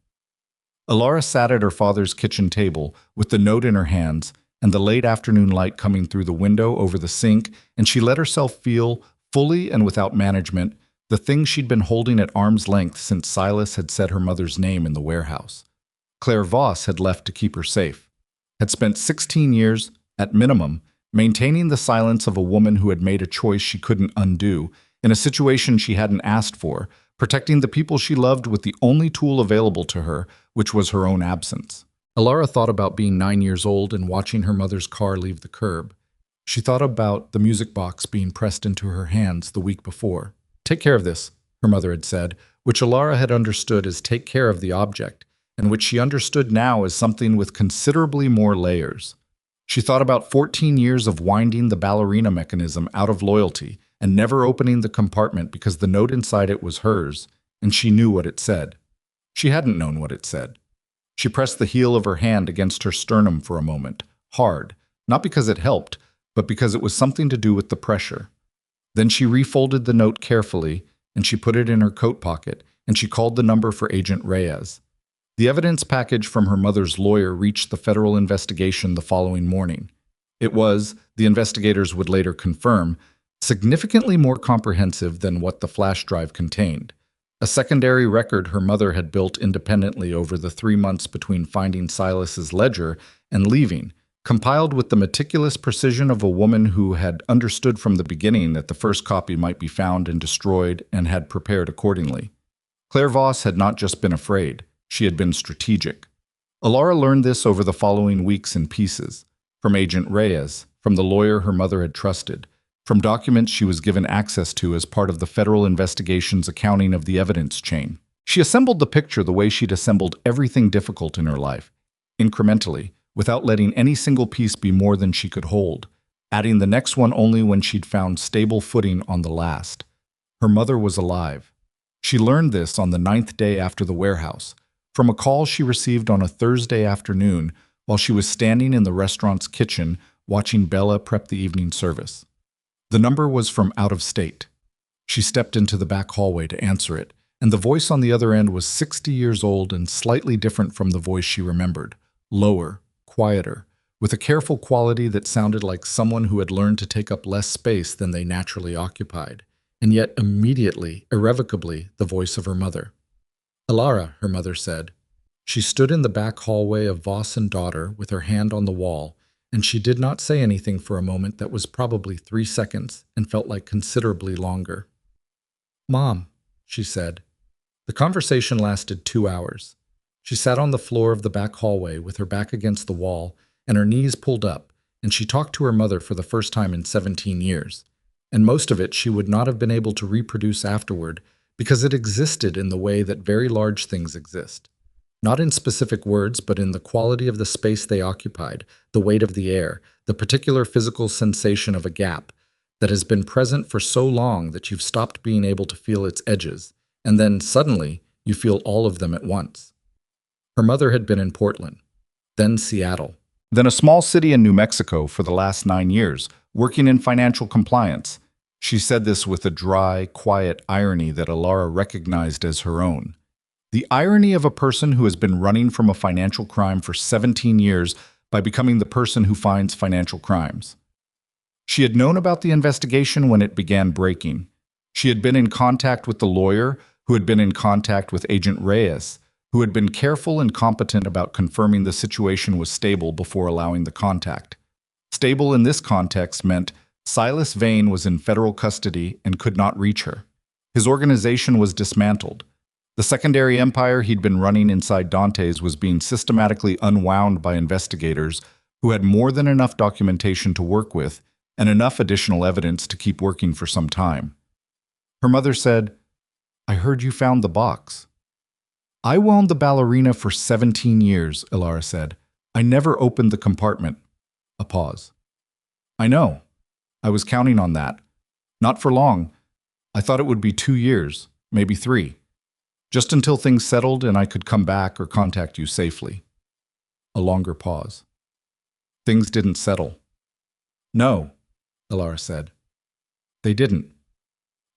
Speaker 1: Elara sat at her father's kitchen table with the note in her hands and the late afternoon light coming through the window over the sink, and she let herself feel, fully and without management, the thing she'd been holding at arm's length since Silas had said her mother's name in the warehouse. Elara Voss had left to keep her safe, had spent 16 years, at minimum, maintaining the silence of a woman who had made a choice she couldn't undo, in a situation she hadn't asked for, protecting the people she loved with the only tool available to her, which was her own absence. Elara thought about being 9 years old and watching her mother's car leave the curb. She thought about the music box being pressed into her hands the week before. "Take care of this," her mother had said, which Elara had understood as take care of the object, and which she understood now as something with considerably more layers. She thought about 14 years of winding the ballerina mechanism out of loyalty and never opening the compartment because the note inside it was hers, and she knew what it said. She hadn't known what it said. She pressed the heel of her hand against her sternum for a moment, hard, not because it helped, but because it was something to do with the pressure. Then she refolded the note carefully, and she put it in her coat pocket, and she called the number for Agent Reyes. The evidence package from her mother's lawyer reached the federal investigation the following morning. It was, the investigators would later confirm, significantly more comprehensive than what the flash drive contained. A secondary record her mother had built independently over the 3 months between finding Silas's ledger and leaving, compiled with the meticulous precision of a woman who had understood from the beginning that the first copy might be found and destroyed and had prepared accordingly. Claire Voss had not just been afraid, she had been strategic. Elara learned this over the following weeks in pieces, from Agent Reyes, from the lawyer her mother had trusted, from documents she was given access to as part of the federal investigation's accounting of the evidence chain. She assembled the picture the way she'd assembled everything difficult in her life, incrementally, without letting any single piece be more than she could hold, adding the next one only when she'd found stable footing on the last. Her mother was alive. She learned this on the 9th day after the warehouse, from a call she received on a Thursday afternoon while she was standing in the restaurant's kitchen watching Bella prep the evening service. The number was from out of state. She stepped into the back hallway to answer it, and the voice on the other end was 60 years old and slightly different from the voice she remembered, lower, quieter, with a careful quality that sounded like someone who had learned to take up less space than they naturally occupied, and yet immediately, irrevocably, the voice of her mother. "Elara," her mother said. She stood in the back hallway of Voss and daughter with her hand on the wall, and she did not say anything for a moment that was probably 3 seconds and felt like considerably longer. "Mom," she said. The conversation lasted 2 hours. She sat on the floor of the back hallway with her back against the wall and her knees pulled up, and she talked to her mother for the first time in 17 years. And most of it she would not have been able to reproduce afterward because it existed in the way that very large things exist. Not in specific words, but in the quality of the space they occupied, the weight of the air, the particular physical sensation of a gap that has been present for so long that you've stopped being able to feel its edges, and then suddenly you feel all of them at once. Her mother had been in Portland, then Seattle, then a small city in New Mexico for the last 9 years, working in financial compliance. She said this with a dry, quiet irony that Elara recognized as her own. The irony of a person who has been running from a financial crime for 17 years by becoming the person who finds financial crimes. She had known about the investigation when it began breaking. She had been in contact with the lawyer who had been in contact with Agent Reyes, who had been careful and competent about confirming the situation was stable before allowing the contact. Stable in this context meant Silas Vane was in federal custody and could not reach her. His organization was dismantled. The secondary empire he'd been running inside Dante's was being systematically unwound by investigators who had more than enough documentation to work with and enough additional evidence to keep working for some time. Her mother said, "I heard you found the box." "I wound the ballerina for 17 years, Elara said. "I never opened the compartment." A pause. "I know. I was counting on that. Not for long. I thought it would be 2 years, maybe 3. Just until things settled and I could come back or contact you safely." A longer pause. "Things didn't settle." "No," Elara said. "They didn't."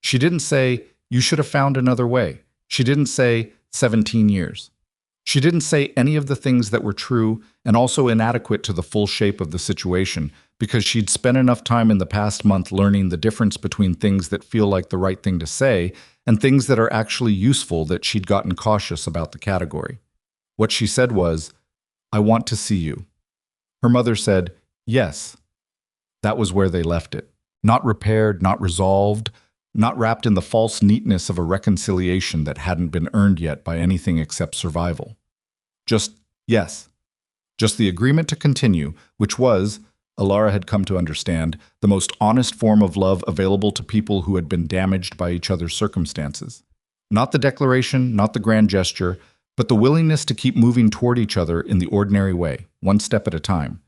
Speaker 1: She didn't say, "You should have found another way." She didn't say, 17 years. She didn't say any of the things that were true and also inadequate to the full shape of the situation, because she'd spent enough time in the past month learning the difference between things that feel like the right thing to say and things that are actually useful that she'd gotten cautious about the category. What she said was, "I want to see you." Her mother said, "Yes." That was where they left it. Not repaired, not resolved, not wrapped in the false neatness of a reconciliation that hadn't been earned yet by anything except survival. Just yes. Just the agreement to continue, which was, Elara had come to understand, the most honest form of love available to people who had been damaged by each other's circumstances. Not the declaration, not the grand gesture, but the willingness to keep moving toward each other in the ordinary way, one step at a time,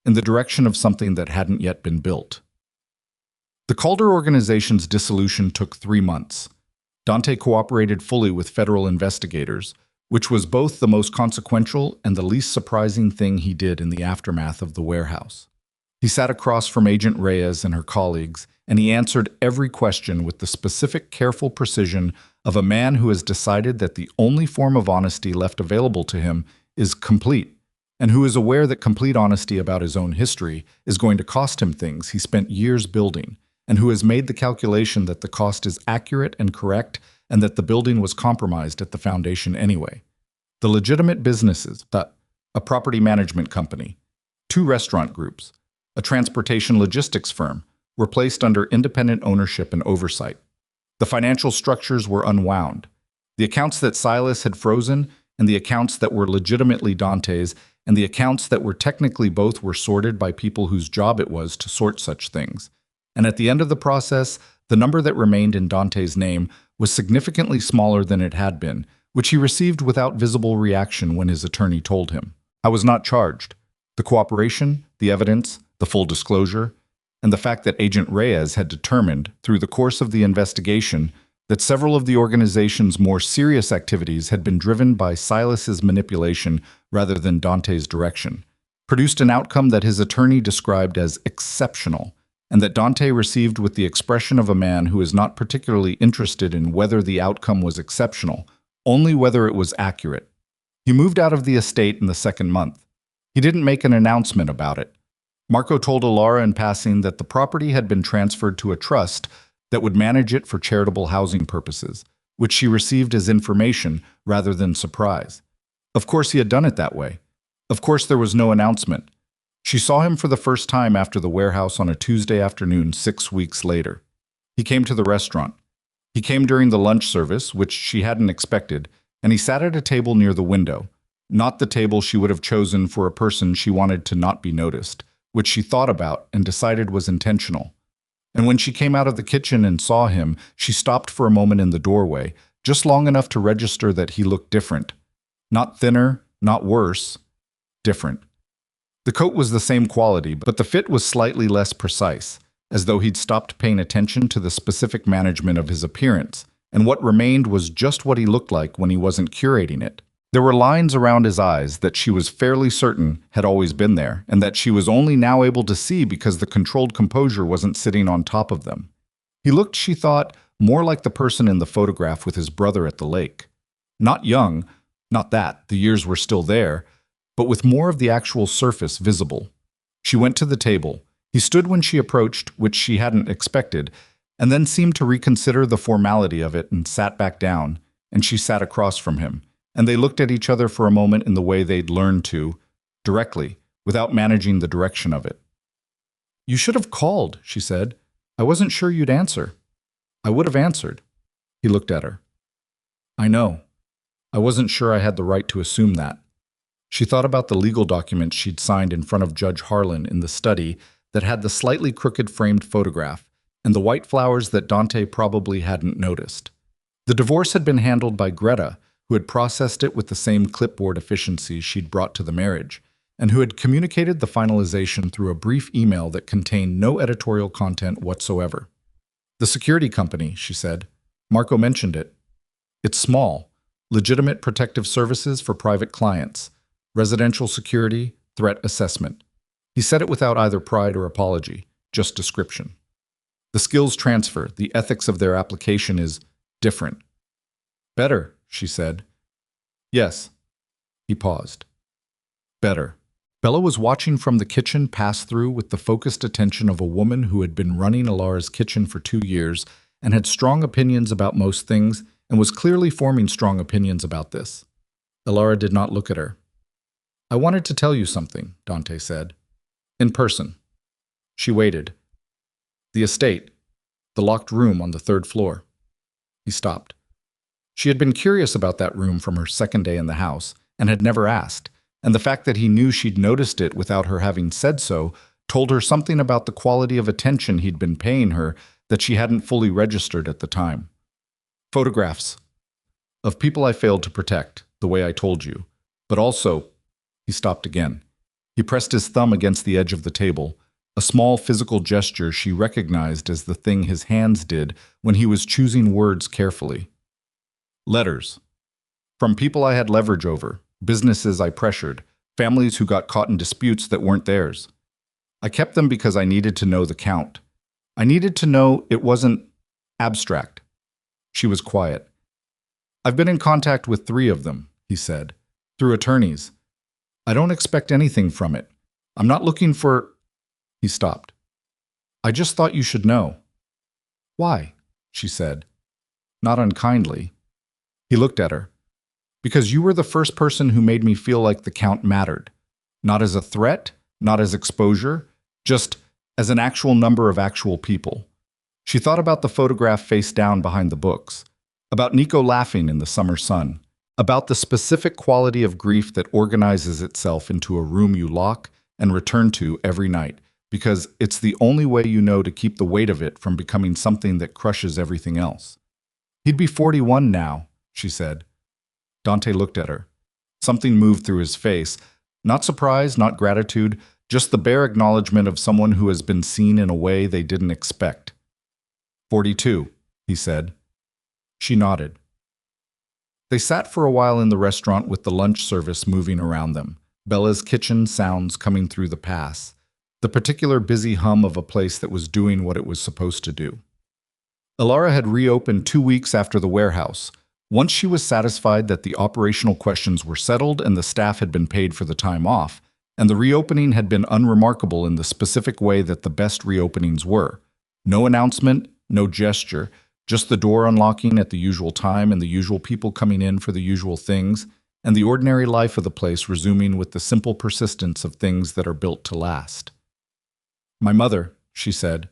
Speaker 1: in the direction of something that hadn't yet been built. The Calder organization's dissolution took 3 months. Dante cooperated fully with federal investigators, which was both the most consequential and the least surprising thing he did in the aftermath of the warehouse. He sat across from Agent Reyes and her colleagues, and he answered every question with the specific, careful precision of a man who has decided that the only form of honesty left available to him is complete, and who is aware that complete honesty about his own history is going to cost him things he spent years building, and who has made the calculation that the cost is accurate and correct and that the building was compromised at the foundation anyway. The legitimate businesses, a property management company, 2 restaurant groups, a transportation logistics firm, were placed under independent ownership and oversight. The financial structures were unwound. The accounts that Silas had frozen, and the accounts that were legitimately Dante's, and the accounts that were technically both were sorted by people whose job it was to sort such things. And at the end of the process, the number that remained in Dante's name was significantly smaller than it had been, which he received without visible reaction when his attorney told him. I was not charged. The cooperation, the evidence, the full disclosure, and the fact that Agent Reyes had determined, through the course of the investigation, that several of the organization's more serious activities had been driven by Silas's manipulation rather than Dante's direction, produced an outcome that his attorney described as exceptional, and that Dante received with the expression of a man who is not particularly interested in whether the outcome was exceptional, only whether it was accurate. He moved out of the estate in the 2nd month. He didn't make an announcement about it. Marco told Elara in passing that the property had been transferred to a trust that would manage it for charitable housing purposes, which she received as information rather than surprise. Of course he had done it that way. Of course there was no announcement. She saw him for the first time after the warehouse on a Tuesday afternoon 6 weeks later. He came to the restaurant. He came during the lunch service, which she hadn't expected, and he sat at a table near the window, not the table she would have chosen for a person she wanted to not be noticed, which she thought about and decided was intentional. And when she came out of the kitchen and saw him, she stopped for a moment in the doorway, just long enough to register that he looked different. Not thinner, not worse, different. The coat was the same quality, but the fit was slightly less precise, as though he'd stopped paying attention to the specific management of his appearance, and what remained was just what he looked like when he wasn't curating it. There were lines around his eyes that she was fairly certain had always been there, and that she was only now able to see because the controlled composure wasn't sitting on top of them. He looked, she thought, more like the person in the photograph with his brother at the lake. Not young, not that, the years were still there, but with more of the actual surface visible. She went to the table. He stood when she approached, which she hadn't expected, and then seemed to reconsider the formality of it and sat back down, and she sat across from him, and they looked at each other for a moment in the way they'd learned to, directly, without managing the direction of it. "You should have called," she said. "I wasn't sure you'd answer." "I would have answered." He looked at her. "I know. I wasn't sure I had the right to assume that." She thought about the legal documents she'd signed in front of Judge Harlan in the study that had the slightly crooked framed photograph and the white flowers that Dante probably hadn't noticed. The divorce had been handled by Greta, who had processed it with the same clipboard efficiency she'd brought to the marriage, and who had communicated the finalization through a brief email that contained no editorial content whatsoever. "The security company," she said. "Marco mentioned it. It's small, legitimate protective services for private clients. Residential security, threat assessment." He said it without either pride or apology, just description. "The skills transfer, the ethics of their application is different." "Better," she said. "Yes." He paused. "Better." Bella was watching from the kitchen pass through with the focused attention of a woman who had been running Elara's kitchen for 2 years and had strong opinions about most things and was clearly forming strong opinions about this. Elara did not look at her. "I wanted to tell you something," Dante said. "In person." She waited. "The estate. The locked room on the 3rd floor." He stopped. She had been curious about that room from her 2nd day in the house, and had never asked, and the fact that he knew she'd noticed it without her having said so told her something about the quality of attention he'd been paying her that she hadn't fully registered at the time. "Photographs. Of people I failed to protect, the way I told you. But also—" He stopped again. He pressed his thumb against the edge of the table, a small physical gesture she recognized as the thing his hands did when he was choosing words carefully. "Letters. From people I had leverage over, businesses I pressured, families who got caught in disputes that weren't theirs. I kept them because I needed to know the count. I needed to know it wasn't abstract." She was quiet. "I've been in contact with 3 of them," he said, "through attorneys. I don't expect anything from it. I'm not looking for—" He stopped. "I just thought you should know." Why? She said, not unkindly. He looked at her. Because you were the first person who made me feel like the count mattered. Not as a threat, not as exposure, just as an actual number of actual people. She thought about the photograph face down behind the books, about Nico laughing in the summer sun, about the specific quality of grief that organizes itself into a room you lock and return to every night, because it's the only way you know to keep the weight of it from becoming something that crushes everything else. He'd be 41 now, she said. Dante looked at her. Something moved through his face. Not surprise, not gratitude, just the bare acknowledgement of someone who has been seen in a way they didn't expect. 42, he said. She nodded. They sat for a while in the restaurant with the lunch service moving around them, Bella's kitchen sounds coming through the pass, the particular busy hum of a place that was doing what it was supposed to do. Elara had reopened 2 weeks after the warehouse. Once she was satisfied that the operational questions were settled and the staff had been paid for the time off, and the reopening had been unremarkable in the specific way that the best reopenings were. No announcement, no gesture, just the door unlocking at the usual time and the usual people coming in for the usual things, and the ordinary life of the place resuming with the simple persistence of things that are built to last. My mother, she said.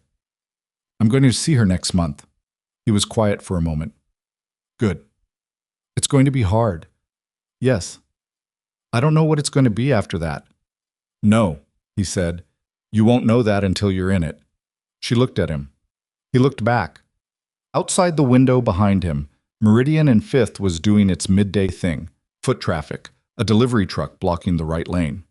Speaker 1: I'm going to see her next month. He was quiet for a moment. Good. It's going to be hard. Yes. I don't know what it's going to be after that. No, he said. You won't know that until you're in it. She looked at him. He looked back. Outside the window behind him, Meridian and Fifth was doing its midday thing, foot traffic, a delivery truck blocking the right lane.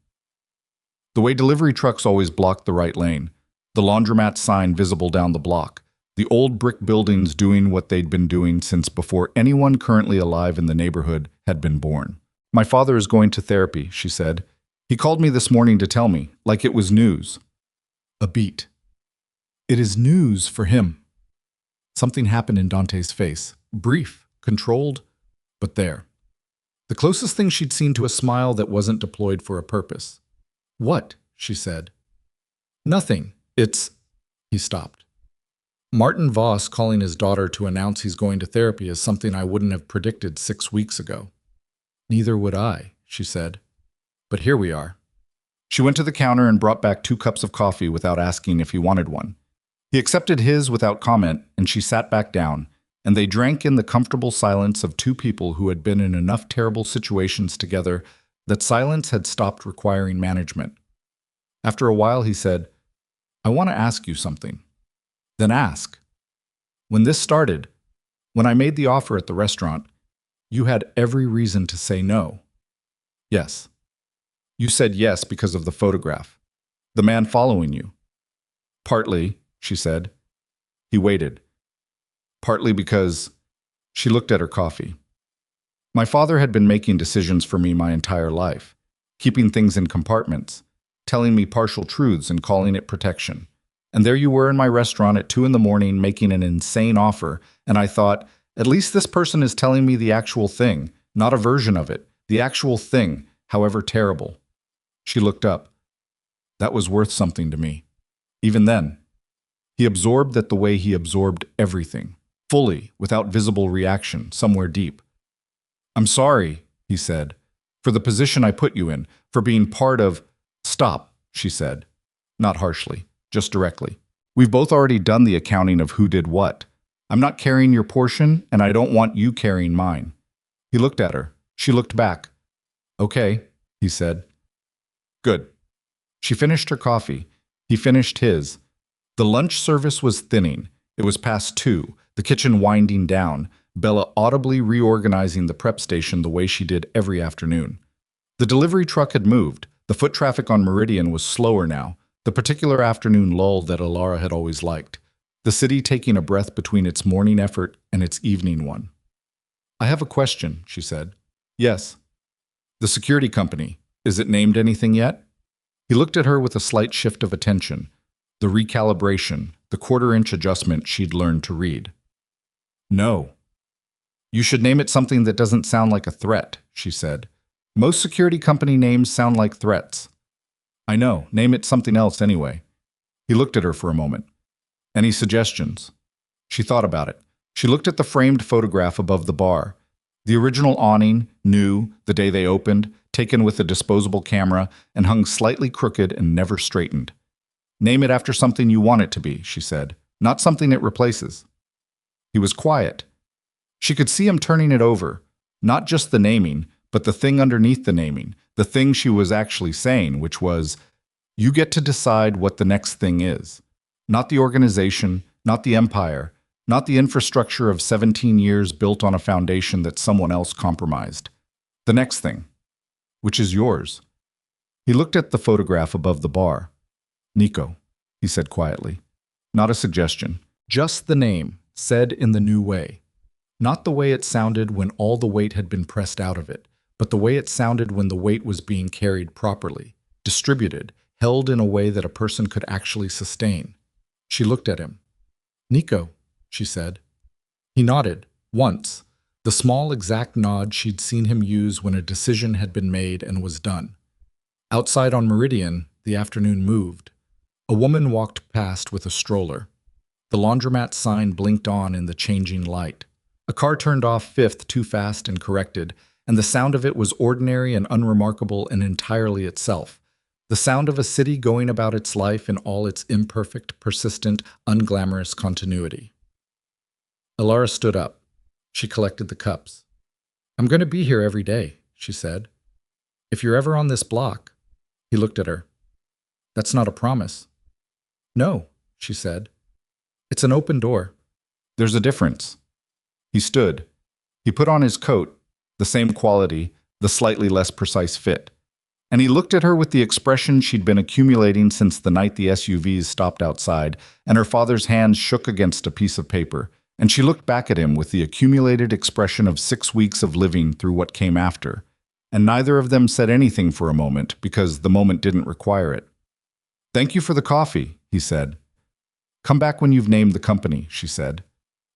Speaker 1: The way delivery trucks always blocked the right lane, the laundromat sign visible down the block, the old brick buildings doing what they'd been doing since before anyone currently alive in the neighborhood had been born. My father is going to therapy, she said. He called me this morning to tell me, like it was news. A beat. It is news for him. Something happened in Dante's face. Brief, controlled, but there. The closest thing she'd seen to a smile that wasn't deployed for a purpose. What? She said. Nothing. It's... He stopped. Martin Voss calling his daughter to announce he's going to therapy is something I wouldn't have predicted 6 weeks ago. Neither would I, she said. But here we are. She went to the counter and brought back 2 cups of coffee without asking if he wanted one. He accepted his without comment, and she sat back down, and they drank in the comfortable silence of 2 people who had been in enough terrible situations together that silence had stopped requiring management. After a while, he said, I want to ask you something. Then ask. When this started, when I made the offer at the restaurant, you had every reason to say no. Yes. You said yes because of the photograph. The man following you. Partly, she said. He waited. Partly because... She looked at her coffee. My father had been making decisions for me my entire life, keeping things in compartments, telling me partial truths and calling it protection. And there you were in my restaurant at 2 a.m. making an insane offer, and I thought, at least this person is telling me the actual thing, not a version of it, the actual thing, however terrible. She looked up. That was worth something to me. Even then. He absorbed that the way he absorbed everything, fully, without visible reaction, somewhere deep. I'm sorry, he said, for the position I put you in, for being part of... Stop, she said, not harshly. Just directly. We've both already done the accounting of who did what. I'm not carrying your portion, and I don't want you carrying mine. He looked at her. She looked back. Okay, he said. Good. She finished her coffee. He finished his. The lunch service was thinning. It was past 2, the kitchen winding down, Bella audibly reorganizing the prep station the way she did every afternoon. The delivery truck had moved. The foot traffic on Meridian was slower now. The particular afternoon lull that Elara had always liked, the city taking a breath between its morning effort and its evening one. I have a question, she said. Yes. The security company, is it named anything yet? He looked at her with a slight shift of attention, the recalibration, the quarter-inch adjustment she'd learned to read. No. You should name it something that doesn't sound like a threat, she said. Most security company names sound like threats. I know. Name it something else anyway. He looked at her for a moment. Any suggestions? She thought about it. She looked at the framed photograph above the bar. The original awning, new, the day they opened, taken with a disposable camera, and hung slightly crooked and never straightened. Name it after something you want it to be, she said, not something it replaces. He was quiet. She could see him turning it over, not just the naming, but the thing underneath the naming, the thing she was actually saying, which was, you get to decide what the next thing is. Not the organization, not the empire, not the infrastructure of 17 years built on a foundation that someone else compromised. The next thing, which is yours. He looked at the photograph above the bar. Nico, he said quietly. Not a suggestion, just the name, said in the new way. Not the way it sounded when all the weight had been pressed out of it, but the way it sounded when the weight was being carried properly, distributed, held in a way that a person could actually sustain. She looked at him. Nico, she said. He nodded, once, the small exact nod she'd seen him use when a decision had been made and was done. Outside on Meridian, the afternoon moved. A woman walked past with a stroller. The laundromat sign blinked on in the changing light. A car turned off Fifth too fast and corrected, and the sound of it was ordinary and unremarkable and entirely itself. The sound of a city going about its life in all its imperfect, persistent, unglamorous continuity. Elara stood up. She collected the cups. I'm going to be here every day, she said. If you're ever on this block. He looked at her. That's not a promise. No, she said. It's an open door. There's a difference. He stood. He put on his coat, the same quality, the slightly less precise fit. And he looked at her with the expression she'd been accumulating since the night the SUVs stopped outside, and her father's hand shook against a piece of paper, and she looked back at him with the accumulated expression of 6 weeks of living through what came after. And neither of them said anything for a moment, because the moment didn't require it. Thank you for the coffee, he said. Come back when you've named the company, she said.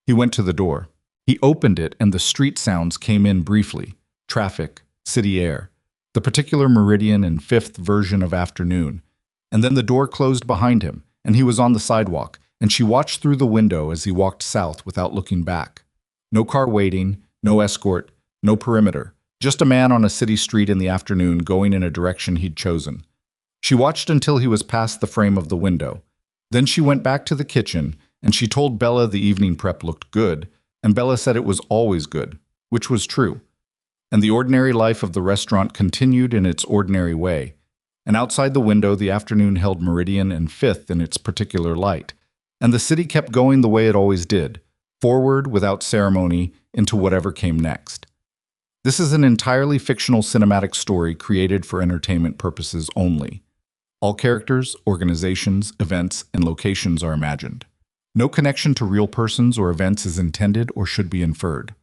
Speaker 1: He went to the door. He opened it, and the street sounds came in briefly. Traffic, city air, the particular Meridian and Fifth version of afternoon. And then the door closed behind him, and he was on the sidewalk, and she watched through the window as he walked south without looking back. No car waiting, no escort, no perimeter. Just a man on a city street in the afternoon going in a direction he'd chosen. She watched until he was past the frame of the window. Then she went back to the kitchen, and she told Bella the evening prep looked good, and Bella said it was always good, which was true. And the ordinary life of the restaurant continued in its ordinary way. And outside the window, the afternoon held Meridian and Fifth in its particular light. And the city kept going the way it always did, forward without ceremony into whatever came next. This is an entirely fictional cinematic story created for entertainment purposes only. All characters, organizations, events, and locations are imagined. No connection to real persons or events is intended or should be inferred.